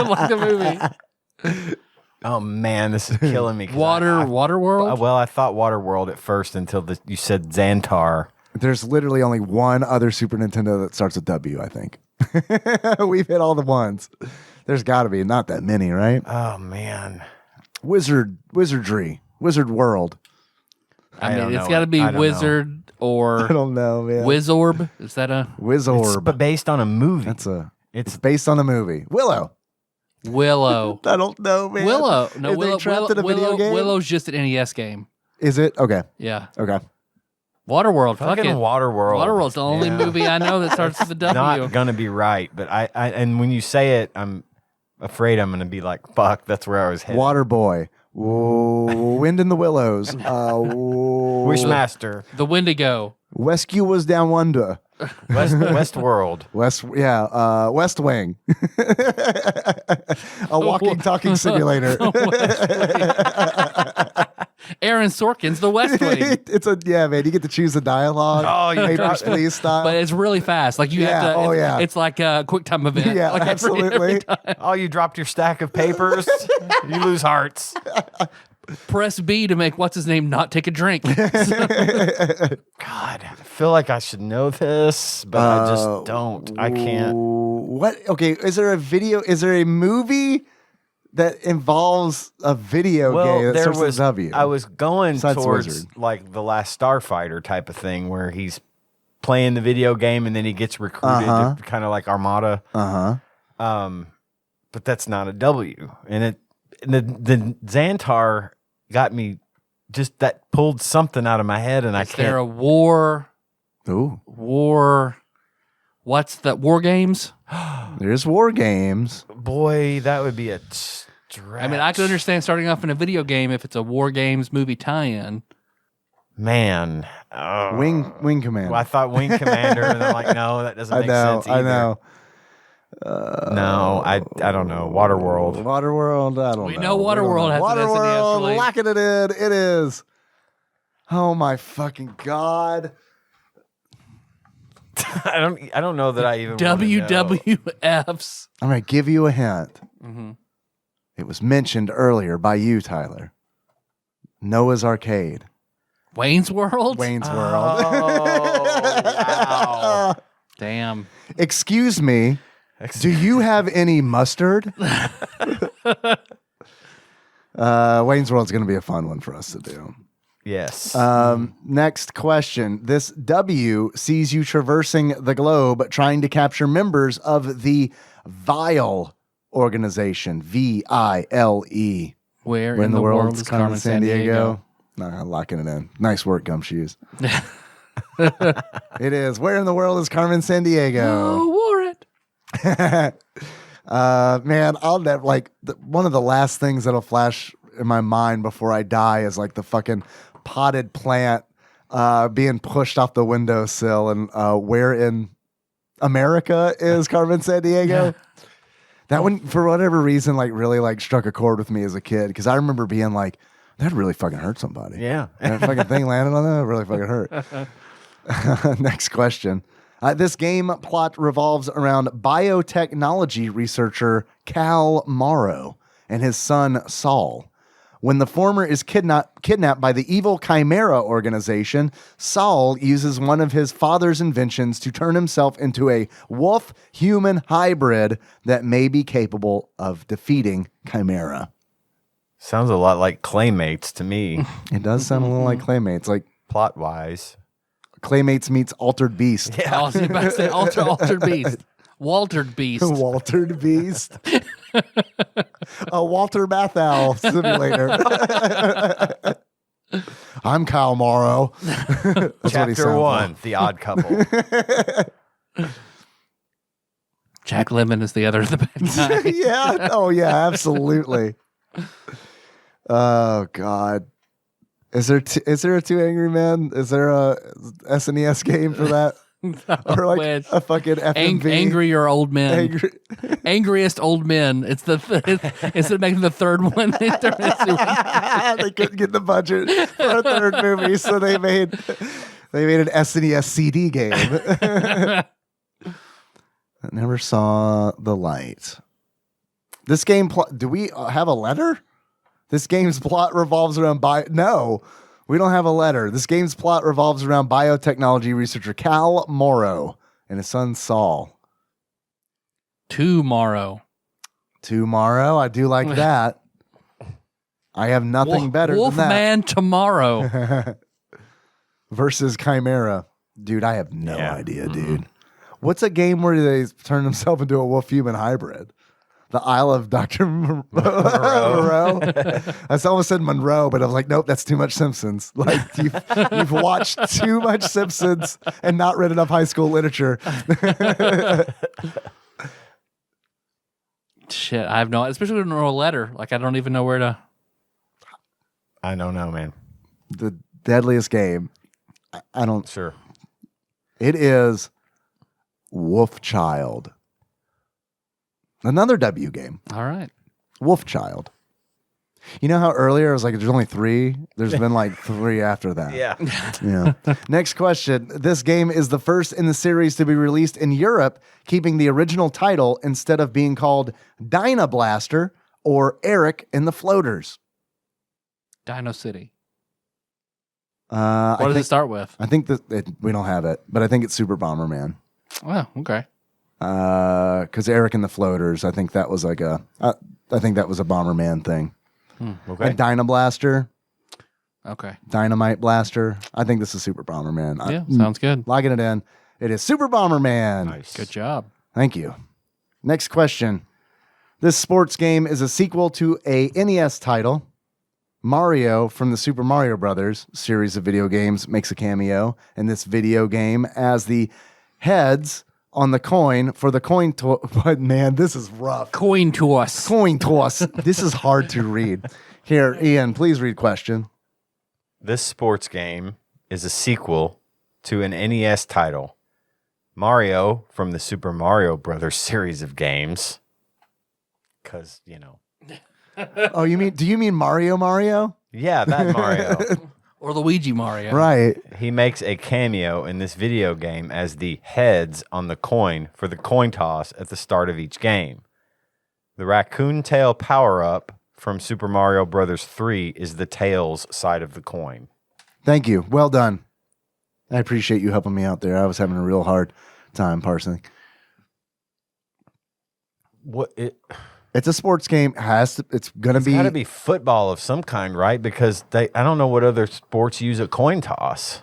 B: like the movie.
D: Oh man, this is killing me.
B: Waterworld.
D: Well, I thought Waterworld at first until you said Xantar.
C: There's literally only one other Super Nintendo that starts with W, I think. We've hit all the ones. There's got to be not that many, right?
D: Oh man,
C: Wizardry, Wizard World.
B: I
D: don't
B: mean, it's
D: know
B: got to
D: it.
B: be
D: I don't
B: Wizard
C: I
B: or
C: don't know, man.
B: Wizorb. Is that a
C: Wizorb.
D: but based on a movie.
C: It's based on a movie. Willow.
B: Willow?
C: I don't know, man.
B: Willow. No,
C: Is they trapped in a video game?
B: Willow's just an NES game.
C: Is it? Okay.
B: Yeah.
C: Okay.
B: Waterworld. Fuck
D: Fucking
B: it.
D: Waterworld.
B: Waterworld's the only movie I know that starts with a W.
D: Not gonna be right, but I and when you say it, I'm afraid I'm gonna be like, fuck, that's where I was headed.
C: Waterboy. Whoa, Wind in the Willows.
D: Wishmaster.
B: The Wendigo.
C: Rescue was down under.
D: Westworld.
C: West Wing. A walking, talking simulator.
B: Aaron Sorkin's The West Wing.
C: Man. You get to choose the dialogue.
D: Oh, you
C: Papers, Please style.
B: But it's really fast. Like you have to. It's like a quick time event.
C: Yeah,
B: like
C: absolutely.
B: Every time.
D: Oh, you dropped your stack of papers. You lose hearts.
B: Press B to make what's his name not take a drink.
D: God, I feel like I should know this, but I just don't. I can't.
C: What? Okay. Is there a video? Is there a movie that involves a video game that
D: there
C: starts with
D: was.
C: W?
D: I was going
C: Besides
D: towards
C: Wizard.
D: like the Last Starfighter type of thing, where he's playing the video game and then he gets recruited, to kind of like Armada. But that's not a W, and the Xantar got me. Just that pulled something out of my head, and I
B: Is there
D: can't.
B: a war?
C: Ooh,
B: What's that? War games?
C: there's war games.
D: Boy, that would be a stretch.
B: I mean, I could understand starting off in a video game if it's a war games movie tie-in.
D: Man,
C: Wing Commander.
D: Well, I thought Wing Commander, and I'm like, no, that doesn't make sense either.
C: I know.
D: No, I don't know. Waterworld.
C: Waterworld. I don't know.
B: We know Waterworld has an SNES
C: Waterworld.
B: release.
C: Locking it in. It is. Oh my fucking god.
D: I don't know that I even wanna know.
B: WWFs.
C: I'm going to give you a hint.
B: Mm-hmm.
C: It was mentioned earlier by you, Tyler. Noah's Arcade.
B: Wayne's World?
C: Wayne's World.
D: Oh, wow.
B: Damn.
C: Excuse me. Do you have any mustard? Wayne's World's going to be a fun one for us to do.
D: Yes.
C: Next question. This W sees you traversing the globe trying to capture members of the Vile organization. VILE.
B: Where in the world is Carmen Sandiego?
C: No, I'm locking it in. Nice work, Gumshoes. It is. Where in the world is Carmen Sandiego?
B: Oh, Warren.
C: Man, I'll never one of the last things that'll flash in my mind before I die is like the fucking potted plant being pushed off the windowsill and where in America is Carmen Sandiego? That one, for whatever reason, really struck a chord with me as a kid because I remember being like, that really fucking hurt somebody.
D: Yeah.
C: That fucking thing landed on that, it really fucking hurt. Next question. This game plot revolves around biotechnology researcher Cal Morrow and his son Saul. When the former is kidnapped by the evil Chimera organization, Saul uses one of his father's inventions to turn himself into a wolf-human hybrid that may be capable of defeating Chimera.
D: Sounds a lot like Claymates to me,
C: It does sound a little like Claymates, like
D: plot-wise.
C: Claymates meets Altered Beast.
B: I was about to say Altered Beast. Waltered Beast.
C: Waltered Beast. A Walter Matthau simulator. I'm Kyle Morrow. That's what he
D: Chapter
C: sounds
D: 1,
C: like.
D: The Odd Couple.
B: Jack Lemmon is the other of the bad guy.
C: Yeah. Oh, yeah, absolutely. Oh, God. Is there a Two Angry Men? Is there a SNES game for that? Or like
B: Wish.
C: a fucking FMV?
B: Angrier old men.
C: Angry-
B: Angriest old men. Instead of making the third one, they turned it into
C: They couldn't get the budget for a third movie, so they made an SNES CD game. That never saw the light. This game plot. Do we have a letter? This game's plot revolves around No, we don't have a letter. This game's plot revolves around biotechnology researcher Cal Morrow and his son Saul.
B: Tomorrow.
C: I do like that. I have nothing better than that.
B: Wolfman Tomorrow.
C: Versus Chimera. Dude, I have no
D: Yeah.
C: idea, dude. What's a game where they turn themselves into a wolf-human hybrid? The Isle of Dr. Moreau. I almost said Monroe, but I was like, nope, that's too much Simpsons. Like, you've watched too much Simpsons and not read enough high school literature.
B: Shit, I have no, especially with a letter. Like, I don't even know where to.
D: I don't know, man.
C: The deadliest game. I don't.
D: Sure.
C: It is Wolf Child. Another W game.
B: All right.
C: Wolf Child. You know how earlier I was like, there's only 3? There's been like 3 after that.
D: Yeah.
C: Yeah. Next question. This game is the first in the series to be released in Europe, keeping the original title instead of being called Dyna Blaster or Eric and the Floaters.
B: Dino City.
C: What
B: What does it start with?
C: I think we don't have it, but I think it's Super Bomberman.
B: Oh, okay.
C: Because Eric and the Floaters, I think that was like I think that was a Bomberman thing.
D: Okay.
C: And Dyna Blaster,
B: Okay.
C: Dynamite Blaster. I think this is Super Bomberman.
B: Yeah, sounds good.
C: Logging it in. It is Super Bomberman.
D: Nice.
B: Good job.
C: Thank you. Next question. This sports game is a sequel to a NES title. Mario from the Super Mario Brothers series of video games makes a cameo in this video game as the heads on the coin for the coin toss. But man, this is rough.
B: Coin toss.
C: Coin toss. This is hard to read. Here, Ian, please read question.
D: This sports game is a sequel to an NES title. Mario from the Super Mario Brothers series of games. Because,
C: Oh, do you mean Mario?
D: Yeah, that Mario.
B: Or Luigi Mario.
C: Right.
D: He makes a cameo in this video game as the heads on the coin for the coin toss at the start of each game. The raccoon tail power-up from Super Mario Bros. 3 is the tails side of the coin.
C: Thank you. Well done. I appreciate you helping me out there. I was having a real hard time parsing. It's a sports game. It's got
D: to be football of some kind, right? Because I don't know what other sports use a coin toss.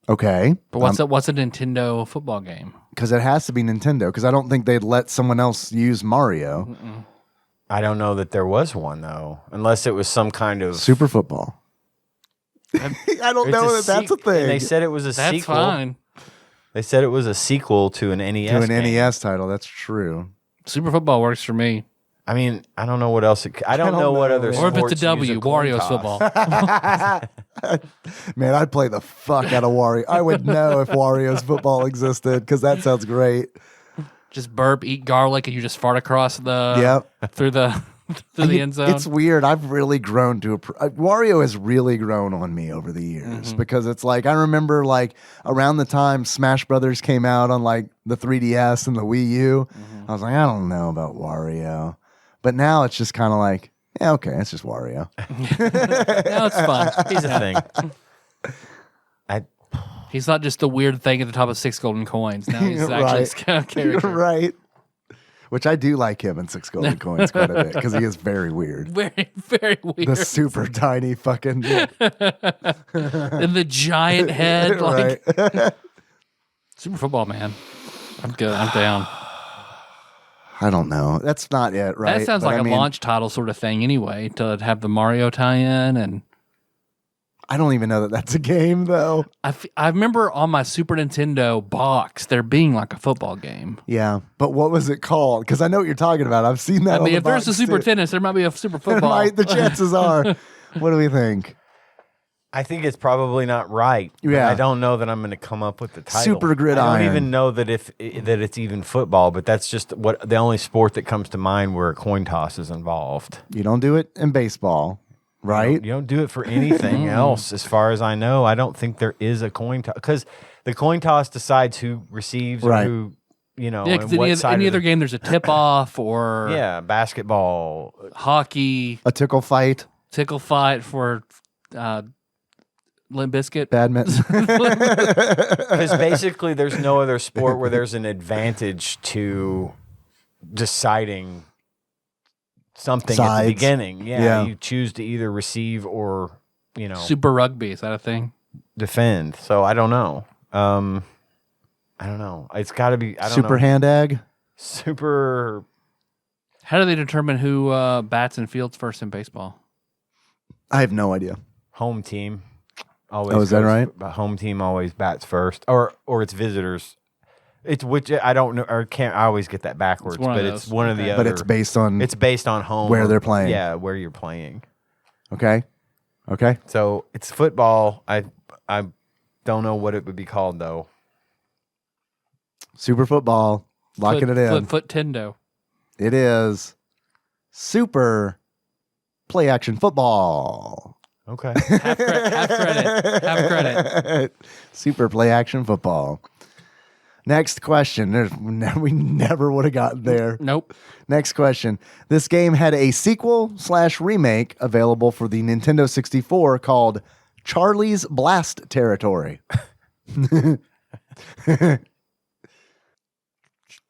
C: Okay.
B: But what's a Nintendo football game?
C: Because it has to be Nintendo. Because I don't think they'd let someone else use Mario.
B: Mm-mm.
D: I don't know that there was one, though. Unless it was some kind of...
C: Super football. I don't know that that's a thing.
D: And they said it was a sequel.
B: That's fine.
D: They said it was a sequel to an NES
C: To an
D: game.
C: NES title. That's true.
B: Super football works for me.
D: I mean, I don't know what else. I don't know what other
B: Or
D: sports
B: if it's a W,
D: use coin
B: Wario's
D: toss.
B: football.
C: Man, I'd play the fuck out of Wario. I would know if Wario's football existed because that sounds great.
B: Just burp, eat garlic, and you just fart across the through the end zone.
C: It's weird. I've really grown to Wario has really grown on me over the years because it's like I remember like around the time Smash Brothers came out on like the 3DS and the Wii U, I was like, I don't know about Wario, but now it's just kind of like, yeah, okay, it's just Wario.
B: No, it's fun.
D: He's a thing.
B: He's not just the weird thing at the top of 6 golden coins. Now he's actually
C: Right.
B: a character.
C: Right. Which I do like him in 6 golden coins quite a bit because he is very weird.
B: Very, very weird.
C: The super tiny fucking
B: And the giant head. Like
C: right.
B: Super football, man. I'm good. I'm down.
C: I don't know. That's not it, right?
B: That sounds
C: But
B: like
C: I
B: a
C: mean,
B: launch title sort of thing anyway, to have the Mario tie-in. And
C: I don't even know that that's a game, though.
B: I remember on my Super Nintendo box there being like a football game.
C: Yeah, but what was it called? Because I know what you're talking about. I've seen that.
B: I mean,
C: on the
B: if there's a
C: box,
B: Super
C: too.
B: Tennis, there might be a Super
C: There
B: Football.
C: might- the chances are. What do we think?
D: I think it's probably not right. but
C: Yeah.
D: I don't know that I'm going to come up with the title.
C: Super Gridiron.
D: I don't even know that that it's even football, but that's just what the only sport that comes to mind where a coin toss is involved.
C: You don't do it in baseball, right?
D: You don't do it for anything else, as far as I know. I don't think there is a coin toss because the coin toss decides who receives
C: Right.
D: or who,
B: Yeah,
D: and
B: because
D: what side
B: any
D: of
B: other
D: the-
B: game, there's a tip-off or
D: basketball.
B: hockey,
C: A tickle fight,
B: tickle fight for Limp Bizkit.
C: badminton.
D: Because basically, there's no other sport where there's an advantage to deciding something at
C: Sides.
D: the beginning.
C: Yeah.
D: You choose to either receive or
B: Super Rugby, is that a thing?
D: defend. So I don't know. I don't know. It's got to be. I don't
C: Super
D: know.
C: hand egg.
D: Super.
B: How do they determine who bats and fields first in baseball?
C: I have no idea.
D: Home team. Always
C: Oh, is that
D: goes-
C: right?
D: Home team always bats first, or it's visitors. It's which I don't know or can't. I always get that backwards,
B: It's one of
D: but
B: those.
D: it's one of the
B: Okay.
D: other.
C: But it's based on
D: It's based on home
C: where
D: or-
C: they're playing.
D: Yeah, where you're playing.
C: okay. Okay.
D: So it's football. I don't know what it would be called though.
C: Super football. Locking it in.
B: Foot Tendo.
C: It is super play action football.
D: Okay.
B: Half credit. Half credit.
C: Super play action football. Next question. We never would have gotten there.
B: Nope.
C: Next question. This game had a sequel/remake available for the Nintendo 64 called Charlie's Blast Territory.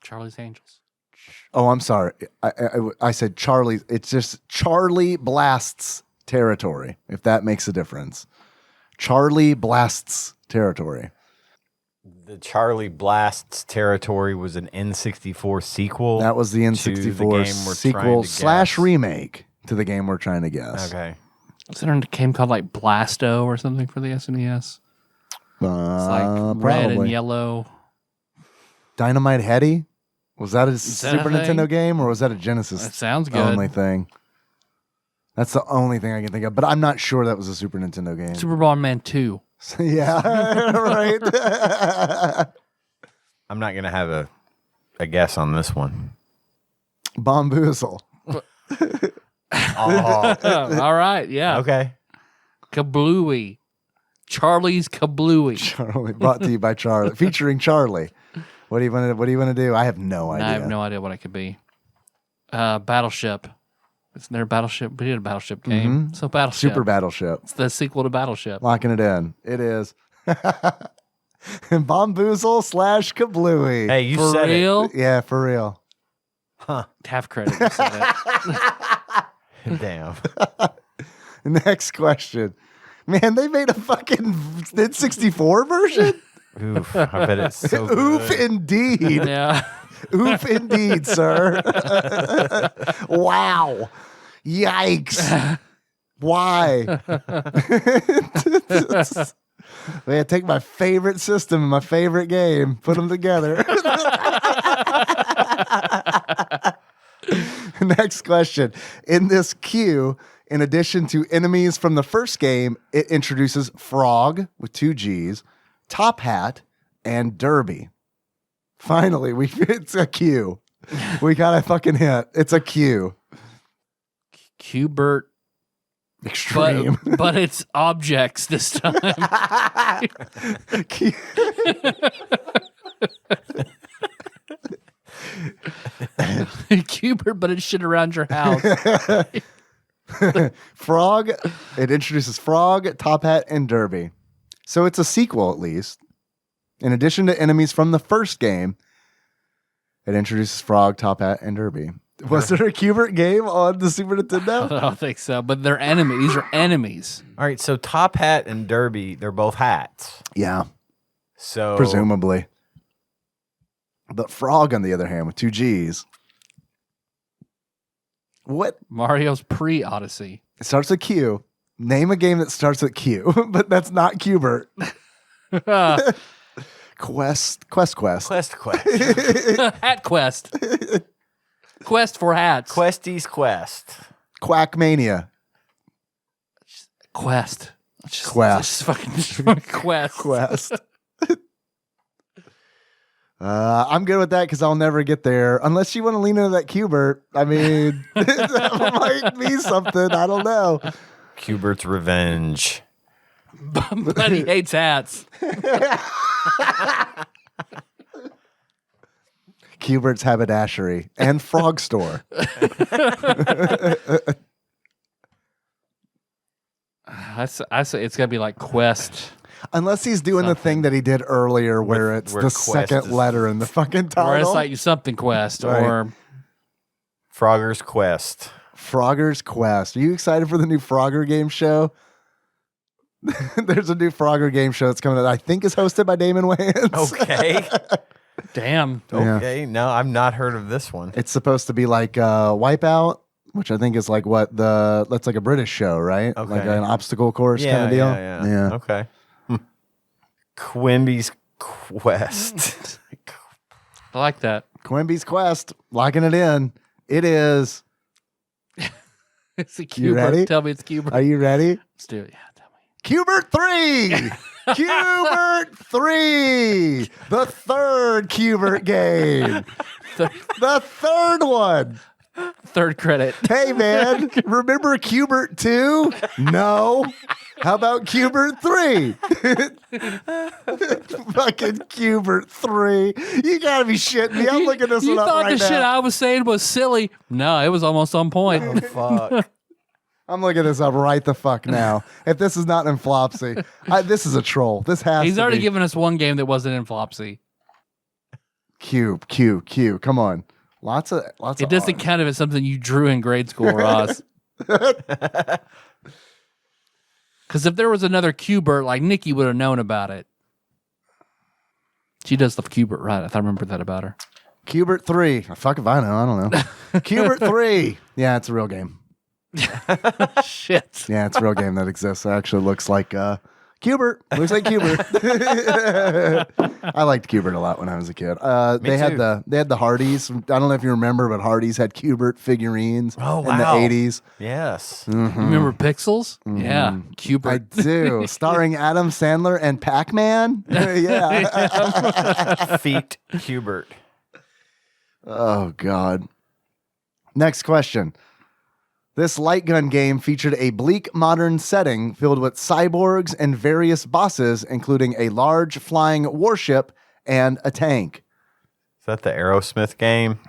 B: Charlie's Angels.
C: Oh, I'm sorry. I said Charlie. It's just Charlie Blasts Territory, if that makes a difference. Charlie Blasts Territory.
D: The Charlie Blasts Territory was an N64 sequel.
C: That was the
D: to
C: N64
D: the game we're trying
C: sequel
D: to
C: slash
D: guess.
C: remake to the game we're trying to guess.
D: Okay.
B: Was there a game called like Blasto or something for the SNES? It's like red and
C: probably.
B: yellow.
C: Dynamite Heady? Was that a
B: that a
C: Super
B: thing?
C: Nintendo game or was that a Genesis
B: That sounds good.
C: only thing? That's the only thing I can think of, but I'm not sure that was a Super Nintendo game.
B: Super Bomberman 2.
C: Yeah, right.
D: I'm not gonna have a guess on this one.
C: Bomboozle.
D: Oh,
B: All right. Yeah.
D: okay.
B: Kablooey. Charlie's Kablooey.
C: Charlie, brought to you by Charlie, featuring Charlie. What do you want to do? I have no idea.
B: I have no idea what it could be. Battleship. Isn't there a Battleship? We did a Battleship game. So Battleship.
C: Super Battleship.
B: It's the sequel to Battleship.
C: Locking it in. It is. Bomboozle / Kablooey.
D: Hey, you
B: For
D: said
B: real?
C: Yeah, for real.
B: Half credit. You said it.
D: it. Damn.
C: Next question. Man, they made a fucking N64 version?
D: Oof. I bet it's so good.
C: Oof, indeed.
B: Yeah.
C: Oof, indeed, sir. Wow. Yikes. Why? Man, take my favorite system and my favorite game, put them together. Next question. In this queue, in addition to enemies from the first game, it introduces Frog with 2 G's, Top Hat, and Derby. Finally, it's a queue. We got a fucking hint. It's a queue.
B: Qbert.
C: Extreme.
B: But it's objects this time. Qbert, but it's shit around your house.
C: Frog. It introduces Frog, Top Hat, and Derby. So it's a sequel, at least. In addition to enemies from the first game, it introduces Frog, Top Hat, and Derby. Was there a Qbert game on the Super Nintendo?
B: I don't think so, but they're enemies. These are enemies.
D: All right, so Top Hat and Derby, they're both hats.
C: Yeah,
D: So
C: presumably. But Frog, on the other hand, with 2 G's. What?
B: Mario's pre-Odyssey.
C: It starts with Q. Name a game that starts with Q, but that's not Qbert. Quest.
B: Hat Quest. Quest for hats.
D: Questie's Quest.
C: Quackmania.
B: Quest.
C: Quest.
B: Just fucking Quest.
C: Quest. I'm good with that because I'll never get there unless you want to lean into that Qbert. I mean, that might be something. I don't know.
D: Qbert's Revenge.
B: But he hates hats.
C: Qbert's Haberdashery and Frog Store.
B: I say it's got to be like Quest.
C: Unless he's doing the thing that he did earlier where it's
D: where
C: the
D: Quest
C: second
D: is-
C: letter in the fucking title.
B: Or it's like something Quest.
C: Right.
B: Or
D: Frogger's Quest.
C: Frogger's Quest. Are you excited for the new Frogger game show? There's a new Frogger game show that's coming out. I think is hosted by Damon Wayans.
D: Okay.
B: damn.
C: Yeah.
D: Okay. No, I've not heard of this one.
C: It's supposed to be like Wipeout, which I think is like that's like a British show, right?
D: Okay.
C: Like an obstacle course kind of deal.
D: Yeah. Okay. Quimby's Quest.
B: I like that.
C: Quimby's Quest, locking it in. It is.
B: It's a
C: You ready?
B: Qbert. Tell me it's Qbert.
C: Are you ready?
B: Let's do it. Yeah, tell me.
C: Qbert 3! Qbert 3! The third Qbert game. The third one.
B: Third credit.
C: Hey, man, remember Qbert 2? No. How about Qbert 3? Fucking Qbert 3. You gotta be shitting me. I'm looking this
B: You
C: one up
B: thought
C: right
B: the shit
C: now.
B: I was saying was silly. No, it was almost on point.
D: Fuck.
C: I'm looking this up right the fuck now. If this is not in Flopsy, this is a troll. This has
B: He's
C: to
B: already
C: be.
B: given us one game that wasn't in Flopsy.
C: Q. Come on. Lots of
B: It doesn't count if it's something you drew in grade school, Ross. Because if there was another Qbert, like Nikki would have known about it. She does love Qbert, right? I remember that about her.
C: Qbert 3. Fuck if I know. I don't know. Qbert 3. Yeah, it's a real game.
B: Shit.
C: Yeah, it's a real game that exists. It actually looks like Qbert. Looks like Qbert. I liked Qbert a lot when I was a kid. They had the Hardys. I don't know if you remember, but Hardys had Qbert figurines
D: Oh,
C: in
D: wow.
C: the 80s.
D: Yes.
B: You remember Pixels? Yeah. Qbert.
C: I do. Starring Adam Sandler and Pac-Man. Yeah.
D: Feet Qbert.
C: Oh, God. Next question. This light gun game featured a bleak modern setting filled with cyborgs and various bosses, including a large flying warship and a tank.
D: Is that the Aerosmith game?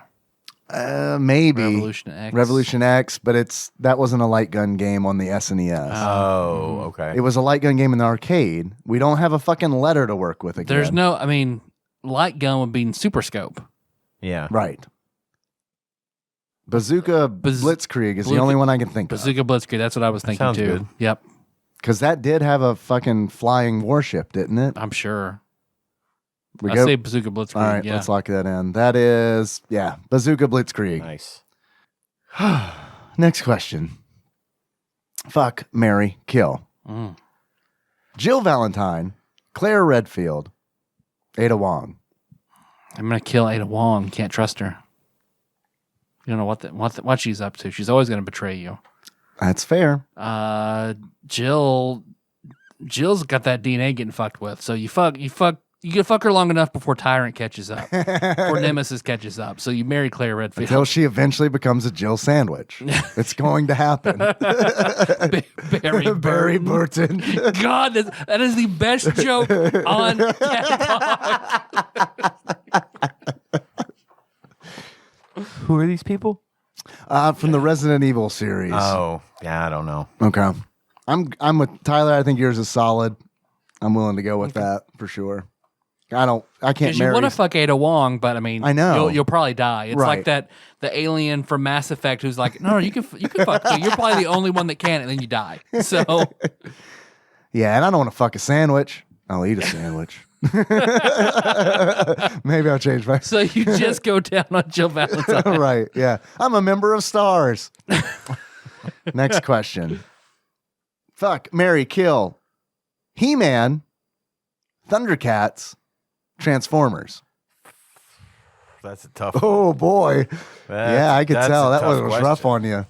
C: Maybe
B: Revolution
C: X, but that wasn't a light gun game on the SNES.
D: Oh, okay.
C: It was a light gun game in the arcade. We don't have a fucking letter to work with again.
B: There's no, I mean, light gun would be Super Scope.
D: Yeah.
C: Right. Bazooka Blitzkrieg is the only one I can think of.
B: Bazooka Blitzkrieg, that's what I was thinking
D: sounds
B: too.
D: good.
B: Yep.
C: Because that did have a fucking flying warship, didn't it?
B: I'm sure.
C: We
B: I
C: go?
B: say Bazooka Blitzkrieg.
C: All right,
B: yeah.
C: let's lock that in. That is, Bazooka Blitzkrieg.
D: Nice.
C: Next question. Fuck, marry, kill. Jill Valentine, Claire Redfield, Ada Wong.
B: I'm gonna kill Ada Wong. Can't trust her. You don't know what she's up to. She's always gonna betray you.
C: That's fair.
B: Jill's got that DNA getting fucked with. So you can fuck her long enough before Tyrant catches up, before Nemesis catches up. So you marry Claire Redfield
C: Until she eventually becomes a Jill sandwich. It's going to happen.
B: Barry
C: Burton.
B: God, that is the best joke on
D: Who are these people?
C: From the Resident Evil series.
D: Oh, yeah, I don't know.
C: Okay. I'm with Tyler. I think yours is solid. I'm willing to go with that for sure. I can't
B: Because
C: marry.
B: you want to fuck Ada Wong, but I mean,
C: I know.
B: you'll probably die. It's
C: Right.
B: like the alien from Mass Effect who's like, no, you can fuck me. You're probably the only one that can, and then you die. So
C: Yeah, and I don't want to fuck a sandwich. I'll eat a sandwich. Maybe I'll change my.
B: so you just go down on Jill Valentine.
C: Right. Yeah. I'm a member of Stars. Next question. Fuck, marry, kill. He-Man, Thundercats, Transformers.
D: That's a tough one.
C: Oh boy. I could
D: That's
C: tell
D: a
C: that
D: tough
C: was rough on you.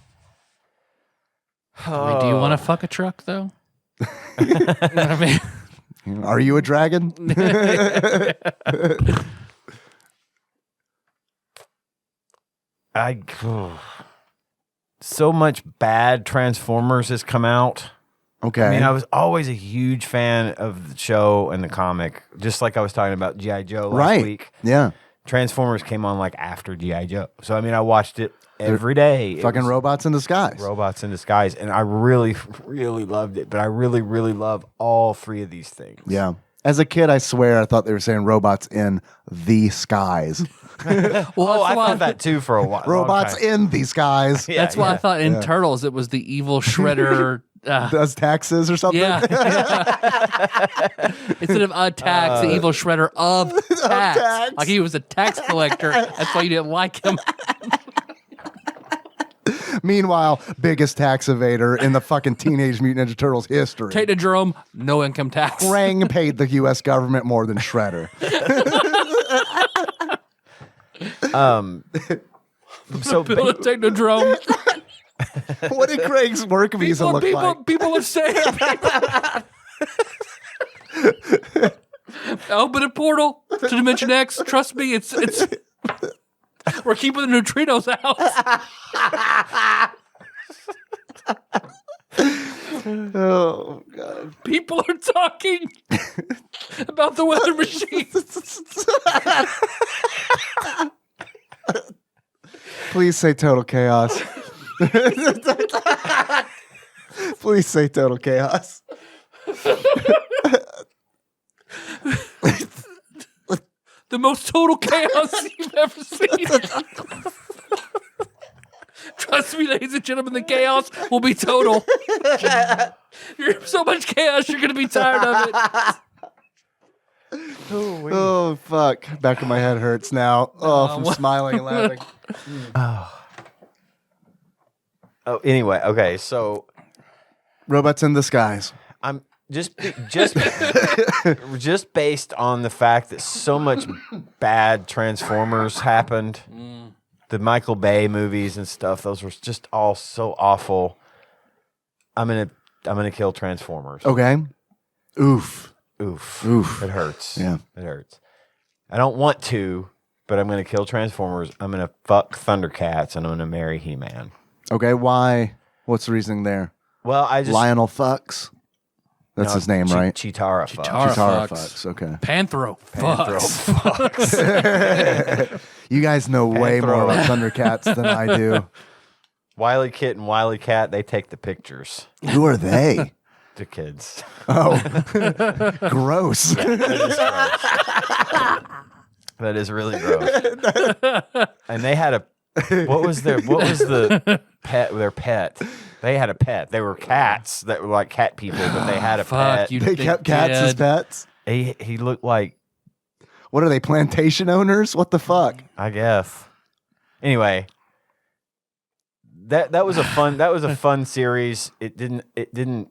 B: I mean, do you want to fuck a truck though? You know what I mean?
C: Are you a dragon?
D: So much bad Transformers has come out.
C: Okay.
D: I mean, I was always a huge fan of the show and the comic, just like I was talking about G.I. Joe last week.
C: Yeah.
D: Transformers came on like after G.I. Joe. So, I mean, I watched it every day.
C: Fucking robots in disguise.
D: Robots in disguise. And I really, really loved it. But I really, really love all three of these things.
C: Yeah. As a kid, I swear I thought they were saying robots in the skies.
D: Well, I thought that too for a while.
C: Robots in the skies.
D: Yeah,
B: That's why I thought in Turtles it was the evil Shredder.
C: Does taxes or something?
B: Yeah. Instead of a tax, the evil Shredder of tax.
C: tax.
B: Like he was a tax collector. That's why you didn't like him.
C: Meanwhile, biggest tax evader in the fucking Teenage Mutant Ninja Turtles history.
B: Technodrome, no income tax.
C: Krang paid the U.S. government more than Shredder.
D: So
B: Build a Technodrome.
C: What did Craig's work visa look like?
B: People are saying. Open a portal to Dimension X. Trust me, it's. We're keeping the neutrinos out.
C: Oh, God.
B: People are talking about the weather machine.
C: Please say total chaos. Please say total chaos.
B: The most total chaos you've ever seen. Trust me, ladies and gentlemen, the chaos will be total. You're so much chaos, you're going to be tired of it.
C: Oh, fuck. Back of my head hurts now. Oh, from smiling and laughing.
D: Oh, anyway, okay, so
C: Robots in disguise.
D: I'm just based on the fact that so much bad Transformers happened. The Michael Bay movies and stuff, those were just all so awful. I'm gonna kill Transformers.
C: Okay. Oof.
D: Oof. It hurts.
C: Yeah.
D: It hurts. I don't want to, but I'm gonna kill Transformers. I'm gonna fuck Thundercats and I'm gonna marry He-Man.
C: Okay, why? What's the reasoning there?
D: Well, I just
C: Lionel fucks. That's his name, right?
D: Chitara fucks.
B: Chitara
C: fucks. Okay.
B: Panthro fucks.
C: You guys know way more about Thundercats than I do.
D: Wily Kit and Wily Cat, they take the pictures.
C: Who are they?
D: The kids.
C: Oh, gross.
D: That is really gross. And they had what was the pet? Their pet. They had a pet. They were cats that were like cat people, but they had a pet.
C: They kept cats as pets?
D: He looked like,
C: What are they, plantation owners? What the fuck?
D: I guess. Anyway, that was a fun series. It didn't.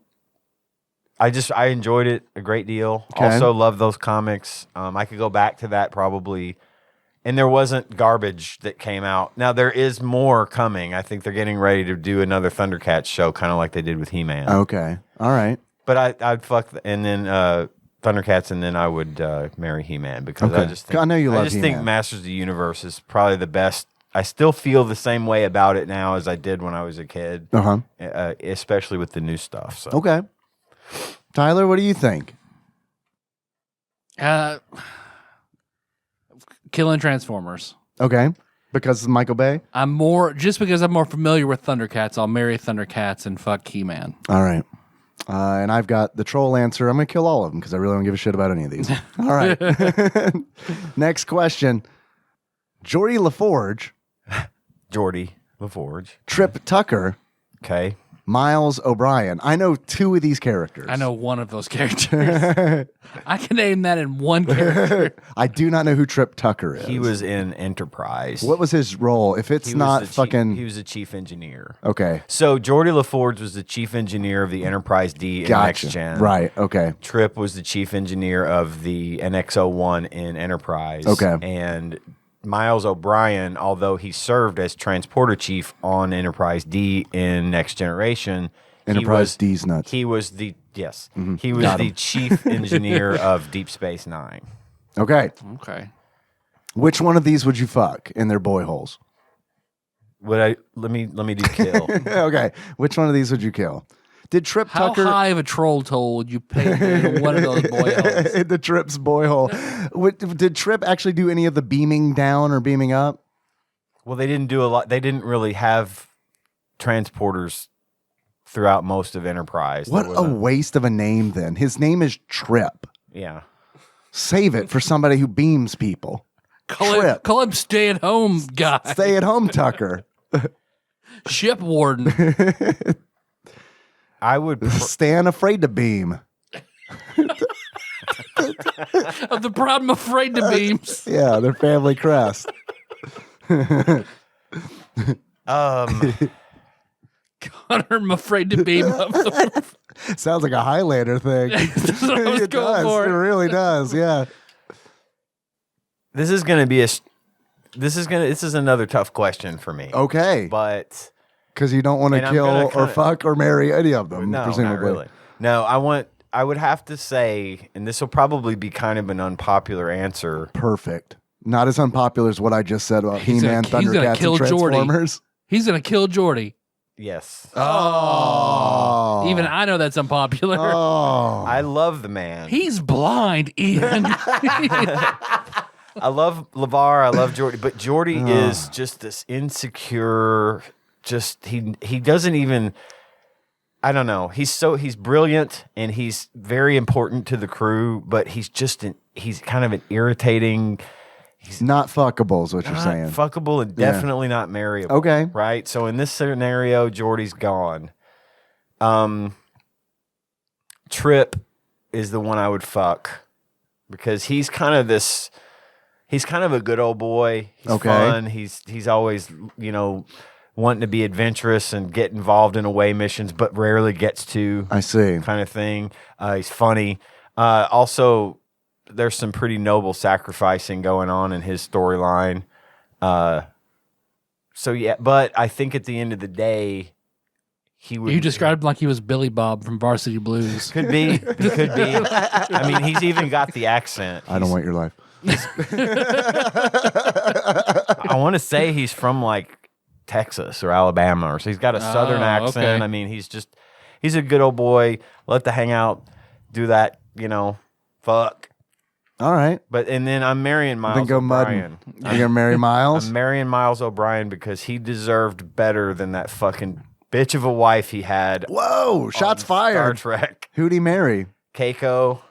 D: I enjoyed it a great deal.
C: Okay.
D: Also love those comics. I could go back to that probably. And there wasn't garbage that came out. Now there is more coming. I think they're getting ready to do another Thundercats show, kind of like they did with He-Man.
C: Okay. All right.
D: But I'd fuck and then Thundercats, and then I would marry He-Man because
C: Okay.
D: I just think,
C: I know you love
D: think
C: He-Man.
D: Masters of the Universe is probably the best. I still feel the same way about it now as I did when I was a kid, especially with the new stuff. So.
C: Okay. Tyler, what do you think?
B: Killing Transformers.
C: Okay. Because of Michael Bay?
B: Because I'm more familiar with Thundercats, I'll marry Thundercats and fuck He-Man.
C: All right. And I've got the troll answer. I'm going to kill all of them because I really don't give a shit about any of these. All right. Next question. Geordie LaForge.
D: Geordie LaForge.
C: Trip Tucker.
D: Okay.
C: Miles O'Brien. I know two of these characters.
B: I know one of those characters. I can name that in one character.
C: I do not know who Trip Tucker is.
D: He was in Enterprise.
C: What was his role? If it's not fucking...
D: He was the chief engineer.
C: Okay.
D: So Geordie LaForge was the chief engineer of the Enterprise D in
C: Gotcha.
D: Next Gen.
C: Right. Okay.
D: Trip was the chief engineer of the NX-01 in Enterprise.
C: Okay.
D: And Miles O'Brien, although he served as transporter chief on Enterprise D in Next Generation,
C: Enterprise D's nuts.
D: He was the he was the chief engineer of Deep Space Nine.
C: Okay.
B: Okay.
C: Which one of these would you fuck in their boy holes?
D: Let me do kill.
C: Okay. Which one of these would you kill? Did Trip
B: How
C: Tucker...
B: high of a troll toll would you pay in one of those boy holes?
C: The Trip's boy hole. Did Trip actually do any of the beaming down or beaming up?
D: Well, they didn't do a lot. They didn't really have transporters throughout most of Enterprise.
C: What a waste of a name then. His name is Trip.
D: Yeah.
C: Save it for somebody who beams people. Trip.
B: Call him stay at home guy.
C: Stay at home, Tucker.
B: Ship warden.
D: I would
C: Stan afraid to beam.
B: Of the problem afraid to beams.
C: Yeah, their family crest.
B: Connor, I'm afraid to beam up the roof.
C: Sounds like a Highlander thing.
B: That's what I was
C: It
B: going
C: does.
B: for.
C: It really does. Yeah.
D: This is going to be this is another tough question for me.
C: Okay.
D: But
C: Because you don't want to
D: And I'm
C: kill
D: gonna
C: or
D: kinda-
C: fuck or marry any of them,
D: no,
C: presumably.
D: not really. No, I would have to say, and this will probably be kind of an unpopular answer.
C: Perfect. Not as unpopular as what I just said about
B: He's
C: He-Man,
B: gonna
C: Thundercats,
B: kill
C: and
B: Geordie.
C: Transformers.
B: He's going to kill Geordie.
D: Yes.
C: Oh.
B: Even I know that's unpopular.
C: Oh.
D: I love the man.
B: He's blind, Ian.
D: I love LeVar. I love Geordie. But Geordie is just this insecure, just he doesn't even, I don't know. He's brilliant and he's very important to the crew, but he's kind of an irritating.
C: He's not fuckable is what you're
D: Not
C: saying.
D: fuckable and definitely not marryable.
C: Okay.
D: Right? So in this scenario, Geordie's gone. Trip is the one I would fuck because he's kind of a good old boy. He's fun. He's always, wanting to be adventurous and get involved in away missions, but rarely gets to.
C: I see.
D: Kind of thing. He's funny. Also, there's some pretty noble sacrificing going on in his storyline. So yeah, but I think at the end of the day, he would.
B: You described him like he was Billy Bob from Varsity Blues.
D: Could be. He could be. I mean, he's even got the accent.
C: I don't want your life.
D: I want to say he's from like Texas or Alabama, or so he's got a Southern accent.
B: Okay.
D: I mean, he's a good old boy. Let the hang out, do that, fuck.
C: All right.
D: And then I'm marrying Miles
C: Then go
D: O'Brien.
C: You're gonna marry Miles?
D: I'm marrying Miles O'Brien because he deserved better than that fucking bitch of a wife he had.
C: Whoa! Shots
D: on
C: fired.
D: Star Trek.
C: Who'd he marry?
D: Keiko.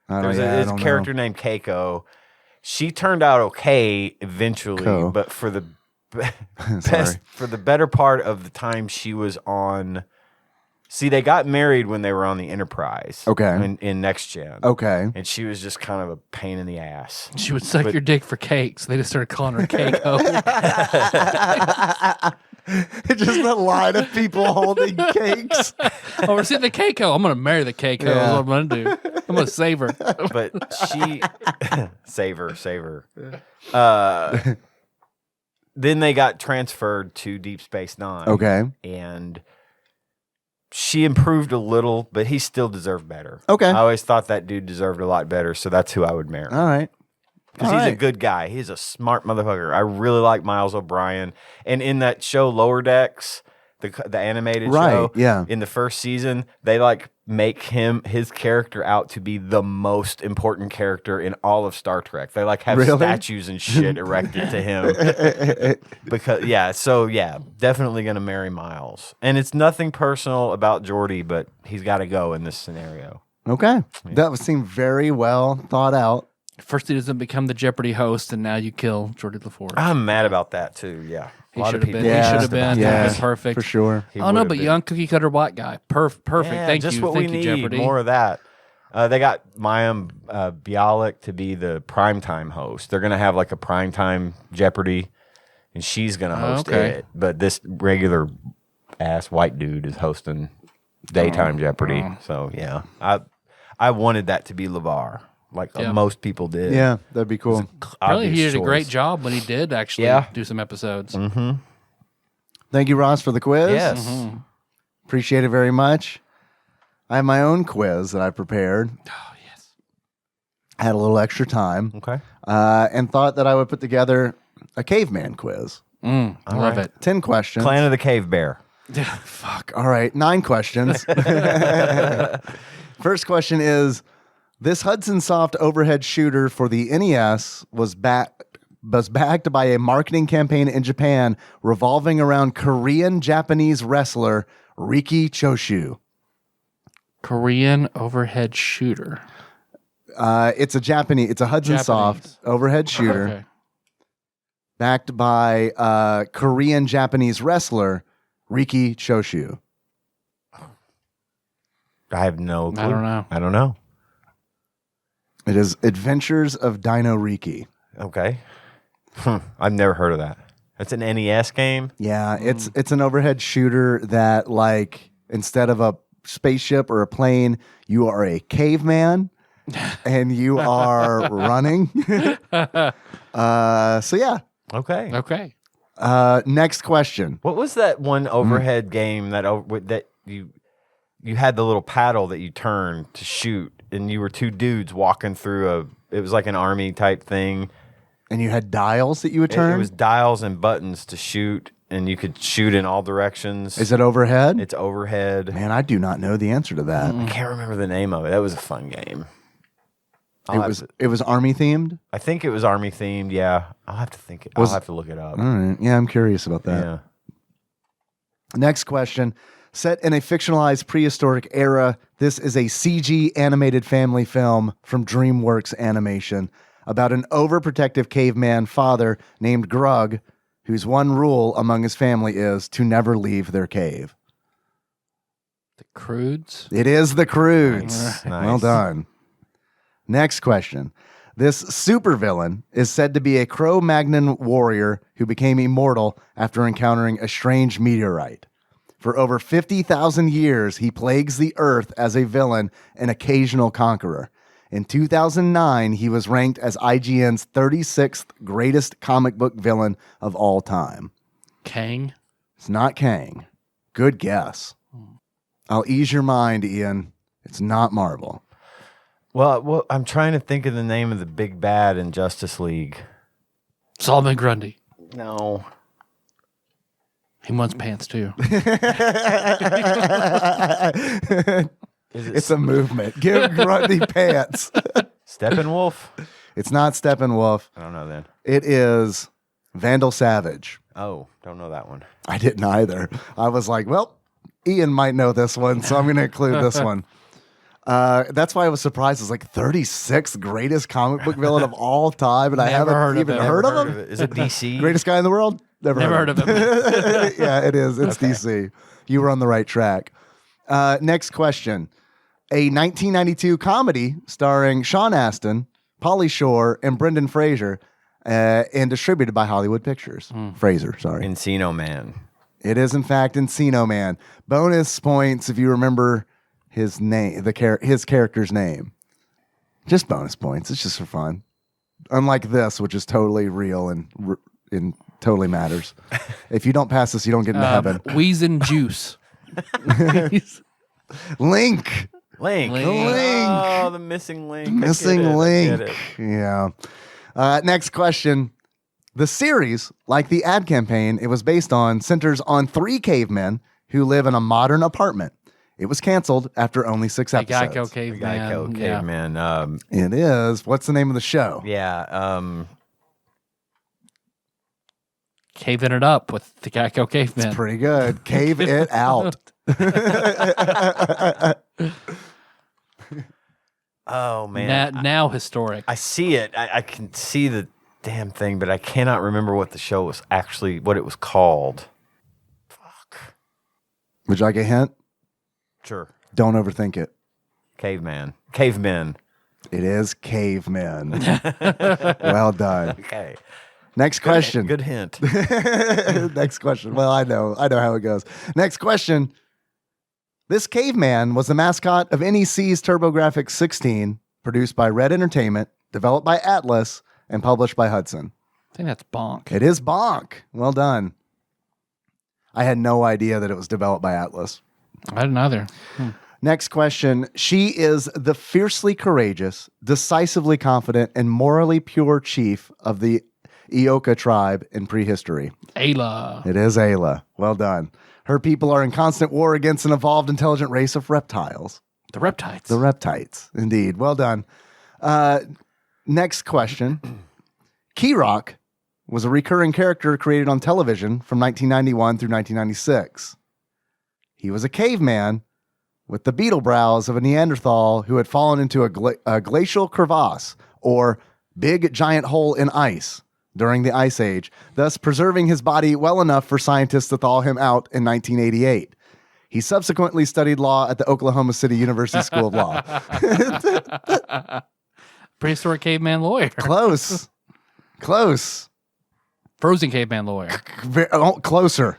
D: There's
C: I
D: a
C: don't
D: character
C: know.
D: named Keiko. She turned out okay eventually,
C: Ko.
D: but for the
C: Sorry.
D: for the better part of the time she was on. See, they got married when they were on the Enterprise.
C: Okay.
D: In Next Gen.
C: Okay.
D: And she was just kind of a pain in the ass.
B: She would suck your dick for cake, so they just started calling her Keiko.
C: Just a line of people holding cakes.
B: Oh, we're seeing the Keiko. I'm going to marry the Keiko.
C: Yeah.
B: That's what I'm going to do. I'm going to save her.
D: But she save her. Then they got transferred to Deep Space Nine.
C: Okay.
D: And she improved a little, but he still deserved better.
C: Okay.
D: I always thought that dude deserved a lot better, so that's who I would marry.
C: All right.
D: Because he's a good guy. He's a smart motherfucker. I really like Miles O'Brien. And in that show, Lower Decks, the animated show,
C: yeah.
D: in the first season, they make his character out to be the most important character in all of Star Trek. They have
C: Really?
D: statues and shit erected to him. Definitely going to marry Miles. And it's nothing personal about Geordi, but he's got to go in this scenario.
C: Okay. That seemed very well thought out.
B: First, he doesn't become the Jeopardy host, and now you kill Geordi LaForge.
D: I'm mad about that too. Yeah.
B: He should have been.
C: Yeah.
B: He should have been.
C: Yeah.
B: That would have been perfect.
C: For sure.
D: He
B: Oh, no,
D: would've
B: but
D: been.
B: young cookie cutter black guy. Perfect.
D: Yeah,
B: Thank
D: just
B: you.
D: what
B: Thank
D: we
B: you,
D: need.
B: Jeopardy.
D: More of that. They got Mayim Bialik to be the primetime host. They're going to have a primetime Jeopardy, and she's going to host it. But this regular ass white dude is hosting daytime Jeopardy. So, yeah. I wanted that to be LeVar, most people did.
C: Yeah, that'd be cool.
B: Apparently, he
D: Obvious
B: did a great
D: choice.
B: job when he did actually do some episodes.
D: Mm-hmm.
C: Thank you, Ross, for the quiz.
D: Yes.
C: Appreciate it very much. I have my own quiz that I prepared.
B: Oh, yes.
C: I had a little extra time
D: Okay.
C: and thought that I would put together a caveman quiz.
B: Love
D: right.
B: it.
C: 10 questions.
D: Clan of the Cave Bear.
C: Fuck. All right. 9 questions. First question is, this Hudson Soft overhead shooter for the NES was backed by a marketing campaign in Japan revolving around Korean-Japanese wrestler Riki Choshu.
B: Korean overhead shooter.
C: It's a Hudson Soft overhead shooter
B: Okay.
C: backed by Korean-Japanese wrestler Riki Choshu.
D: I have no clue.
B: I don't know.
C: It is Adventures of Dino Riki.
D: Okay. I've never heard of that. That's an NES game?
C: Yeah, it's an overhead shooter that instead of a spaceship or a plane, you are a caveman and you are running. So yeah.
D: Okay.
C: Next question.
D: What was that one overhead game that you had the little paddle that you turned to shoot, and you were two dudes walking through it was like an army type thing.
C: And you had dials that you would turn?
D: It was dials and buttons to shoot, and you could shoot in all directions.
C: Is it overhead?
D: It's overhead.
C: Man, I do not know the answer to that.
D: I can't remember the name of it. That was a fun game.
C: It was army themed?
D: I think it was army themed. Yeah, I'll have to think. I'll have to look it up.
C: All right. Yeah, I'm curious about that.
D: Yeah.
C: Next question. Set in a fictionalized prehistoric era, this is a CG animated family film from DreamWorks Animation about an overprotective caveman father named Grug, whose one rule among his family is to never leave their cave.
B: The Croods.
C: It is the Croods.
D: Nice.
C: Well done. Next question. This supervillain is said to be a Cro-Magnon warrior who became immortal after encountering a strange meteorite. For over 50,000 years, he plagues the Earth as a villain and occasional conqueror. In 2009, he was ranked as IGN's 36th greatest comic book villain of all time.
B: Kang.
C: It's not Kang. Good guess. I'll ease your mind, Ian. It's not Marvel.
D: Well, I'm trying to think of the name of the big bad in Justice League.
B: Solomon Grundy.
D: No.
B: He wants pants too.
C: It's a movement. Give Grundy pants.
D: Steppenwolf?
C: It's not Steppenwolf.
D: I don't know then.
C: It is Vandal Savage.
D: Oh, don't know that one.
C: I didn't either. I was like, well, Ian might know this one, so I'm going to include this one. That's why I was surprised. It's like 36th greatest comic book villain of all time, and I haven't even heard of him.
D: Is it DC?
C: Greatest guy in the world? Never
B: heard of him.
C: Yeah, it is. It's DC. You were on the right track. Next question. A 1992 comedy starring Sean Astin, Pauly Shore, and Brendan Fraser, and distributed by Hollywood Pictures. Fraser, sorry.
D: Encino Man.
C: It is, in fact, Encino Man. Bonus points if you remember his name, his character's name. Just bonus points. It's just for fun. Unlike this, which is totally real and totally matters. If you don't pass this, you don't get into heaven.
B: Wizened Juice.
C: Link.
D: Link.
C: Link.
D: Oh, the missing link.
C: Missing link. Yeah. Next question. The series, like the ad campaign it was based on, centers on 3 cavemen who live in a modern apartment. It was canceled after only 6 episodes.
B: Geico Caveman.
D: Caveman.
C: It is. What's the name of the show?
D: Yeah.
B: Caving it up with the Geico Caveman.
C: It's pretty good. Cave it out.
D: Oh, man.
B: Now historic.
D: I see it. I can see the damn thing, but I cannot remember what the show was actually, what it was called. Fuck.
C: Would you like a hint?
D: Sure.
C: Don't overthink it.
D: Cavemen.
C: It is Cavemen. Well done.
D: Okay.
C: Next question.
D: Good hint.
C: Next question. Well, I know how it goes. Next question. This caveman was the mascot of NEC's TurboGrafx 16, produced by Red Entertainment, developed by Atlas, and published by Hudson.
B: I think that's Bonk.
C: It is Bonk. Well done. I had no idea that it was developed by Atlas.
B: I didn't either.
C: Next question. She is the fiercely courageous, decisively confident, and morally pure chief of the Ioka tribe in prehistory.
B: Ayla.
C: It is Ayla. Well done. Her people are in constant war against an evolved, intelligent race of reptiles.
B: The Reptites.
C: The Reptites, indeed. Well done. Next question. Key-Rock was a recurring character created on television from 1991 through 1996. He was a caveman with the beetle brows of a Neanderthal who had fallen into a glacial crevasse, or big giant hole in ice, during the Ice Age, thus preserving his body well enough for scientists to thaw him out in 1988. He subsequently studied law at the Oklahoma City University School of Law.
B: Prehistoric caveman lawyer.
C: Close.
B: Frozen caveman lawyer.
C: Closer.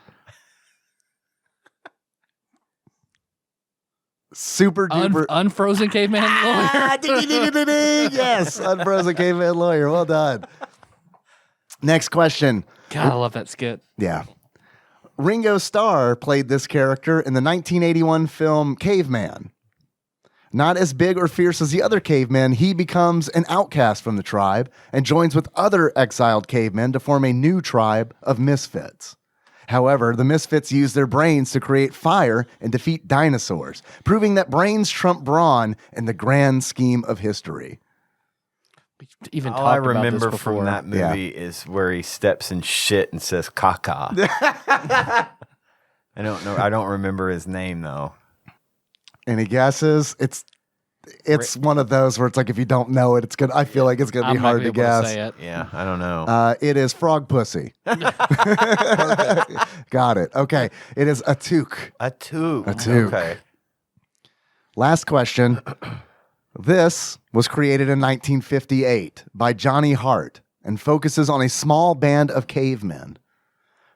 C: Super duper.
B: Unfrozen caveman lawyer.
C: Yes, unfrozen caveman lawyer. Well done. Next question.
B: God, I love that skit.
C: Yeah. Ringo Starr played this character in the 1981 film Caveman. Not as big or fierce as the other cavemen, he becomes an outcast from the tribe and joins with other exiled cavemen to form a new tribe of misfits. However, the misfits use their brains to create fire and defeat dinosaurs, proving that brains trump brawn in the grand scheme of history.
B: Even
D: all I
B: talked about
D: remember
B: this
D: from
B: before.
D: that movie is where he steps in shit and says caca. I don't know. I don't remember his name though.
C: Any guesses? It's one of those where it's like if you don't know it, it's good. I feel like it's gonna be hard to guess.
B: Say it.
D: Yeah, I don't know.
C: It is frog pussy. Got it. Okay. It is Atuk.
D: Atuk. Okay.
C: Last question. This was created in 1958 by Johnny Hart and focuses on a small band of cavemen.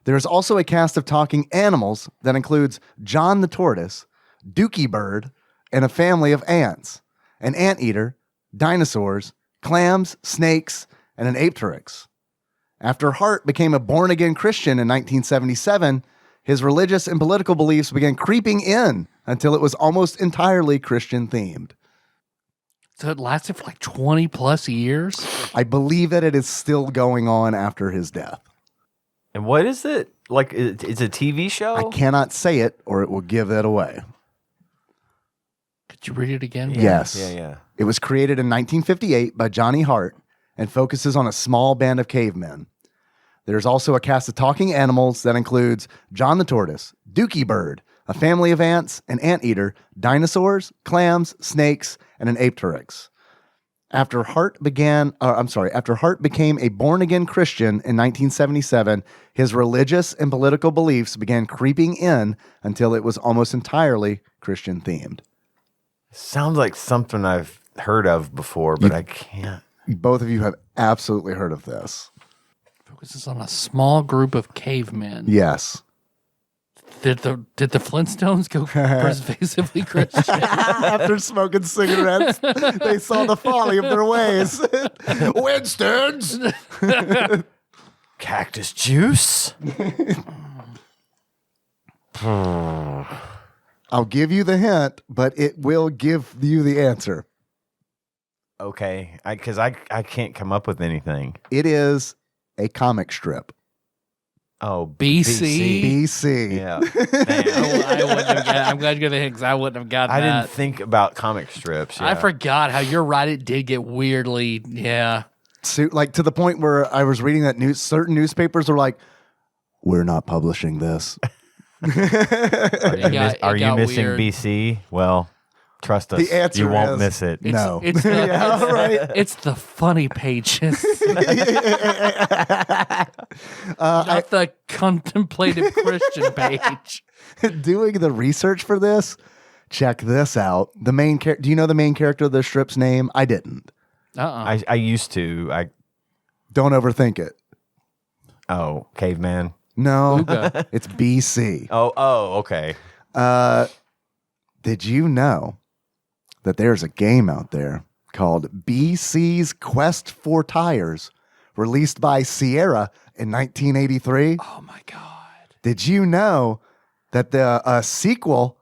C: There is also a cast of talking animals that includes John the Tortoise, Dookie Bird, and a family of ants, an anteater, dinosaurs, clams, snakes, and an apteryx. After Hart became a born-again Christian in 1977, his religious and political beliefs began creeping in until it was almost entirely Christian-themed.
B: So it lasted for like 20 plus years?
C: I believe that it is still going on after his death.
D: And what is it? Like, it's a TV show?
C: I cannot say it or it will give it away.
B: Could you read it again?
C: Yes.
D: Yeah.
C: It was created in 1958 by Johnny Hart and focuses on a small band of cavemen. There's also a cast of talking animals that includes John the Tortoise, Dookie Bird, a family of ants, an anteater, dinosaurs, clams, snakes, and an apteryx. After Hart became a born-again Christian in 1977, his religious and political beliefs began creeping in until it was almost entirely Christian-themed.
D: Sounds like something I've heard of before, but I can't.
C: Both of you have absolutely heard of this.
B: Focuses on a small group of cavemen.
C: Yes.
B: Did the Flintstones go pervasively Christian?
C: After smoking cigarettes, they saw the folly of their ways. Winston's!
D: Cactus juice?
C: I'll give you the hint, but it will give you the answer.
D: Okay, because I can't come up with anything.
C: It is a comic strip.
D: Oh,
B: BC?
C: BC.
D: Yeah.
B: I wouldn't have got, I'm glad you got the hint because I wouldn't have gotten
D: I
B: that.
D: didn't think about comic strips.
B: I
D: yeah.
B: forgot how you're right. It did get weirdly, yeah.
C: So, like, to the point where I was reading that certain newspapers were like, we're not publishing this.
D: Are you missing
B: weird.
D: BC? Well, trust us.
C: The answer
D: you won't
C: is
D: miss it.
C: no.
B: It's the,
C: Yeah, right.
B: it's the funny pages, not the contemplative Christian page.
C: Doing the research for this, check this out. The main character. Do you know the main character of the strip's name? I didn't.
D: I used to.
C: Don't overthink it.
D: Oh, caveman.
C: No,
B: Ooga.
C: it's BC.
D: Oh, okay.
C: Did you know that there's a game out there called BC's Quest for Tires, released by Sierra in 1983?
B: Oh my God.
C: Did you know that the sequel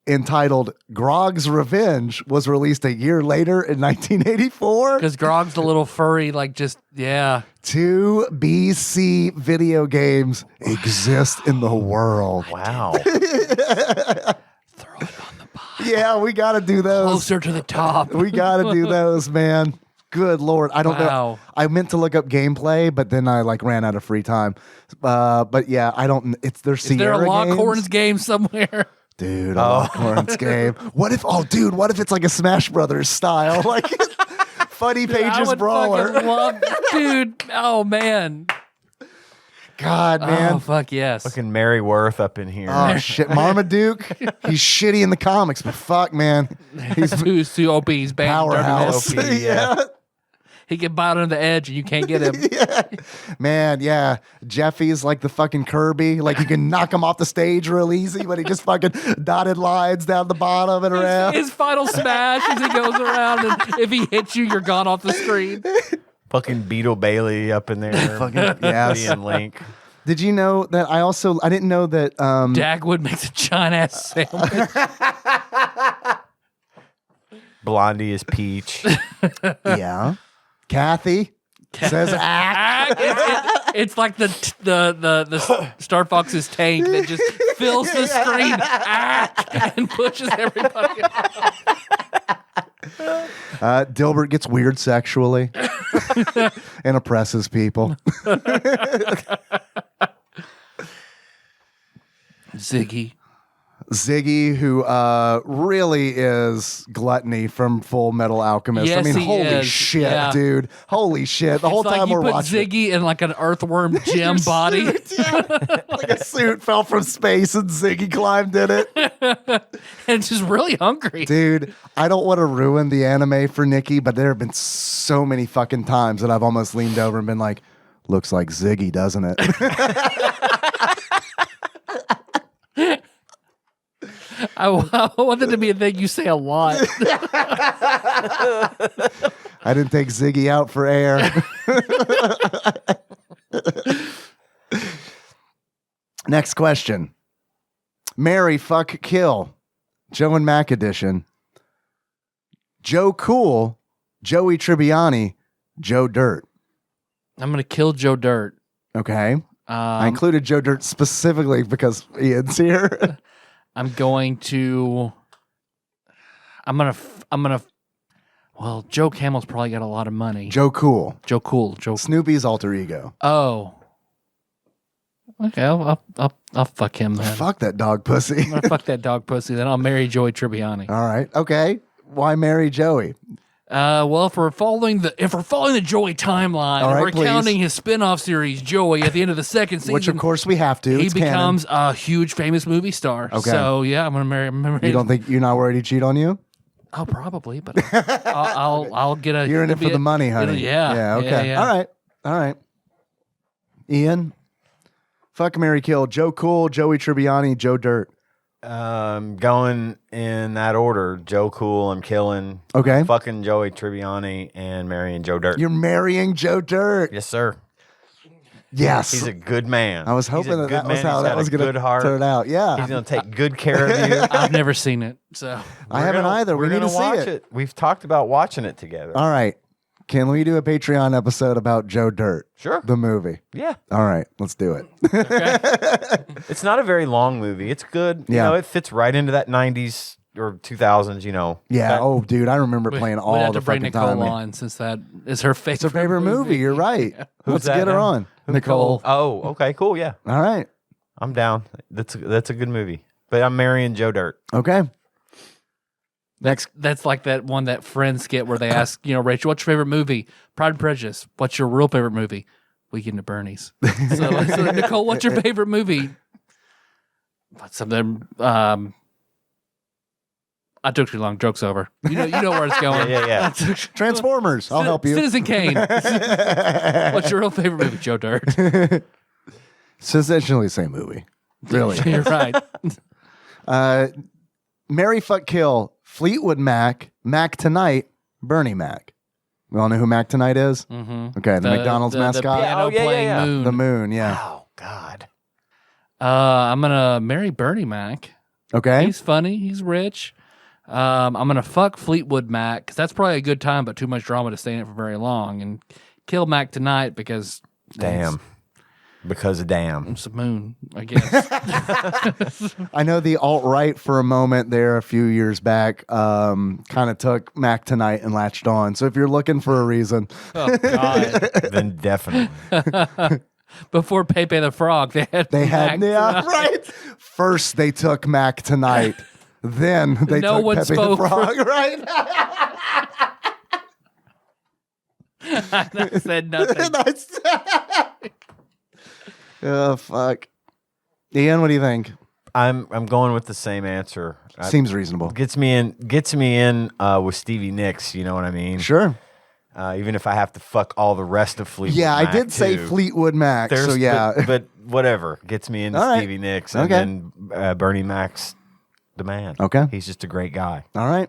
C: entitled Grog's Revenge was released a year later in 1984?
B: Because Grog's the little furry, like just, yeah.
C: 2 BC video games exist in the world.
D: Wow.
B: Throw it on the pile.
C: Yeah, we got to do those.
B: Closer to the top.
C: We got to do those, man. Good Lord. I don't know.
B: Wow.
C: I meant to look up gameplay, but then I ran out of free time. But yeah, I don't. There's
B: Is there a
C: Sierra
B: Longhorns
C: games.
B: game somewhere?
C: Dude, a Longhorns game. What if it's like a Smash Brothers style? Like Funny Pages
B: I would
C: Brawler.
B: fucking love, dude. Oh man.
C: God, man.
B: Oh fuck yes.
D: Fucking Mary Worth up in here.
C: Oh shit, Marmaduke. He's shitty in the comics, but fuck, man, he's
B: He's too OP. He's banned.
C: powerhouse.
D: OP,
C: yeah.
B: He can bite on the edge and you can't get him.
C: Yeah. Man, yeah. Jeffy's like the fucking Kirby. Like you can knock him off the stage real easy, but he just fucking dotted lines down the bottom and around.
B: His final smash as he goes around, and if he hits you, you're gone off the screen.
D: Fucking Beetle Bailey up in there.
C: Fucking yes.
D: Being Link.
C: Did you know that I didn't know that
B: Dagwood makes a giant ass sandwich.
D: Blondie is Peach.
C: yeah. Kathy says act.
B: It's like the Star Fox's tank that just fills the screen and pushes everybody.
C: Dilbert gets weird sexually and oppresses people. Ziggy, who really is Gluttony from Full Metal Alchemist.
B: Yes,
C: I mean,
B: he
C: holy
B: is.
C: shit,
B: Yeah.
C: dude. Holy shit. The whole
B: It's like
C: time
B: you
C: we're
B: put
C: watching.
B: Ziggy in like an earthworm gem body.
C: Like a suit fell from space and Ziggy climbed in it.
B: And just really hungry.
C: Dude, I don't want to ruin the anime for Nikki, but there have been so many fucking times that I've almost leaned over and been like, looks like Ziggy, doesn't it?
B: I want it to be a thing you say a lot.
C: I didn't take Ziggy out for air. Next question. Marry, fuck, kill. Joe and Mac edition. Joe Cool, Joey Tribbiani, Joe Dirt.
B: I'm going to kill Joe Dirt.
C: Okay. I included Joe Dirt specifically because Ian's here.
B: I'm gonna. Well, Joe Camel's probably got a lot of money.
C: Joe Cool.
B: Joe Cool. Joe.
C: Snoopy's alter ego.
B: Oh. Okay, I'll fuck him then.
C: Fuck that dog pussy.
B: I'm gonna fuck that dog pussy. Then I'll marry Joey Tribbiani.
C: All right. Okay. Why marry Joey?
B: Well, if we're following the Joey timeline,
C: All right,
B: we're counting his spin-off series, Joey, at the end of the second season,
C: Which of course we have to.
B: he
C: It's
B: becomes a huge famous movie star.
C: Okay.
B: So yeah, I'm gonna marry.
C: canon. You don't think you're not worried he cheat on you?
B: Oh, probably, but I'll get a.
C: You're in it for the money, honey.
B: Yeah.
C: Yeah. Okay.
B: Yeah.
C: All right. Ian, fuck, marry, kill. Joe Cool, Joey Tribbiani, Joe Dirt.
D: Going in that order: Joe Cool, I'm killing.
C: Okay.
D: Fucking Joey Tribbiani and marrying Joe Dirt.
C: You're marrying Joe Dirt.
D: Yes, sir.
C: Yes.
D: He's a good man.
C: I was hoping
D: He's a
C: that
D: good
C: was
D: man.
C: how
D: He's
C: that
D: got
C: was
D: a
C: going
D: good
C: to
D: heart.
C: turn out. Yeah.
D: He's gonna take good care of you.
B: I've never seen it, so
C: I haven't either. We
D: We're
C: need
D: gonna
C: to see
D: watch
C: it.
D: We've talked about watching it together.
C: All right. Can we do a Patreon episode about Joe Dirt?
D: Sure.
C: The movie.
D: Yeah.
C: All right. Let's do it.
D: It's not a very long movie. It's good.
C: Yeah.
D: You know, it fits right into that 90s or 2000s, you know.
C: Yeah.
D: That-
C: Oh, dude. I remember playing
B: we'd
C: all
B: have
C: the
B: to bring
C: fucking
B: Nicole
C: time.
B: on since that is her favorite.
C: It's her favorite movie. You're right. Let's
D: that
C: get her
D: now?
C: on. Nicole.
D: Oh, okay, cool. Yeah.
C: All right.
D: I'm down. That's a good movie. But I'm marrying Joe Dirt.
C: Okay. Next.
B: That's like that one, that Friends skit where they ask, Rachel, what's your favorite movie? Pride and Prejudice. What's your real favorite movie? Weekend at Bernie's. So Nicole, what's your favorite movie? Something. I took too long. Joke's over. You know where it's going.
D: Yeah.
C: Transformers. I'll help you.
B: Citizen Kane. What's your real favorite movie? Joe Dirt.
C: It's essentially the same movie. Really.
B: You're right.
C: Marry, fuck, kill. Fleetwood Mac. Mac Tonight. Bernie Mac. We all know who Mac Tonight is?
B: Mm-hmm.
C: Okay. The McDonald's mascot.
B: The piano playing
D: yeah.
B: moon.
C: The moon. Yeah.
D: Oh, God.
B: I'm gonna marry Bernie Mac.
C: Okay.
B: He's funny. He's rich. I'm gonna fuck Fleetwood Mac because that's probably a good time, but too much drama to stay in it for very long. And kill Mac Tonight because
D: Damn. Because of damn.
B: it's a moon, I guess.
C: I know the alt-right for a moment there a few years back kind of took Mac Tonight and latched on. So if you're looking for a reason,
B: Oh God!
D: Then definitely.
B: Before Pepe the Frog, they had Mac Tonight.
C: right. First they took Mac Tonight, then they
B: No
C: took
B: one
C: Pepe the
B: spoke for-
C: Frog, right?
B: I said nothing.
C: Oh fuck. Ian, what do you think?
D: I'm going with the same answer.
C: Seems reasonable.
D: Gets me in with Stevie Nicks, you know what I mean?
C: Sure.
D: Even if I have to fuck all the rest of Fleetwood
C: Yeah,
D: Mac
C: I did say
D: too.
C: Fleetwood Mac, so yeah.
D: But whatever. Gets me into
C: All right.
D: Stevie Nicks. And
C: Okay.
D: then Bernie Mac's the man.
C: Okay.
D: He's just a great guy.
C: All right.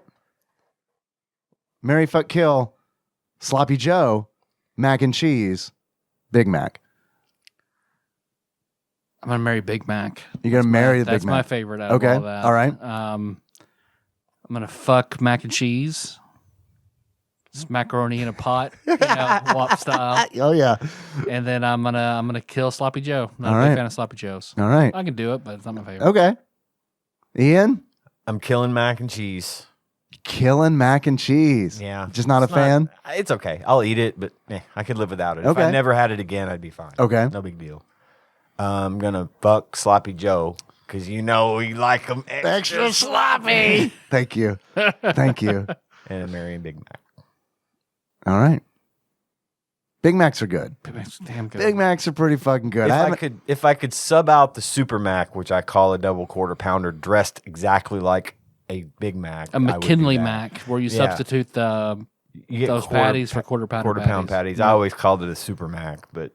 C: Marry, fuck, kill. Sloppy Joe. Mac and cheese. Big Mac.
B: I'm gonna marry Big Mac.
C: You're gonna marry the
B: That's
C: Big
B: my
C: Mac.
B: favorite out
C: Okay,
B: of all that.
C: all right.
B: I'm gonna fuck mac and cheese. It's macaroni in a pot, WAP style.
C: Oh yeah.
B: And then I'm gonna kill Sloppy Joe. Not
C: All
B: a big
C: right.
B: fan of Sloppy Joes.
C: All right.
B: I can do it, but it's not my favorite.
C: Okay. Ian,
D: I'm killing mac and cheese.
C: killing mac and cheese.
D: Yeah.
C: Just not a fan.
D: It's okay. I'll eat it, but I could live without it. If
C: Okay.
D: I never had it again, I'd be fine.
C: Okay.
D: No big deal. I'm going to fuck Sloppy Joe because we like them extra sloppy.
C: Thank you. Thank you.
D: And I'm marrying Big Mac.
C: All right. Big Macs are good.
B: Big Mac's damn good.
C: Big Macs are pretty fucking good.
D: If I could sub out the Super Mac, which I call a double quarter pounder, dressed exactly like a Big Mac,
B: A
D: I would do
B: McKinley
D: that.
B: Mac, where you
D: Yeah.
B: substitute the
D: You get
B: those patties for quarter pound
D: patties. I always called it a Super Mac, but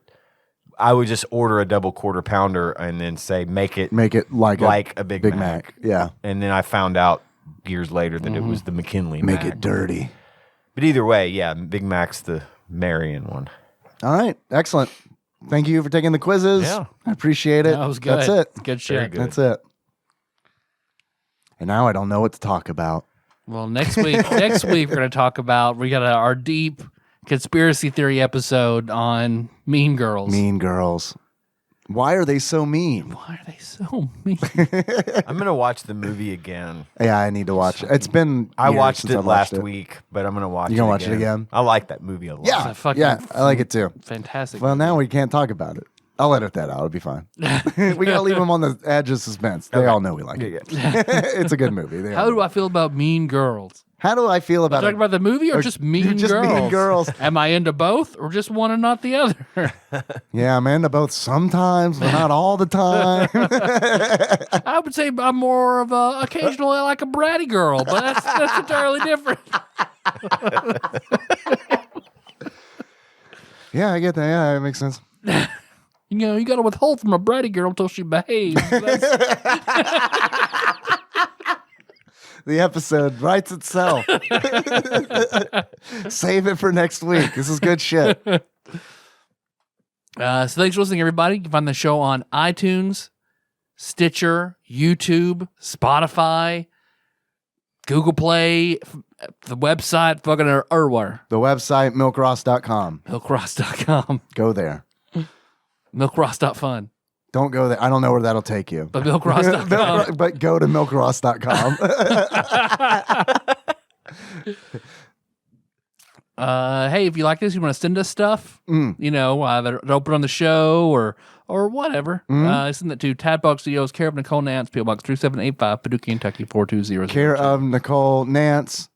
D: I would just order a double quarter pounder and then say make it
C: like
D: a Big
C: Big
D: Mac.
C: Mac. Yeah.
D: And then I found out years later that it was the McKinley
C: Make
D: Mac.
C: it dirty.
D: But either way, yeah, Big Mac's the marrying one.
C: All right. Excellent. Thank you for taking the quizzes.
D: Yeah.
C: I appreciate it.
B: That was good.
C: That's it.
B: Good shit.
D: Very good.
C: That's it. And now I don't know what to talk about.
B: Well, next week we're going to talk about our deep conspiracy theory episode on Mean Girls.
C: Mean Girls. Why are they so mean?
B: Why are they so mean?
D: I'm gonna watch the movie again.
C: Yeah, I need to watch it. It's been
D: I
C: years
D: watched
C: since
D: it
C: I've
D: last
C: watched it.
D: week, but I'm gonna watch.
C: You gonna watch it again?
D: I like that movie a lot.
C: Yeah,
B: fucking
C: yeah, I like it too.
B: Fantastic.
C: Well, now we can't talk about it. I'll edit that out. It'll be fine. We gotta leave them on the edge of suspense. They all know we like it. It's a good movie.
B: How do I feel about Mean Girls?
C: How do I feel about
B: Talking about the movie or just Mean
C: just
B: Girls?
C: Mean Girls.
B: Am I into both or just one and not the other?
C: Yeah, I'm into both sometimes, but not all the time.
B: I would say I'm more of a occasionally like a bratty girl, but that's entirely different.
C: Yeah, I get that. Yeah, it makes sense.
B: You know, you got to withhold from a bratty girl until she behaves.
C: The episode writes itself. Save it for next week. This is good shit.
B: So thanks for listening, everybody. You can find the show on iTunes, Stitcher, YouTube, Spotify, Google Play, the website, fucking Erwar.
C: The website, milkross.com.
B: Milkross.com.
C: Go there.
B: Milkross.fun.
C: Don't go there. I don't know where that'll take you.
B: But milkross.com.
C: But go to milkross.com.
B: Hey, if you like this, you want to send us stuff, you know, either open on the show or whatever. Send it to TADPOG Studios, care of Nicole Nance, PO Box 3785, Paducah, Kentucky 42002.
C: Care of Nicole Nance,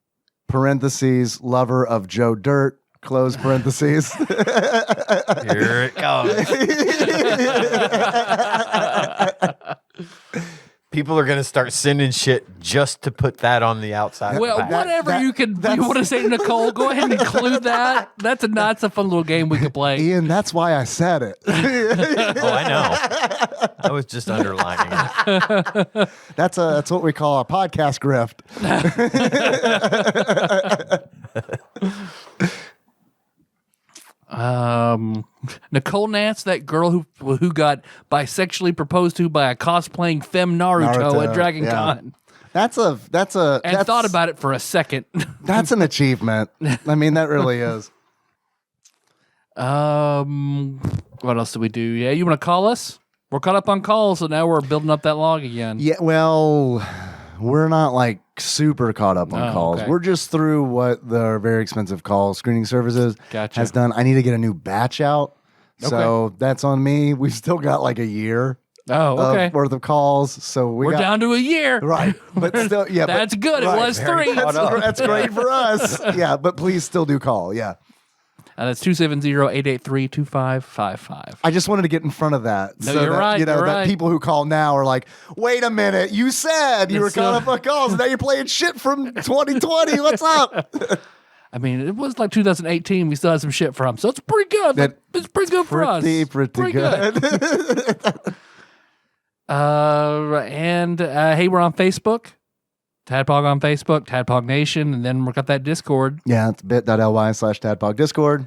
C: parentheses, lover of Joe Dirt, close parentheses.
D: Here it comes. People are gonna start sending shit just to put that on the outside.
B: Well,
D: of the pack.
B: whatever you want to say to Nicole, go ahead and include that. That's a fun little game we could play.
C: Ian, that's why I said it.
D: Oh, I know. I was just underlining it.
C: That's what we call a podcast grift.
B: Nicole Nance, that girl who got bisexually proposed to by a cosplaying femme Naruto at Dragon Con.
C: That's
B: Thought about it for a second.
C: That's an achievement. I mean, that really is.
B: What else do we do? Yeah, you want to call us? We're caught up on calls, so now we're building up that log again.
C: Yeah, well, we're not like super caught up on calls.
B: Okay.
C: We're just through what the very expensive call screening services
B: Gotcha.
C: has done. I need to get a new batch out. So that's on me. We've still got like a year worth of calls. So we're
B: down to a year.
C: Right. But still, yeah.
B: That's good.
C: Right.
B: It was 3.
C: That's great for us. Yeah, but please still do call. Yeah.
B: That's 270-883-2555.
C: I just wanted to get in front of that.
B: No, you're right.
C: You know,
B: You're
C: that
B: right.
C: people who call now are like, wait a minute, you said you were
B: So-
C: caught up on calls. Now you're playing shit from 2020. What's up?
B: I mean, it was like 2018. We still had some shit from, so it's pretty good. It's pretty good for us.
C: Pretty good.
B: Hey, we're on Facebook. Tadpog on Facebook, Tadpog Nation, and then we've got that Discord.
C: Yeah, it's bit.ly/Tadpog Discord.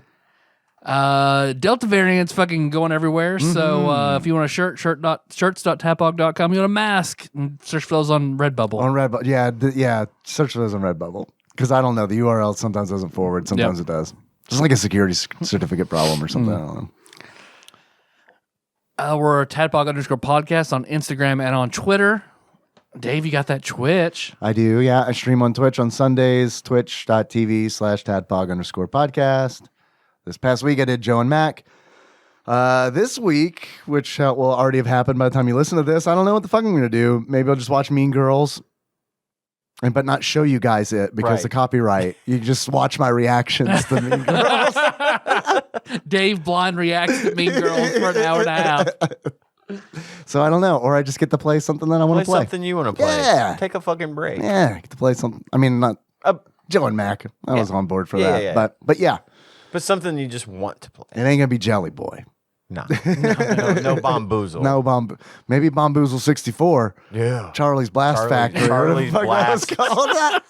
B: Delta variant's fucking going everywhere. So if you want a shirt, shirts.tadpog.com. You want a mask, and search for those on Redbubble.
C: On Redbubble. Yeah, search for those on Redbubble. Because I don't know. The URL sometimes doesn't forward. Sometimes it does. Just like a security certificate problem or something. I don't know.
B: We're Tadpog_podcast on Instagram and on Twitter. Dave, you got that Twitch.
C: I do, yeah. I stream on Twitch on Sundays, twitch.tv/Tadpog_podcast. This past week, I did Joe and Mac. This week, which will already have happened by the time you listen to this, I don't know what the fuck I'm going to do. Maybe I'll just watch Mean Girls, but not show you guys it because the copyright. You just watch my reactions to Mean Girls.
B: Dave blind reacts to Mean Girls for an hour and a half.
C: So I don't know. Or I just get to play something that I want to play.
D: Something you want to play.
C: Yeah.
D: Take a fucking break.
C: Yeah, I get to play something. I mean, not Joe and Mac. I was on board for that.
D: Yeah.
C: But yeah.
D: But something you just want to play.
C: It ain't gonna be Jelly Boy.
D: No Bomboozle.
C: No maybe Bomboozle 64.
D: Yeah.
C: Charlie's Blast Factory.
D: Charlie's
C: What the fuck
D: Blast.
C: that was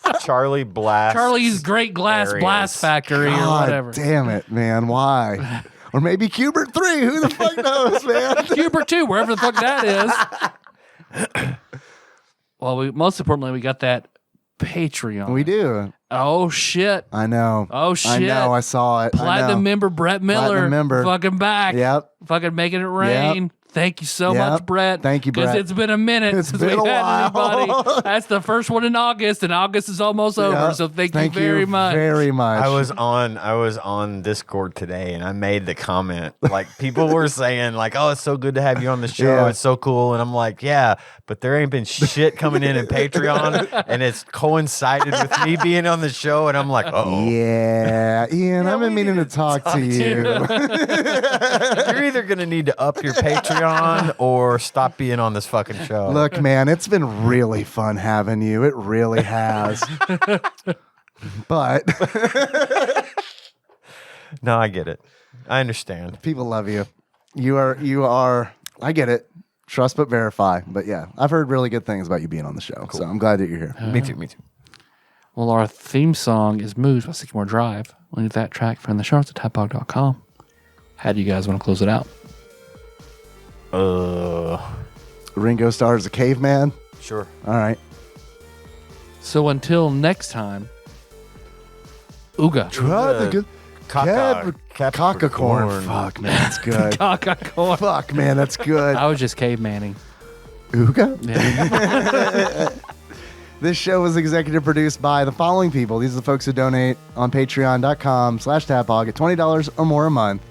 C: called?
D: Charlie Blast.
B: Charlie's Great Glass
D: Areas.
B: Blast Factory or
C: God
B: whatever.
C: damn it, man. Why? Or maybe Cubert 3. Who the fuck knows, man?
B: Cuber 2, wherever the fuck that is. Well, most importantly, we got that Patreon.
C: We do.
B: Oh, shit.
C: I know.
B: Oh, shit.
C: I know. I saw it. I know.
B: Platinum member Brett Miller.
C: Platinum member.
B: Fucking back.
C: Yep.
B: Fucking making it rain. Thank you so
C: Yep.
B: much, Brett.
C: Thank you,
B: Because
C: Brett.
B: it's been a minute
C: It's
B: since
C: been
B: we
C: a
B: had
C: while.
B: anybody. That's the first one in August, and August is almost over.
C: Yep.
B: So thank you very much.
C: Very much.
D: I was on Discord today, and I made the comment. Like, people were saying, like, "Oh, it's so good to have you on the show.
C: Yeah.
D: It's so cool." And I'm like, "Yeah, but there ain't been shit coming in Patreon, and it's coincided with me being on the show." And I'm like, "Oh,
C: Yeah, Ian, I've been
D: we
C: meaning
D: need
C: to talk to you.
D: you're either gonna need to up your Patreon or stop being on this fucking show."
C: Look, man, it's been really fun having you. It really has. But
D: No, I get it. I understand.
C: people love you. You are. I get it. Trust but verify. But yeah, I've heard really good things about you being on the show. So I'm glad that you're here.
D: Me too.
B: Well, our theme song is Moves by Sycamore Drive. We'll leave that track from the show notes at TADPOG.com. How do you guys want to close it out?
C: Ringo Starr is a caveman.
D: Sure.
C: All right.
B: So until next time, Ooga.
C: Try the good. Capricorn.
D: Capricorn.
C: Fuck, man, that's good.
B: Capricorn.
C: Fuck, man, that's good.
B: I was just cavemanning.
C: Ooga.
B: Yeah.
C: This show was executive produced by the following people. These are the folks who donate on patreon.com/TADPOG at $20 or more a month.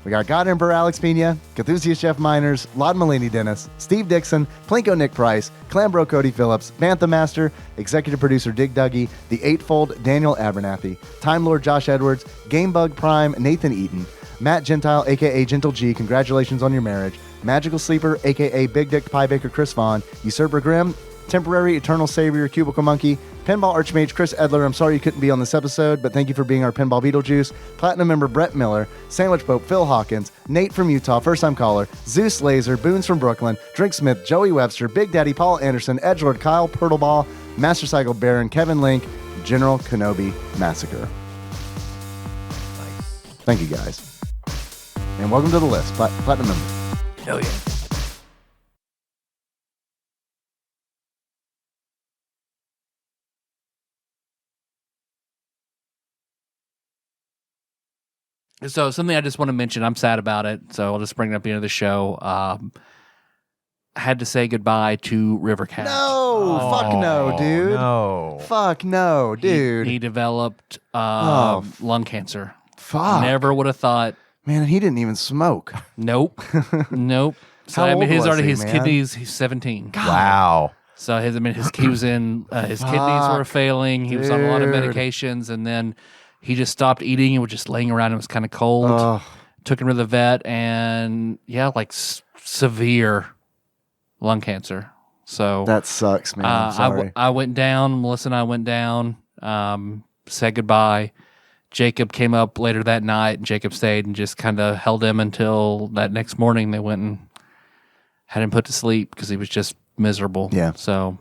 C: We got God Emperor Alex Pena, Cthusiast Jeff Miners, Lod Malini Dennis, Steve Dixon, Plinko Nick Price, Clambro Cody Phillips, Bantha Master, Executive Producer Dig Dougie, The Eightfold Daniel Abernathy, Time Lord Josh Edwards, Gamebug Prime Nathan Eaton, Matt Gentile aka Gentle G, congratulations on your marriage, Magical Sleeper aka Big Dick Pie Baker Chris Vaughn, Usurper Grimm, Temporary Eternal Savior Cubicle Monkey, Pinball Archmage Chris Edler, I'm sorry you couldn't be on this episode, but thank you for being our Pinball Beetlejuice, Platinum member Brett Miller, Sandwich Pope Phil Hawkins, Nate from Utah, first time caller, Zeus Laser, Boons from Brooklyn, Drink Smith, Joey Webster, Big Daddy Paul Anderson, Edgelord Kyle Purtleball, Master Cycle Baron, Kevin Link, General Kenobi Massacre. Thank you guys. And welcome to the list, Platinum member.
B: Hell yeah. So something I just want to mention, I'm sad about it, so I'll just bring it up at the end of the show. I had to say goodbye to River Cat.
C: No, fuck no, dude.
D: No.
C: Fuck no, dude.
B: He developed lung cancer.
C: Fuck.
B: Never would have thought.
C: Man, he didn't even smoke.
B: Nope. Nope. So
C: How
B: I mean,
C: old was he,
B: his
C: man?
B: kidneys. He's 17.
D: Wow.
B: So he was in his kidneys were failing. He was on a lot of
C: dude.
B: medications, and then he just stopped eating and was just laying around. It was kind of cold.
C: Ugh.
B: Took him to the vet, and like severe lung cancer. So
C: That sucks, man. I'm sorry.
B: I went down. Melissa and I went down. Said goodbye. Jacob came up later that night, and Jacob stayed and just kind of held him until that next morning. They went and had him put to sleep because he was just miserable.
C: Yeah.
B: So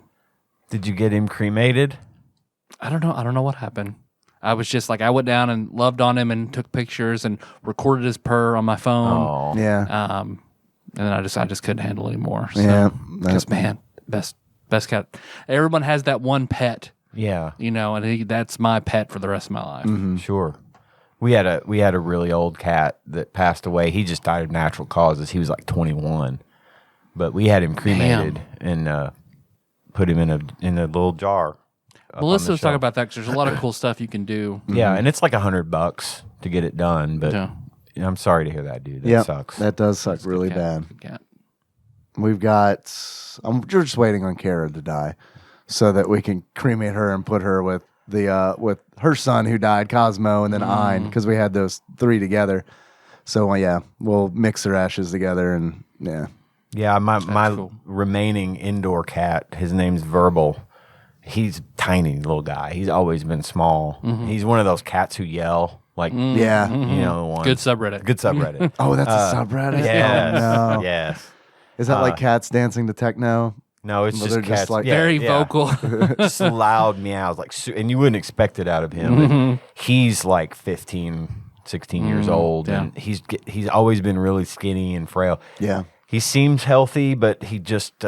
D: Did you get him cremated?
B: I don't know. I don't know what happened. I was just like, I went down and loved on him and took pictures and recorded his purr on my phone.
D: Oh.
C: yeah.
B: And then I just couldn't handle it anymore. So,
C: Yeah.
B: because man, best cat. Everyone has that one pet,
D: Yeah.
B: and that's my pet for the rest of my life.
C: Mm-hmm.
D: Sure. We had a really old cat that passed away. He just died of natural causes. He was like 21. But we had him cremated and put him in a little jar.
B: Melissa was talking about that because there's a lot of cool stuff you can do.
D: Yeah, and it's like $100 to get it done. But
B: Yeah.
D: I'm sorry to hear that, dude. That
C: Yeah,
D: sucks.
C: that does suck really
B: Cat,
C: bad.
B: good cat.
C: We're just waiting on Kara to die so that we can cremate her and put her with with her son who died, Cosmo, and then Ein, because we had those three together. So yeah, we'll mix their ashes together and yeah.
D: Yeah, my
B: cool.
D: remaining indoor cat, his name's Verbal. He's a tiny little guy. He's always been small. He's one of those cats who yell, like,
C: Yeah.
D: you know, the ones.
B: Good subreddit.
D: Good subreddit.
C: Oh, that's a subreddit?
D: Yes.
C: Oh, no.
D: Yes.
C: Is that like cats dancing to techno?
D: No, it's
C: Well,
D: just
C: they're
D: cats.
C: just like-
B: Very vocal.
D: Just loud meows, like, and you wouldn't expect it out of him. And he's like 15, 16 years old,
B: yeah.
D: and he's always been really skinny and frail.
C: Yeah.
D: He seems healthy, but he just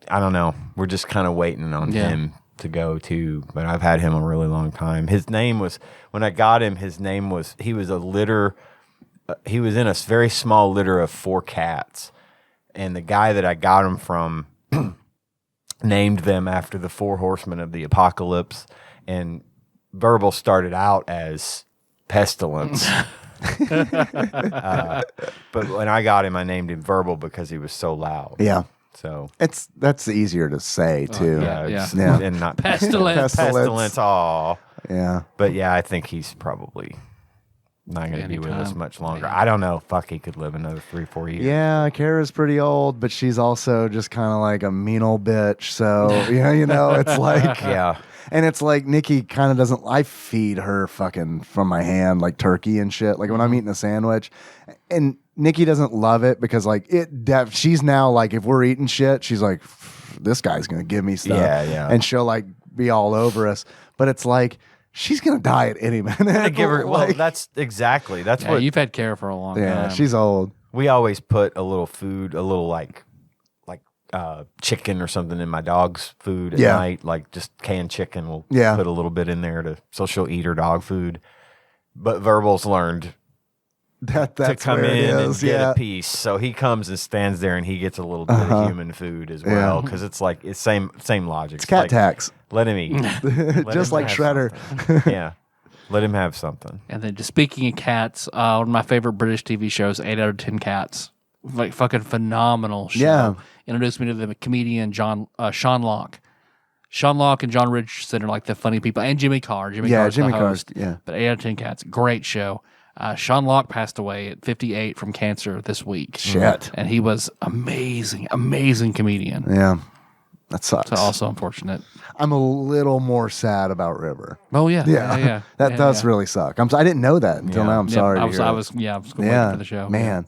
D: I don't know. We're just kind of waiting on him to go too. But I've had him a really long time. His name was, when I got him, he was a litter he was in a very small litter of 4 cats, and the guy that I got him from named them after the 4 horsemen of the apocalypse, and Verbal started out as Pestilence. But when I got him, I named him Verbal because he was so loud.
C: Yeah.
D: So
C: That's easier to say too.
D: yeah.
C: Yeah.
D: And not
B: Pestilence.
D: Pestilence. Aw.
C: Yeah.
D: But yeah, I think he's probably not going to be with us
B: Anytime.
D: much longer. I don't know. Fuck, he could live another 3-4 years.
C: Yeah, Kara's pretty old, but she's also just kind of like a mean old bitch. So, it's like,
D: Yeah.
C: and it's like Nikki kind of doesn't, I feed her fucking from my hand, like turkey and shit. Like when I'm eating a sandwich, and Nikki doesn't love it because like she's now like, if we're eating shit, she's like, this guy's going to give me stuff.
D: Yeah.
C: And she'll like be all over us. But it's like, she's going to die at any minute.
D: To give her, well,
C: Like,
D: that's
B: Yeah,
D: what
B: you've had Kara for a long
C: yeah,
B: time.
C: she's old.
D: we always put a little food, a little like chicken or something in my dog's food at
C: Yeah.
D: night, like just canned chicken. We'll
C: Yeah.
D: put a little bit in there so she'll eat her dog food. But Verbal's learned
C: That's
D: to come
C: where it
D: in and
C: is.
D: get
C: Yeah.
D: a piece, so he comes and stands there and he gets a little bit of human food as well, because it's like it's same logic.
C: It's cat
D: like,
C: tax.
D: Let him eat, Let
C: Just
D: him
C: like
D: have
C: Shredder.
D: something. Yeah, let him have something.
B: And then just speaking of cats, one of my favorite British TV shows, 8 out of 10 Cats. Like fucking phenomenal show.
C: Yeah.
B: Introduced me to the comedian Sean Locke. Sean Locke and John Richardson are like the funny people, and Jimmy Carr. Jimmy Carr's the host.
C: Yeah.
B: But 8 out of 10 Cats, great show. Sean Locke passed away at 58 from cancer this week.
C: Shit.
B: And he was amazing comedian.
C: Yeah. That sucks.
B: So also unfortunate.
C: I'm a little more sad about River.
B: Oh yeah,
C: Yeah. That
B: Yeah,
C: does
B: yeah.
C: really suck. I didn't know that until
D: Yeah.
C: now. I'm
B: Yeah,
C: sorry.
B: I
C: to
B: was
C: hear
B: waiting
C: that.
B: for the show.
C: Man.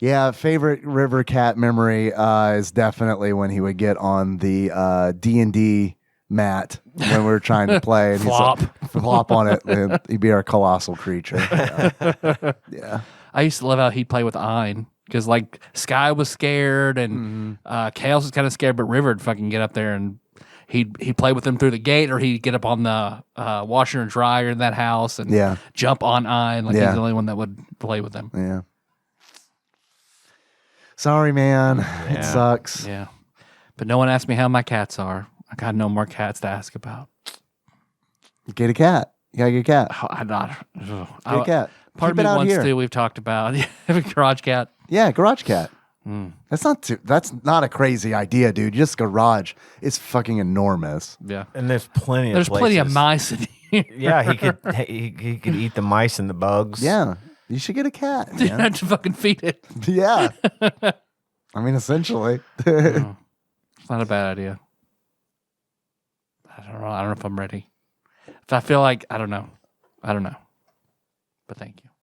C: Yeah, favorite River Cat memory is definitely when he would get on the D&D mat when we were trying to play. And
B: Flop.
C: He'd flop on it. And he'd be our colossal creature. Yeah.
B: I used to love how he'd play with Ein because like Sky was scared and Chaos was kind of scared, but River would fucking get up there and he'd play with him through the gate, or he'd get up on the washer and dryer in that house and
C: Yeah.
B: jump on Ein. Like
C: Yeah.
B: he's the only one that would play with him.
C: Yeah. Sorry, man. It
D: Yeah.
C: sucks.
B: Yeah. But no one asked me how my cats are. I got no more cats to ask about.
C: Get a cat. You gotta get a cat.
B: I'm not.
C: Get a cat.
B: Part
C: Keep
B: of
C: it
B: me
C: out
B: wants
C: here.
B: to. We've talked about having a garage cat.
C: Yeah, garage cat.
B: Hmm.
C: That's not a crazy idea, dude. Just garage. It's fucking enormous.
B: Yeah.
D: And there's plenty of
B: There's plenty of
D: places.
B: mice in here.
D: Yeah, he could eat the mice and the bugs.
C: Yeah. You should get a cat.
B: You
C: Man.
B: have to fucking feed it.
C: Yeah. I mean, essentially.
B: It's not a bad idea. I don't know. I don't know if I'm ready. If I feel like, I don't know. But thank you.